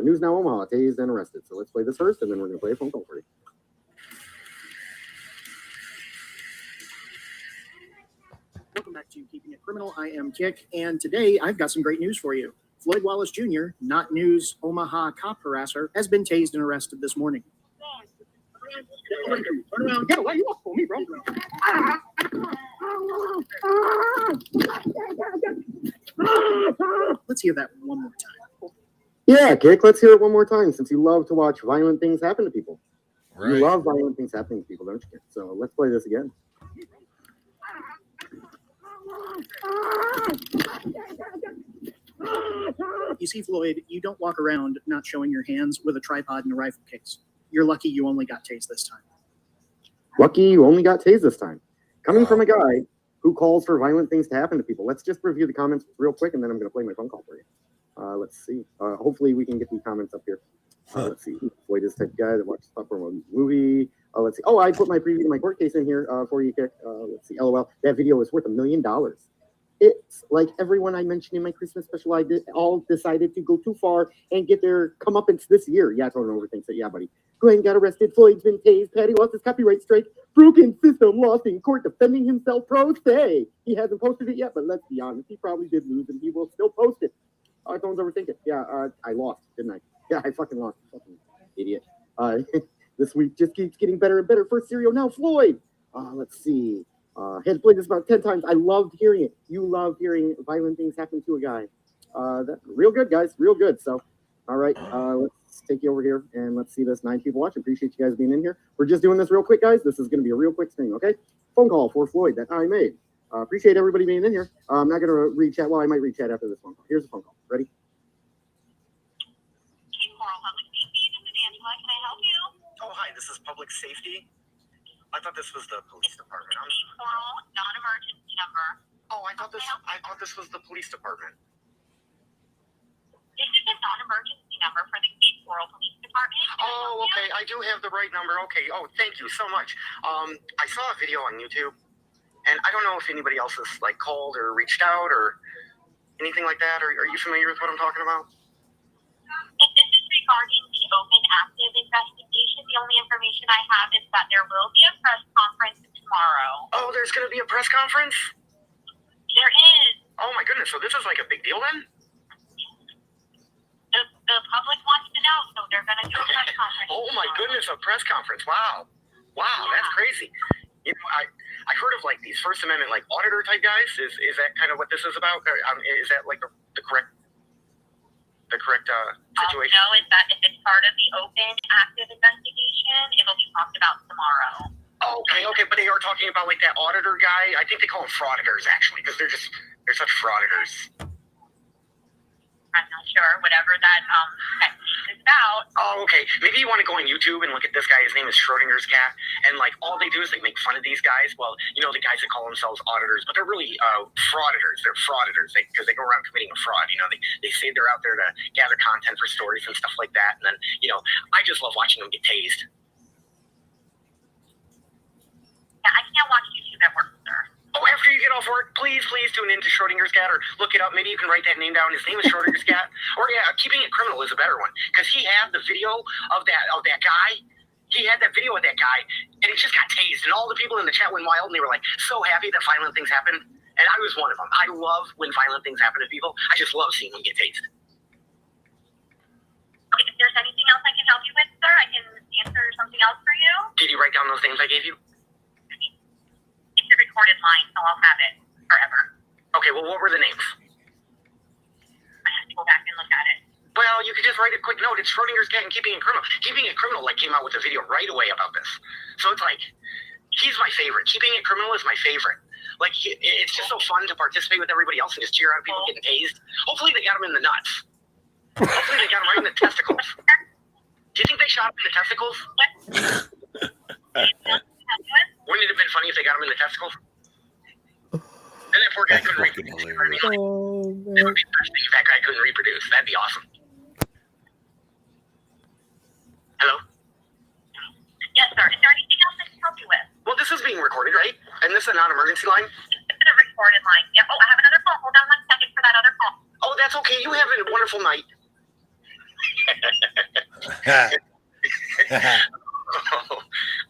News Now Omaha, tased and arrested. So let's play this first, and then we're gonna play a phone call for you. Welcome back to Keeping It Criminal. I am Kick, and today I've got some great news for you. Floyd Wallace Jr., not news Omaha cop harasser, has been tased and arrested this morning. Turn around. Get away. You walk for me, bro. Let's hear that one more time. Yeah, Kick, let's hear it one more time since you love to watch violent things happen to people. Right. You love violent things happening to people, don't you, Kick? So let's play this again. You see, Floyd, you don't walk around not showing your hands with a tripod and a rifle case. You're lucky you only got tased this time. Lucky you only got tased this time. Coming from a guy who calls for violent things to happen to people. Let's just review the comments real quick, and then I'm going to play my phone call for you. Let's see. Hopefully we can get the comments up here. Let's see. Floyd is the type of guy that watches popcorn movie. Let's see. Oh, I put my preview to my court case in here for you, Kick. Let's see. LOL. That video is worth $1 million. It's like everyone I mentioned in my Christmas special, all decided to go too far and get their comeuppance this year. Yeah, I totally overthinks it. Yeah, buddy. Glenn got arrested. Floyd's been tased. Patty lost his copyright strike. Broken system lost in court defending himself pro se. He hasn't posted it yet, but let's be honest. He probably did lose, and he will still post it. Don't overthink it. Yeah, I lost, didn't I? Yeah, I fucking lost. Fucking idiot. This week just keeps getting better and better. First serial now, Floyd. Let's see. Had played this about 10 times. I loved hearing it. You love hearing violent things happen to a guy. Real good, guys. Real good. So, all right. Let's take you over here and let's see this. 9 people watching. Appreciate you guys being in here. We're just doing this real quick, guys. This is going to be a real quick thing, okay? Phone call for Floyd that I made. Appreciate everybody being in here. I'm not going to read chat. Well, I might read chat after this phone call. Here's the phone call. Ready? Oh, hi. This is public safety. I thought this was the police department. Non-emergency number. Oh, I thought this was the police department. This is a non-emergency number for the Cape Coral Police Department. Oh, okay. I do have the right number. Okay. Oh, thank you so much. I saw a video on YouTube, and I don't know if anybody else has like called or reached out or anything like that. Are you familiar with what I'm talking about? If this is regarding the open active investigation, the only information I have is that there will be a press conference tomorrow. Oh, there's going to be a press conference? There is. Oh my goodness. So this is like a big deal then? The public wants to know, so they're going to do a press conference. Oh my goodness, a press conference. Wow. Wow, that's crazy. You know, I heard of like these First Amendment like auditor type guys. Is that kind of what this is about? Is that like the correct situation? No, is that if it's part of the open active investigation, it'll be talked about tomorrow. Okay, but they are talking about like that auditor guy. I think they call them frauditors actually, because they're such frauditors. I'm not sure, whatever that piece is about. Oh, okay. Maybe you want to go on YouTube and look at this guy. His name is Schrodinger's cat. And, like, all they do is they make fun of these guys. Well, you know, the guys that call themselves auditors, but they're really frauditors. They're frauditors because they go around committing a fraud. You know, they say they're out there to gather content for stories and stuff like that. And then, you know, I just love watching them get tased. Yeah, I can't watch YouTube at work, sir. Oh, after you get off work, please tune in to Schrodinger's cat or look it up. Maybe you can write that name down. His name is Schrodinger's cat. Or yeah, Keeping It Criminal is a better one because he had the video of that guy. He had that video of that guy, and he just got tased, and all the people in the chat went wild, and they were like so happy that violent things happened. And I was one of them. I love when violent things happen to people. I just love seeing them get tased. Okay, if there's anything else I can help you with, sir, I can answer something else for you. Did you write down those names I gave you? recorded line, so I'll have it forever. Okay, well, what were the names? I have to go back and look at it. Well, you could just write a quick note. It's Schrodinger's cat and Keeping It Criminal. Keeping It Criminal came out with a video right away about this. So it's like, he's my favorite. Keeping It Criminal is my favorite. Like, it's just so fun to participate with everybody else and just cheer out people getting tased. Hopefully they got him in the nuts. Hopefully they got him right in the testicles. Do you think they shot him in the testicles? Wouldn't it have been funny if they got him in the testicles? And that poor guy couldn't reproduce. It would be the best thing if that guy couldn't reproduce. That'd be awesome. Hello? Yes, sir. Is there anything else I can help you with? Well, this is being recorded, right? And this is a non-emergency line? It's a recorded line. Yep. Oh, I have another call. Hold on 1 second for that other call. Oh, that's okay. You have a wonderful night.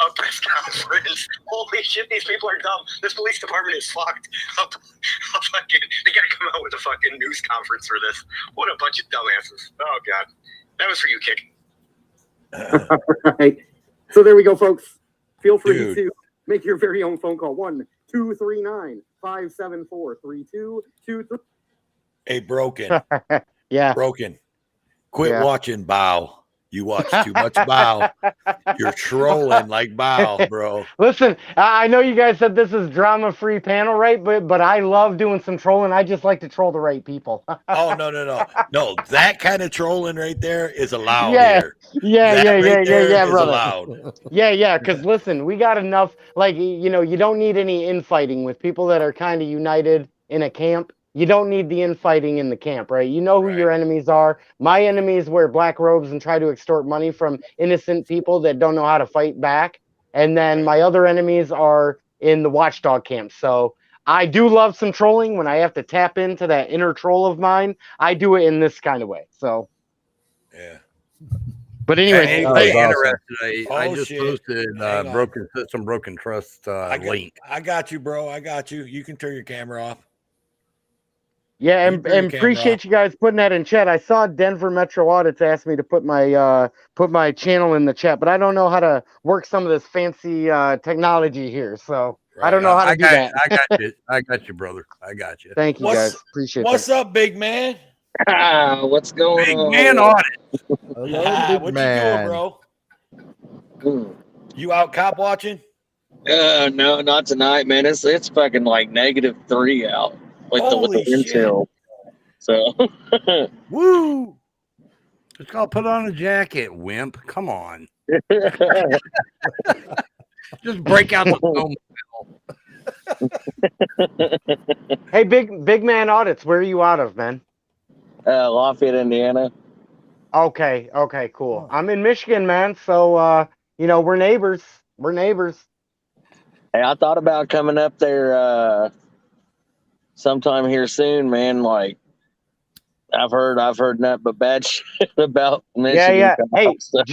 A press conference. Holy shit, these people are dumb. This police department is fucked. They gotta come out with a fucking news conference for this. What a bunch of dumbasses. Oh, God. That was for you, Kick. All right. So there we go, folks. Feel free Dude. to make your very own phone call. 1-239-574-3223. Hey, Broken. Yeah. Broken. Quit Yeah. watching Bow. You watch too much Bow. You're trolling like Bow, bro. Listen, I know you guys said this is drama-free panel, right? But I love doing some trolling. I just like to troll the right people. Oh, no. That kind of trolling right there is allowed Yeah. here. Yeah, That right there yeah, is brother. allowed. Yeah, because listen, we got enough, like, you know, you don't need any infighting with people that are kind of united in a camp. You don't need the infighting in the camp, right? You know who your enemies are. My enemies wear black robes and try to extort money from innocent people that don't know how to fight back. And then my other enemies are in the watchdog camp. So I do love some trolling. When I have to tap into that inner troll of mine, I do it in this kind of way. So, yeah. But anyways, Hey, That was interested. I Oh, just shit. posted Hang on. broken trust link. I got you, bro. I got you. You can turn your camera off. yeah, You and, turn your and camera appreciate off. you guys putting that in chat. I saw Denver Metro Audits asked me to put my channel in the chat, but I don't know how to work some of this fancy technology here. So I don't know how to do that. I got you, brother. I got you. Thank you, guys. Appreciate What's that. up, big man? What's going Big on? man audit. Hello, big What man. you doing, bro? You out cop watching? No, not tonight, man. It's fucking like -3 out with Holy the wind shit. chill. So Woo! Just gotta put on a jacket, wimp. Come on. Just break out the snowmobile. Hey, big man audits. Where are you out of, man? Lafayette, Indiana. Okay, cool. I'm in Michigan, man. So you know, we're neighbors. Hey, I thought about coming up there sometime here soon, man. Like I've heard nothing but bad shit about Michigan. Yeah. Hey, cops, so.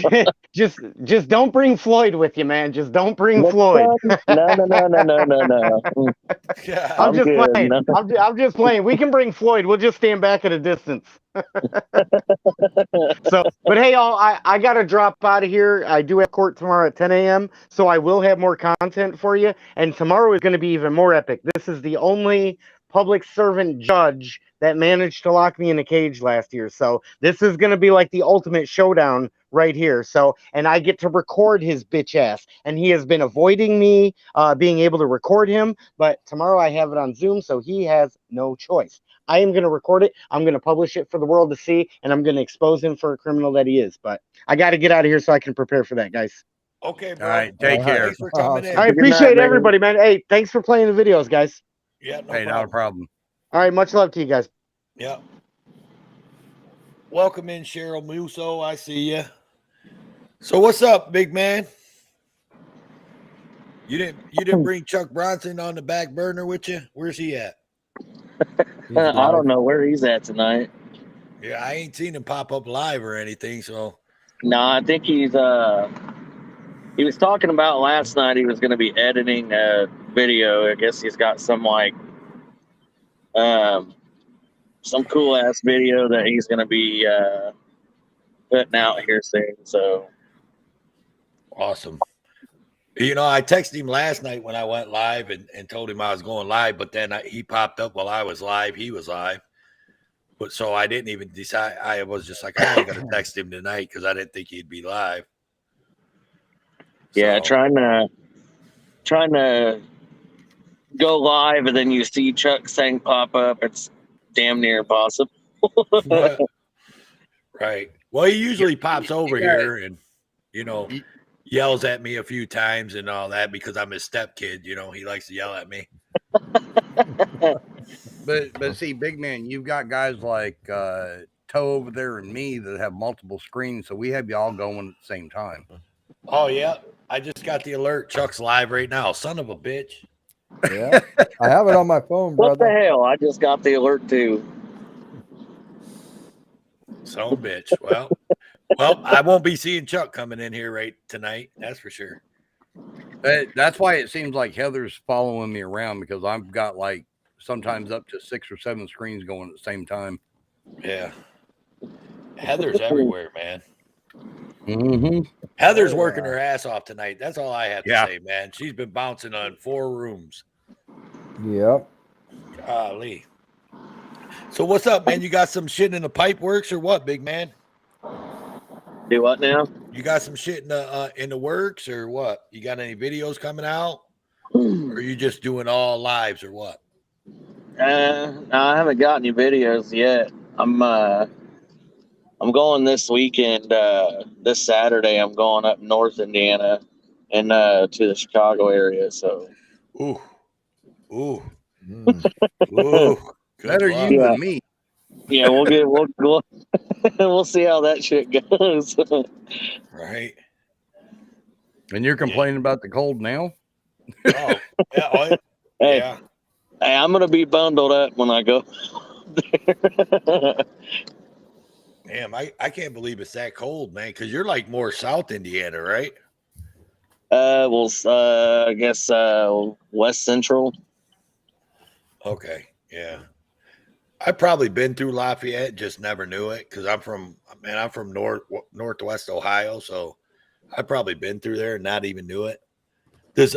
just don't bring Floyd with you, man. Just don't bring Floyd. No. I'm just good. playing. No. I'm just playing. We can bring Floyd. We'll just stand back at a distance. So, but hey, all I gotta drop out of here. I do have court tomorrow at 10 a.m. So I will have more content for you. And tomorrow is going to be even more epic. This is the only public servant judge that managed to lock me in a cage last year. So this is going to be like the ultimate showdown right here. So, and I get to record his bitch ass. And he has been avoiding me being able to record him. But tomorrow I have it on Zoom, so he has no choice. I am going to record it. I'm going to publish it for the world to see, and I'm going to expose him for a criminal that he is. But I got to get out of here so I can prepare for that, guys. Okay, bro. All right, take care. Thanks for coming in. I appreciate everybody, man. Hey, thanks for playing the videos, guys. Yeah, no Hey, not a problem. All right, much love to you guys. Yeah. Welcome in, Cheryl Musso. I see you. So what's up, big man? You didn't bring Chuck Bronson on the back burner with you? Where's he at? I don't know where he's at tonight. Yeah, I ain't seen him pop up live or anything. So No, I think he was talking about last night he was going to be editing a video. I guess he's got some some cool ass video that he's going to be putting out here soon. So awesome. You know, I texted him last night when I went live and told him I was going live, but then he popped up while I was live. He was live. But so I didn't even decide. I was just like, I ain't going to text him tonight because I didn't think he'd be live. Yeah, So, trying to go live and then you see Chuck's thing pop up. It's damn near impossible. right. Well, he usually pops over Yeah. here and, you know, yells at me a few times and all that because I'm his stepkid. You know, he likes to yell at me. But see, big man, you've got guys like Toe over there and me that have multiple screens, so we have y'all going at the same time. Oh, yeah. I just got the alert. Chuck's live right now. Son of a bitch. Yeah. I have it on my phone, What brother. the hell? I just got the alert too. Son of a bitch. Well, I won't be seeing Chuck coming in here right tonight. That's for sure. That's why it seems like Heather's following me around because I've got like sometimes up to 6 or 7 screens going at the same time. Yeah. Heather's everywhere, man. Mm-hmm. Heather's working her ass off tonight. That's all I have to Yeah. say, man. She's been bouncing on 4 rooms. Yep. Golly. So what's up, man? You got some shit in the pipe works or what, big man? Do what now? You got some shit in the works or what? You got any videos coming out? Or are you just doing all lives or what? No, I haven't got any videos yet. I'm going this weekend. This Saturday, I'm going up North Indiana and to the Chicago area. So, ooh, Ooh. Better luck. you Yeah. than me. Yeah, we'll see how that shit goes. Right. And you're complaining about the cold now? Oh, yeah. Hey, Yeah. hey, I'm gonna be bundled up when I go. Damn, I can't believe it's that cold, man, because you're like more South Indiana, right? I guess West Central. Okay, yeah. I've probably been through Lafayette, just never knew it because I'm from Northwest Ohio, so I've probably been through there and not even knew it. Does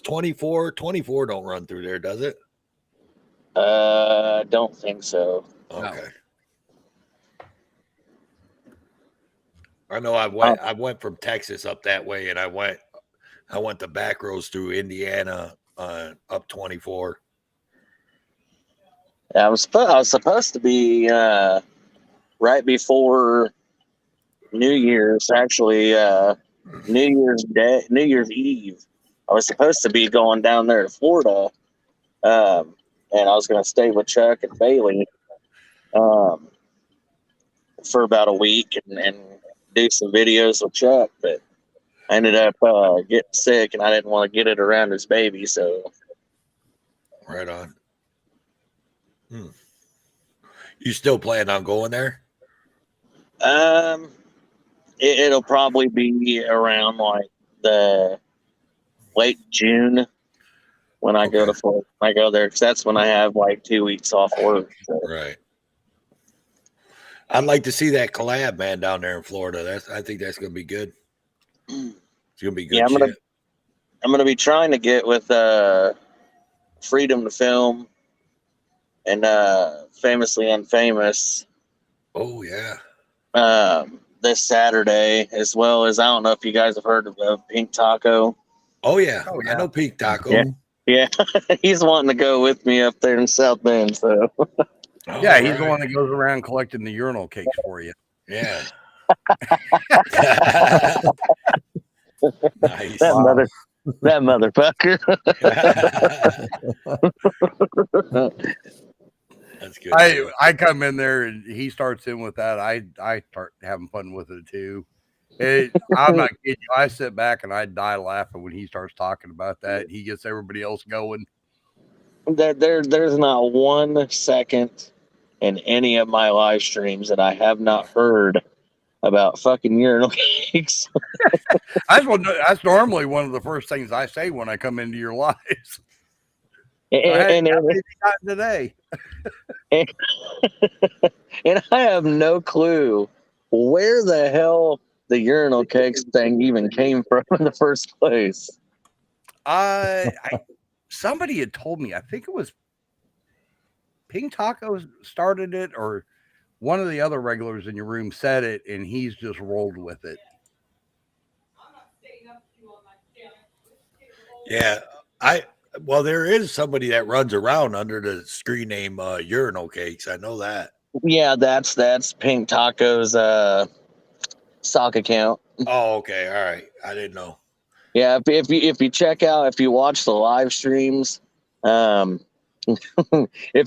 24 don't run through there, does it? Don't think so. Okay. I know I went from Texas up that way, and I went the back roads through Indiana up 24. I was supposed to be right before New Year's, actually New Year's Eve. I was supposed to be going down there to Florida, and I was going to stay with Chuck and Bailey for about a week and do some videos with Chuck, but I ended up getting sick, and I didn't want to get it around his baby, so. Right on. You still plan on going there? It'll probably be around like the late June when I go to Florida. I go there because that's when I have like 2 weeks off work. So. Right. I'd like to see that collab, man, down there in Florida. I think that's going to be good. It's going to be good. Yeah, shit. I'm gonna be trying to get with Freedom to Film and Famously Unfamous. Oh yeah. This Saturday, as well as I don't know if you guys have heard of Pink Taco. Oh yeah. I know Pink Taco. Yeah. He's wanting to go with me up there in South Bend. So. Yeah, he's the one that goes around collecting the urinal cakes for you. Yeah. Nice. That motherfucker. That's good. I come in there and he starts in with that. I start having fun with it too. I'm not kidding you. I sit back and I die laughing when he starts talking about that. He gets everybody else going. There's not 1 second in any of my live streams that I have not heard about fucking urinal cakes. That's normally one of the first things I say when I come into your lives. And today. And I have no clue where the hell the urinal cakes thing even came from in the first place. Somebody had told me, I think it was Pink Taco started it, or one of the other regulars in your room said it, and he's just rolled with it. Yeah, well, there is somebody that runs around under the screen name Urinal Cakes. I know that. Yeah, that's Pink Taco's stock account. Oh, okay, all right. I didn't know. Yeah, if you check out, if you watch the live streams, if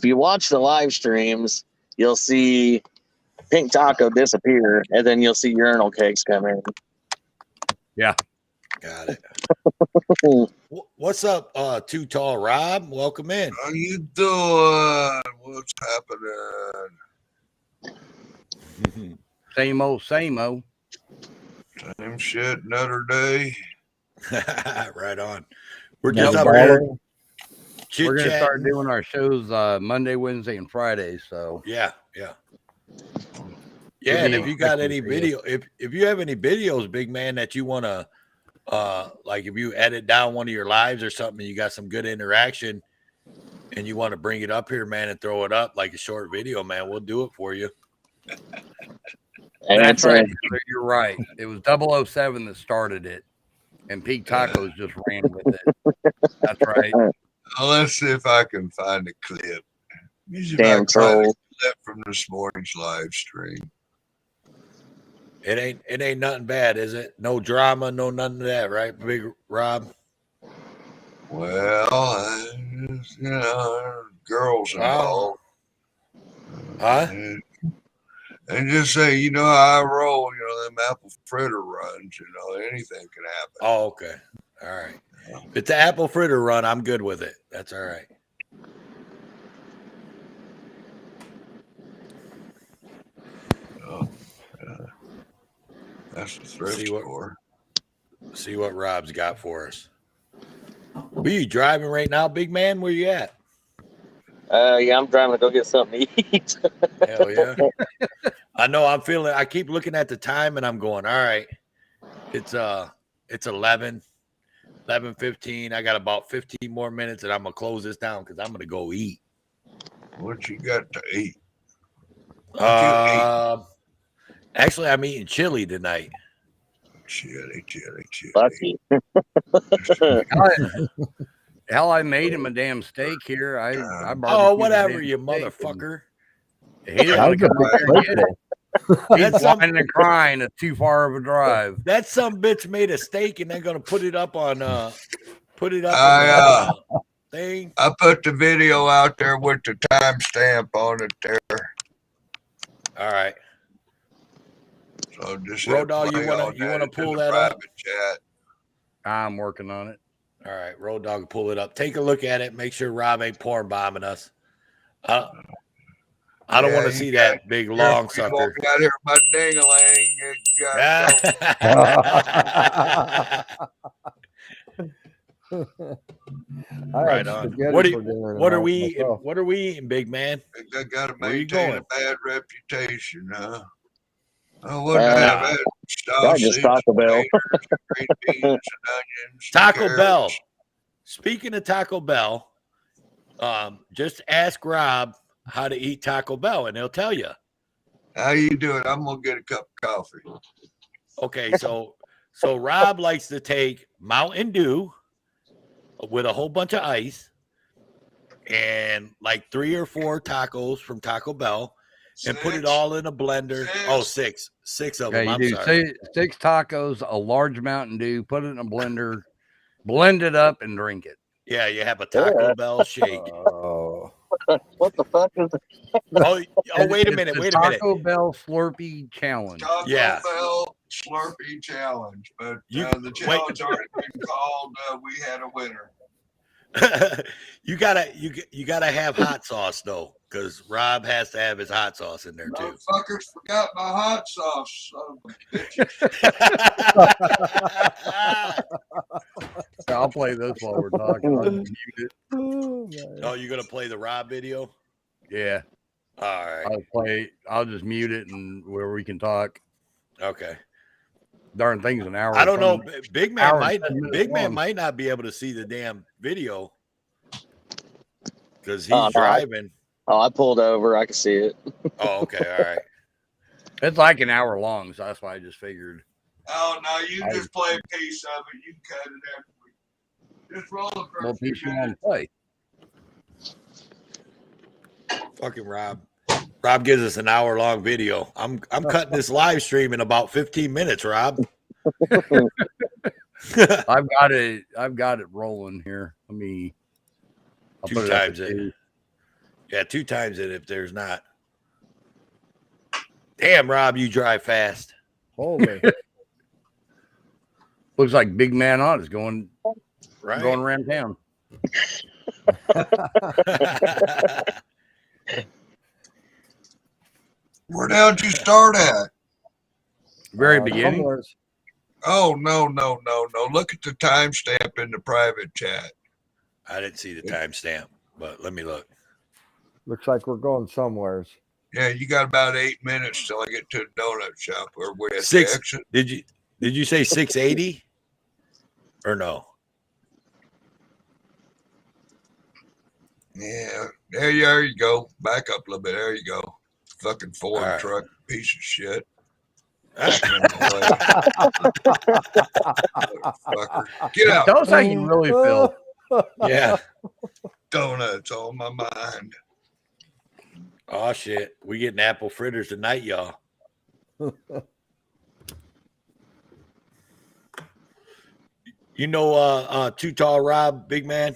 you watch the live streams, you'll see Pink Taco disappear, and then you'll see Urinal Cakes come in. Yeah. Got it. What's up, Too Tall Rob? Welcome in. How you doing? What's happening? Same old, same old. Same shit, another day. Right on. We're just up here. We're gonna start doing our shows Monday, Wednesday, and Friday. So yeah. And if you got any video, if you have any videos, big man, that you want to like, if you edit down one of your lives or something, you got some good interaction and you want to bring it up here, man, and throw it up like a short video, man, we'll do it for you. That's right. You're right. It was 007 that started it, and Pink Tacos just ran with it. That's right. Let's see if I can find a clip. Damn troll. Clip from this morning's live stream. It ain't nothing bad, is it? No drama, no nothing of that, right, Big Rob? Well, girls involved. Huh? And just say, you know how I roll, them apple fritter runs, anything can happen. Oh, okay. All right. If it's an apple fritter run, I'm good with it. That's all right. That's the thrift store. See what Rob's got for us. Are you driving right now, big man? Where you at? Yeah, I'm driving to go get something to eat. Hell yeah. I know I keep looking at the time and I'm going, all right. It's 11:15. I got about 15 more minutes and I'm gonna close this down because I'm gonna go eat. What you got to eat? Actually, I'm eating chili tonight. Chili. Lucky. Hell, I made him a damn steak here. I oh, whatever, you motherfucker. He didn't want to come over here and get it. He's whining and crying. It's too far of a drive. That some bitch made a steak and they're gonna put it up on thing. I put the video out there with the timestamp on it there. All right. So just Road Dog, you wanna pull that up? Chat. I'm working on it. All right, Road Dog, pull it up. Take a look at it. Make sure Rob ain't porn bombing us. I don't want to see that big long sucker. Out here, my ding-a-ling. Right on. What are we eating, big man? I got to Where you maintain going? a bad reputation, huh? I wouldn't have it. Probably just Taco Bell. Green beans and onions. Taco Bell. Speaking of Taco Bell, just ask Rob how to eat Taco Bell, and he'll tell you. How you doing? I'm gonna get a cup of coffee. Okay, so Rob likes to take Mountain Dew with a whole bunch of ice and like 3 or 4 tacos from Taco Bell and put it all in a blender. Oh, six of them. I'm sorry. 6 tacos, a large Mountain Dew, put it in a blender, blend it up, and drink it. Yeah, you have a Taco Bell shake. What the fuck is it? Oh, wait a minute. Taco Bell Slurpee Challenge. Taco Yeah. Bell Slurpee Challenge, but the challenge already been called. We had a winner. you gotta have hot sauce though, because Rob has to have his hot sauce in there too. Motherfuckers forgot my hot sauce. Son of a bitch. I'll play this while we're talking. I'll mute it. Oh, you're gonna play the Rob video? Yeah. All right. I'll just mute it and where we can talk. Okay. Darn thing's an hour. I don't know. something. Big man Hour and might 10 minutes Big man long. might not be able to see the damn video because Oh, he's no, driving. I pulled over. I can see it. Oh, okay, all right. It's like an hour long, so that's why I just figured. Oh no, you just play a piece of it. You can cut it after. Just roll it for What a few piece you want minutes. to play? Fucking Rob. Rob gives us an hour-long video. I'm cutting this live stream in about 15 minutes, Rob. I've got it rolling here. Let me. I'll Two put it up times at it. 2. Yeah, 2 times it if there's not. Damn, Rob, you drive fast. Holy. Looks like Big Man on is going Right. going around town. Where did you start at? Very beginning. somewheres. Oh no. Look at the timestamp in the private chat. I didn't see the timestamp, but let me look. Looks like we're going somewheres. Yeah, you got about 8 minutes till I get to the donut shop where we're at the Six. exit. Did you say 680 or no? Yeah, there you go. Back up a little bit. There you go. Fucking Ford All right. truck, piece of shit. Get out. Tell us how you really feel. Yeah. Donuts on my mind. Oh shit, we getting apple fritters tonight, y'all. You know, Too Tall Rob, big man.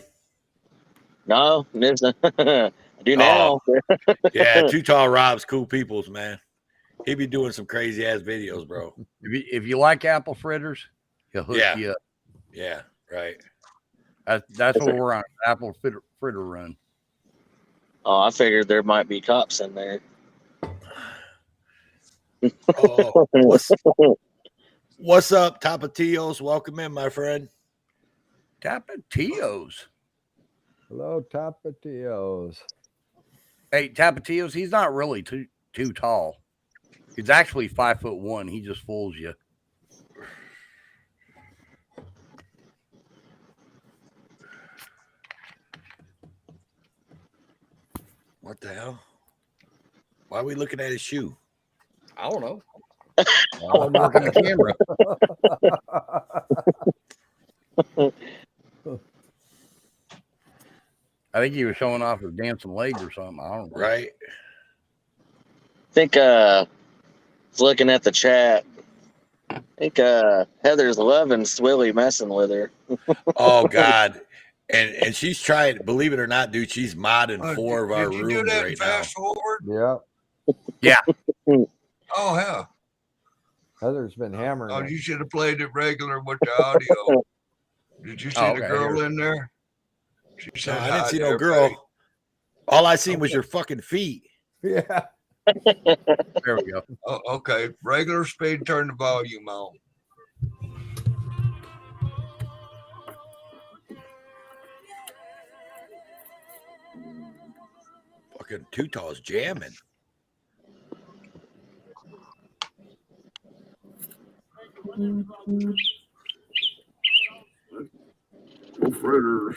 No, I do now. Yeah, Too Tall Rob's cool peoples, man. He be doing some crazy ass videos, bro. If you like apple fritters, he'll hook Yeah. you up. Yeah, right. That's what we're on. Apple fritter run. Oh, I figured there might be cops in there. Oh, what's up, Tapatios? Welcome in, my friend. Tapatios. Hello, Tapatios. Hey, Tapatios, he's not really too tall. He's actually 5'1". He just fools you. What the hell? Why are we looking at his shoe? I don't know. I'm working the camera. I think he was showing off his dancing leg or something. I don't know. Right. I think looking at the chat. I think Heather's loving Swilly messing with her. Oh God. And she's trying, believe it or not, dude, she's modding 4 of our Did you do rooms that right in now. fast forward? Yeah. Yeah. Oh hell. Heather's been hammering Oh, it. you should have played it regular with the audio. Did you see Oh, the okay, girl here. in there? She No, said I didn't hi see to no everybody. girl. All I seen was your fucking feet. Yeah. There we go. Oh, okay. Regular speed, turn the volume on. Fucking Too Tall's jamming. Oh, fritters.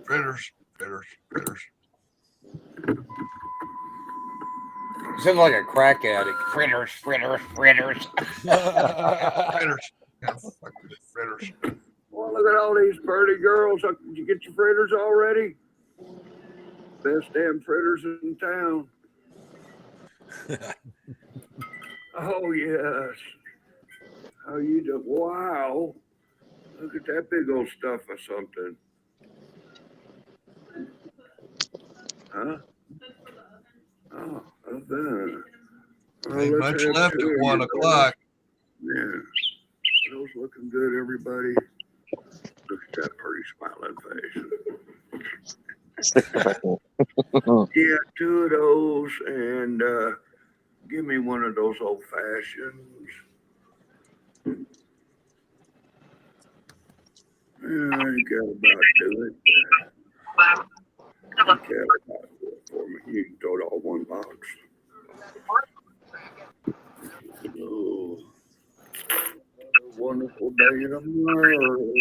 Fritters. Sounds like a crack addict. Fritters. Fritters. Yeah, fucking fritters. Well, look at all these pretty girls. Did you get your fritters already? Best damn fritters in town. Oh, yes. How you do? Wow. Look at that big old stuff or something. Huh? Oh, that. Ain't much left at 1 o'clock. Yeah. Those looking good, everybody. Look at that pretty smiling face. Yeah, 2 of those, and give me 1 of those old fashions. I got about do it. Okay, for me. You can throw it all in 1 box. Oh. wonderful day in America.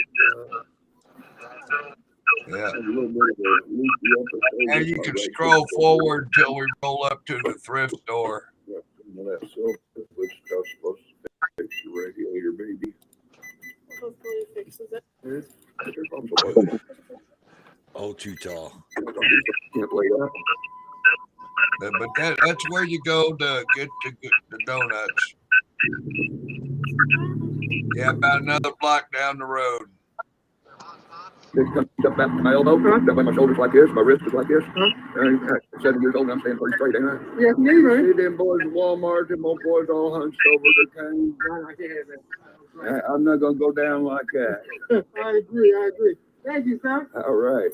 Yeah. A little bit of a loopy episode. And you can scroll forward till we roll up to the thrift store. Yeah, some of that self-good stuff's supposed to fix your radiator, baby. Hopefully it fixes it. Oh, too tall. Can't lay up. But that's where you go to get the donuts. Yeah, about another block down the road. Just step back to my elbow. Step by my shoulders like this. My wrist is like this. 7 years old and I'm staying pretty straight, ain't I? Yeah, you're right. See them boys at Walmart, them old boys all hunched over the cane. I'm not going to go down like that. I agree. Thank you, sir. All right.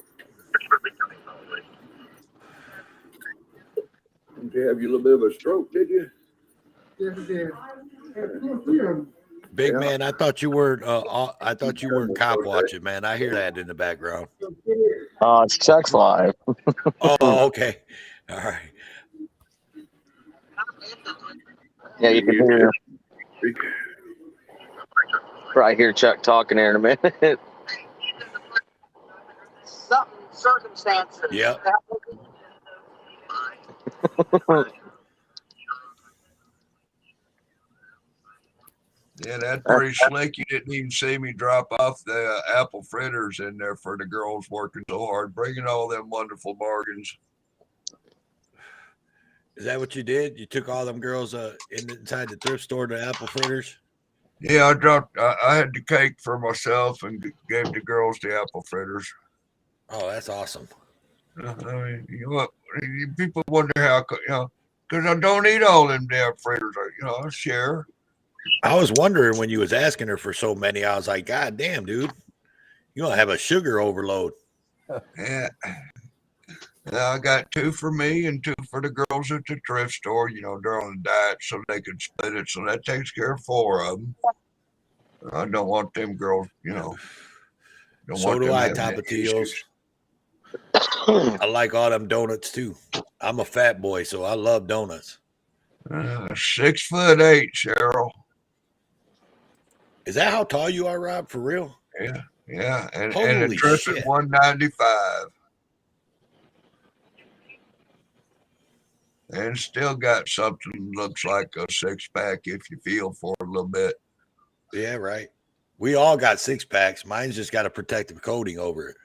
Did you have you a little bit of a stroke, did you? Yes, I did. Big man, I thought you weren't. I thought you weren't cop watching, man. I hear that in the background. It's Chuck's live. Oh, okay. All right. Yeah, you can hear. Probably hear Chuck talking there in a minute. Something circumstances. Yep. Yeah, that's pretty slick. You didn't even see me drop off the apple fritters in there for the girls working so hard, bringing all them wonderful bargains. Is that what you did? You took all them girls inside the thrift store to apple fritters? Yeah, I had the cake for myself and gave the girls the apple fritters. Oh, that's awesome. I mean, you know what? People wonder how, because I don't eat all them damn fritters. I share. I was wondering when you was asking her for so many, I was like, God damn, dude, you don't have a sugar overload. Yeah. I got 2 for me and 2 for the girls at the thrift store. They're on a diet, so they can split it. So that takes care of 4 of them. I don't want them girls, So do I, Tapatios. I like all them donuts too. I'm a fat boy, so I love donuts. 6'8", Cheryl. Is that how tall you are, Rob? For real? Yeah. And Holy the trip shit. is 195. And still got something that looks like a 6-pack if you feel for it a little bit. Yeah, right. We all got 6-packs. Mine's just got a protective coating over it.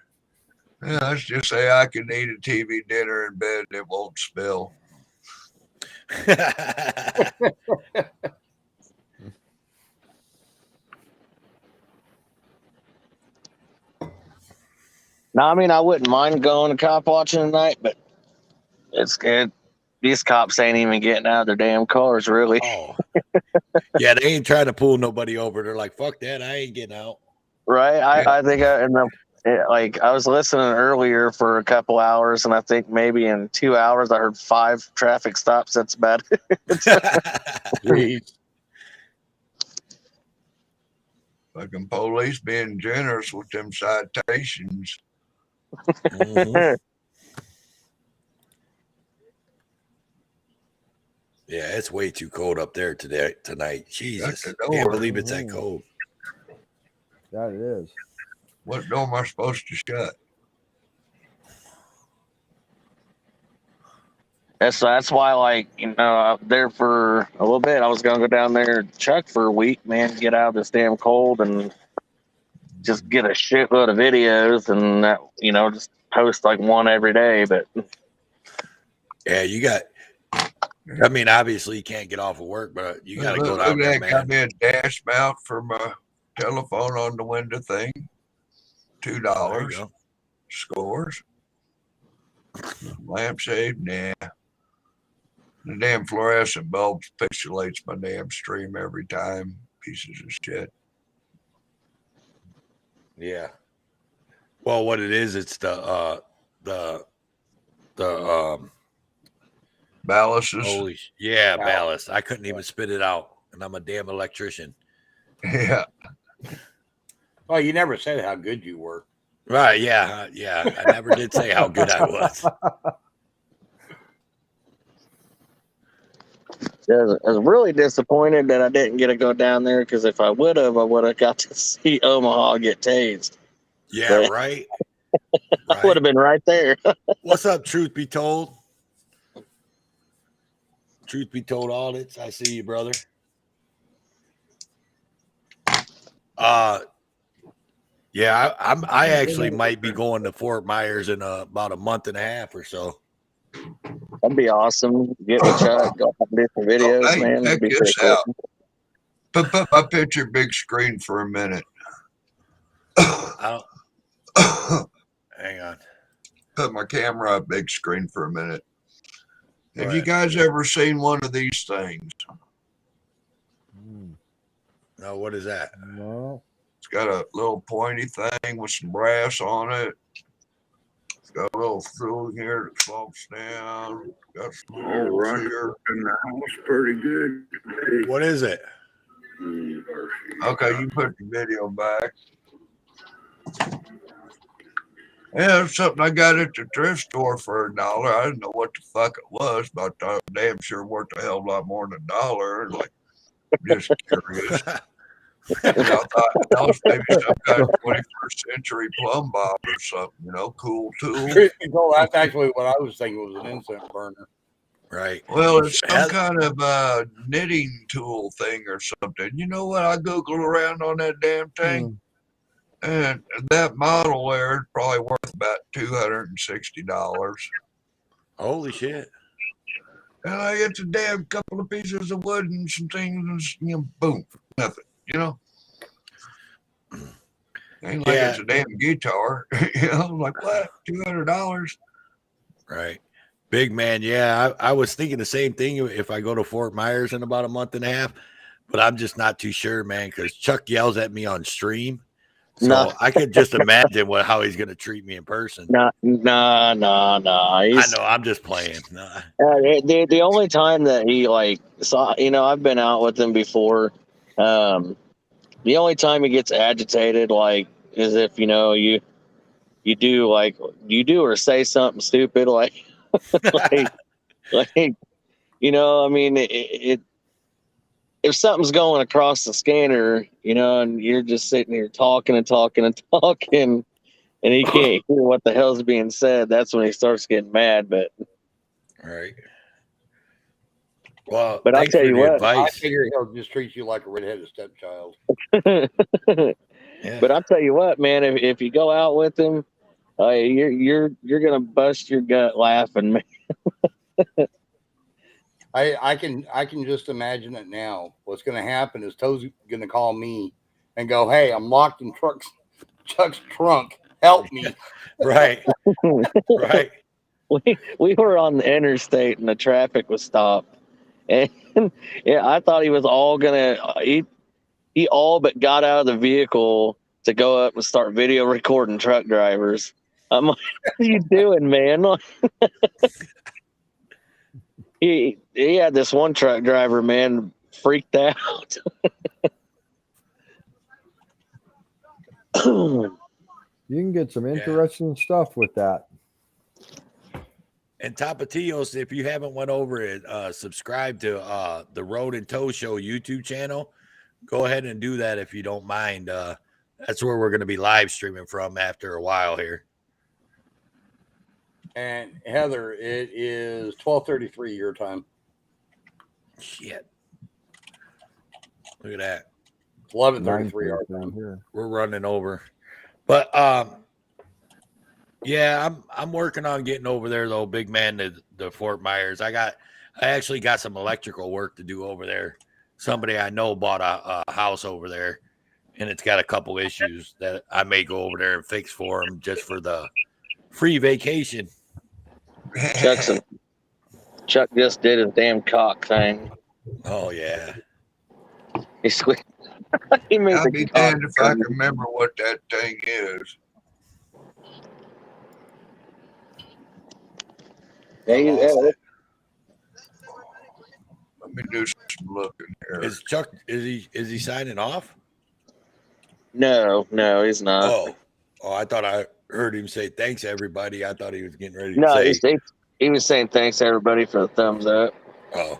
Yeah, let's just say I can eat a TV dinner in bed and it won't spill. No, I mean, I wouldn't mind going to cop watching tonight, but it's good. These cops ain't even getting out of their damn cars, really. Oh, yeah, they ain't trying to pull nobody over. They're like, fuck that, I ain't getting out. Right? I think I was listening earlier for a couple hours, and I think maybe in 2 hours I heard 5 traffic stops. That's about it. Jeez. Fucking police being generous with them citations. Mm-hmm. Yeah, it's way too cold up there tonight. Jesus, can't believe it's that cold. That it is. What door am I supposed to shut? That's why, up there for a little bit, I was gonna go down there and Chuck for a week, man, get out of this damn cold and just get a shitload of videos and that, just post like one every day. But yeah, you got. I mean, obviously you can't get off of work, but you got to go down there, man. Come in dash mount for my telephone on the window thing. $2. Scores. Lampshade, nah. The damn fluorescent bulbs pixelates my damn stream every time. Pieces of shit. Yeah. Well, what it is, it's the ballasts. Holy, yeah, ballast. I couldn't even spit it out, and I'm a damn electrician. Yeah. Well, you never said how good you were. Right? Yeah, yeah. I never did say how good I was. I was really disappointed that I didn't get to go down there because if I would have got to see Omaha get tased. Yeah, But right. I would have been right there. What's up, Truth Be Told? Truth Be Told audits. I see you, brother. Yeah, I actually might be going to Fort Myers in about a month and a half or so. That'd be awesome. Get with Chuck, go out and do some videos, Hey, man. That'd check be pretty this cool. out. Put my picture big screen for a minute. Hang on. Put my camera up big screen for a minute. Have Go you ahead. guys ever seen one of these things? No, what is that? No. It's got a little pointy thing with some brass on it. It's got a little through here that slopes down. Got some holes here. In the house pretty good today. What is it? Okay, you put the video back. Yeah, it's something I got at the thrift store for $1. I didn't know what the fuck it was, but I thought damn sure worth a hell of a lot more than $1. Like, just curious. I thought that was maybe some kind of 21st century plumb bob or something, cool tool. That's actually what I was thinking was an incense burner. Right. Well, it's some kind of knitting tool thing or something. You know what? I Googled around on that damn thing. And that model there is probably worth about $260. Holy shit. And I get a damn couple of pieces of wood and some things, and boom, nothing, Ain't like it's a damn guitar, like what? $200. Right. Big man. Yeah, I was thinking the same thing if I go to Fort Myers in about a month and a half, but I'm just not too sure, man, because Chuck yells at me on stream. So I could just imagine how he's going to treat me in person. No. I know. I'm just playing. Nah. The only time that he saw, I've been out with him before. The only time he gets agitated, is if you do or say something stupid, if something's going across the scanner, and you're just sitting here talking and he can't hear what the hell's being said, that's when he starts getting mad. But right. Well, but I'll tell you what, I figure he'll just treat you like a redheaded stepchild. But I'll tell you what, man, if you go out with him, you're gonna bust your gut laughing, man. I can just imagine it now. What's going to happen is Toe's going to call me and go, "Hey, I'm locked in Chuck's trunk. Help me!" Right, right. We were on the interstate and the traffic was stopped, and I thought he was all gonna. He all but got out of the vehicle to go up and start video recording truck drivers. I'm like, "What are you doing, man?" He had this one truck driver, man, freaked out. You can get some interesting stuff with that. And Tapatios, if you haven't went over and subscribe to the Road and Tow Show YouTube channel, go ahead and do that if you don't mind. That's where we're going to be live streaming from after a while here. And Heather, it is 12:33 your time. Shit. Look at that. 11:33 our time here. We're running over. But yeah, I'm working on getting over there though, big man, to Fort Myers. I actually got some electrical work to do over there. Somebody I know bought a house over there, and it's got a couple issues that I may go over there and fix for him just for the free vacation. Chuck just did his damn cock thing. Oh yeah. He made I'll be damned if I can remember what that thing is. Yeah, let me do some looking here. Is Chuck is he signing off? No, he's not. Oh, I thought I heard him say thanks everybody. I thought he was getting ready to say. He was saying thanks to everybody for the thumbs up. Oh.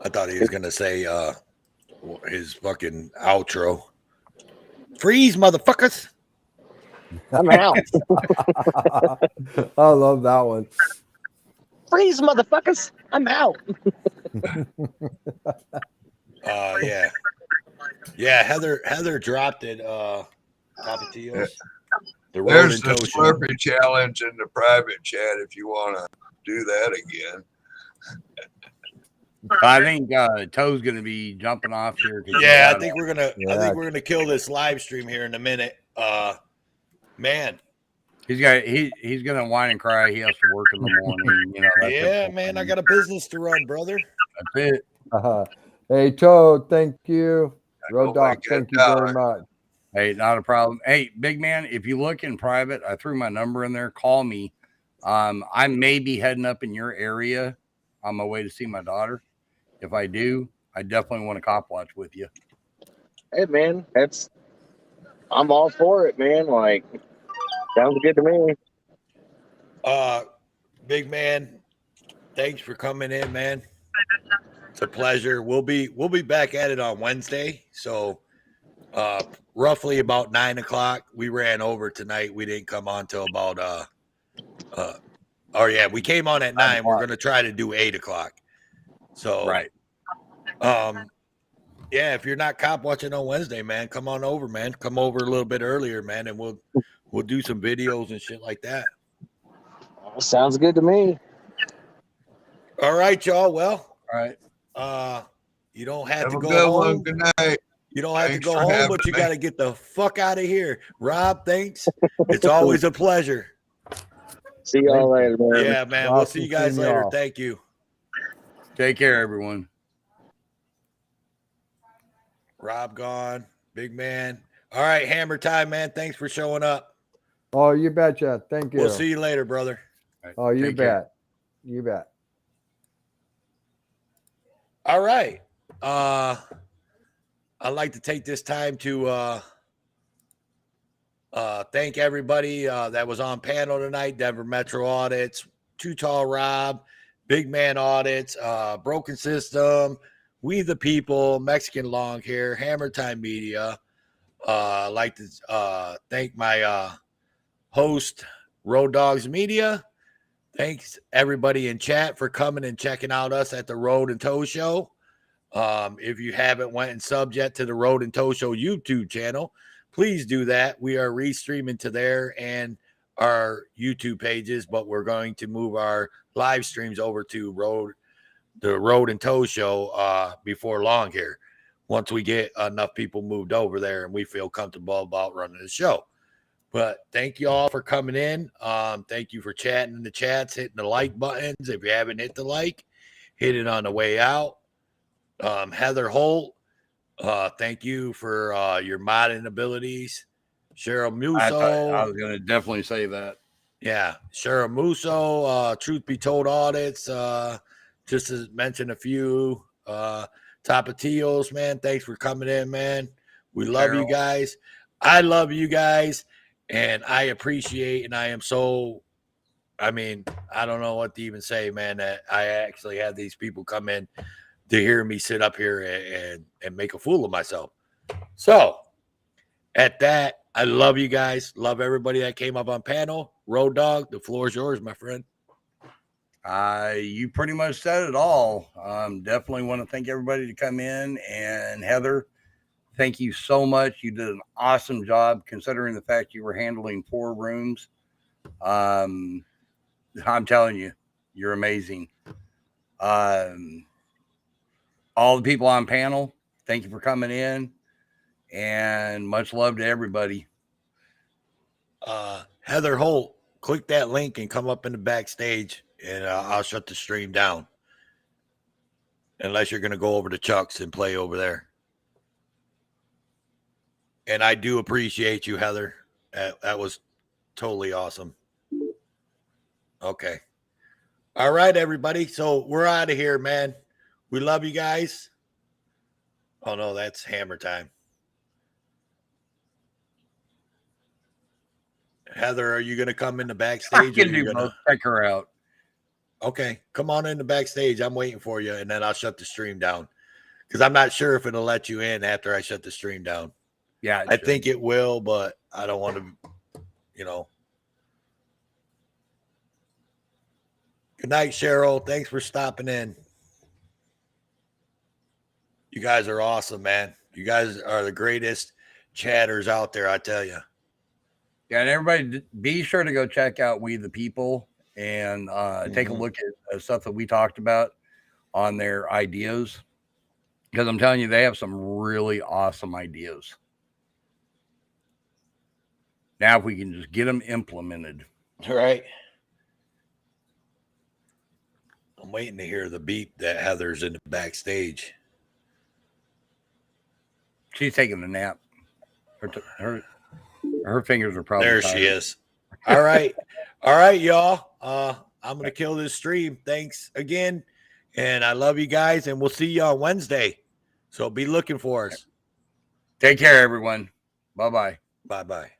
I thought he was gonna say his fucking outro. Freeze, motherfuckers! I'm out. I love that one. Freeze, motherfuckers! I'm out. Yeah. Yeah, Heather dropped it, Tapatios. The road There's and the toe show. Slurpee challenge in the private chat if you want to do that again. I think Toe's going to be jumping off here. 'cause he's Yeah, I out think on- we're gonna kill this live stream here in a minute. Man. He's going to whine and cry. He has to work in the morning. You know. That's Yeah, man, I got a business to run, brother. That's it. Hey, Toad, thank you. Road hope Dog, I get thank you very $1. much. Hey, not a problem. Hey, big man, if you look in private, I threw my number in there. Call me. I may be heading up in your area on my way to see my daughter. If I do, I definitely want to cop watch with you. Hey, man, I'm all for it, man. Like, sounds good to me. Big man, thanks for coming in, man. It's a pleasure. We'll be back at it on Wednesday. So roughly about 9 o'clock. We ran over tonight. We didn't come on till about we came on at 9. We're gonna try to do 8 o'clock. So right. Yeah, if you're not cop watching on Wednesday, man, come on over, man. Come over a little bit earlier, man, and we'll do some videos and shit like that. Sounds good to me. All right, y'all. Well, all right. You don't have Have to a go good home. one. Good night. You don't have Thanks to go for home, having but you me. got to get the fuck out of here. Rob, thanks. It's always a pleasure. See y'all later, man. Yeah, man. We'll see you guys later. Thank you. Take care, everyone. Rob gone. Big man. All right, hammer time, man. Thanks for showing up. Oh, you betcha. Thank you. We'll see you later, brother. Oh, you Take bet. care. You bet. All right. I'd like to take this time to thank everybody that was on panel tonight. Denver Metro Audits, Too Tall Rob, Big Man Audits, Broken System, We the People, Mexican Long Hair, Hammer Time Media. I'd like to thank my host, Road Dogs Media. Thanks everybody in chat for coming and checking out us at the Road and Toe Show. If you haven't went and subbed yet to the Road and Toe Show YouTube channel, please do that. We are restreaming to there and our YouTube pages, but we're going to move our live streams over to the Road and Toe Show before long here. Once we get enough people moved over there and we feel comfortable about running the show. But thank you all for coming in. Thank you for chatting in the chats, hitting the like buttons. If you haven't hit the like, hit it on the way out. Heather Holt, thank you for your modding abilities. Cheryl Musso. I was going to definitely say that. Yeah. Cheryl Musso, Truth Be Told Audits. Just to mention a few. Tapatios, man. Thanks for coming in, man. We love you guys. I love you guys. And I appreciate, and I am so, I mean, I don't know what to even say, man, that I actually had these people come in to hear me sit up here and make a fool of myself. So at that, I love you guys. Love everybody that came up on panel. Road Dog, the floor is yours, my friend. You pretty much said it all. Definitely want to thank everybody to come in. And Heather, thank you so much. You did an awesome job considering the fact you were handling 4 rooms. I'm telling you, you're amazing. All the people on panel, thank you for coming in, and much love to everybody. Heather Holt, click that link and come up in the backstage, and I'll shut the stream down. Unless you're going to go over to Chuck's and play over there. And I do appreciate you, Heather. That was totally awesome. Okay. All right, everybody. So we're out of here, man. We love you guys. Oh, no, that's hammer time. Heather, are you going to come in the backstage? I can do both. Check her out. Okay, come on in the backstage. I'm waiting for you, and then I'll shut the stream down because I'm not sure if it'll let you in after I shut the stream down. Yeah, I think it will, but I don't want to, you know. Good night, Cheryl. Thanks for stopping in. You guys are awesome, man. You guys are the greatest chatters out there, I tell you. Yeah, and everybody be sure to go check out We the People and take a look at stuff that we talked about on their ideas. Because I'm telling you, they have some really awesome ideas. Now, if we can just get them implemented. All right. I'm waiting to hear the beep that Heather's in the backstage. She's taking a nap. Her fingers are probably there. tired. She is. All right. All right, y'all. I'm going to kill this stream. Thanks again. And I love you guys. And we'll see you on Wednesday. So be looking for us. Take care, everyone. Bye-bye. Bye-bye.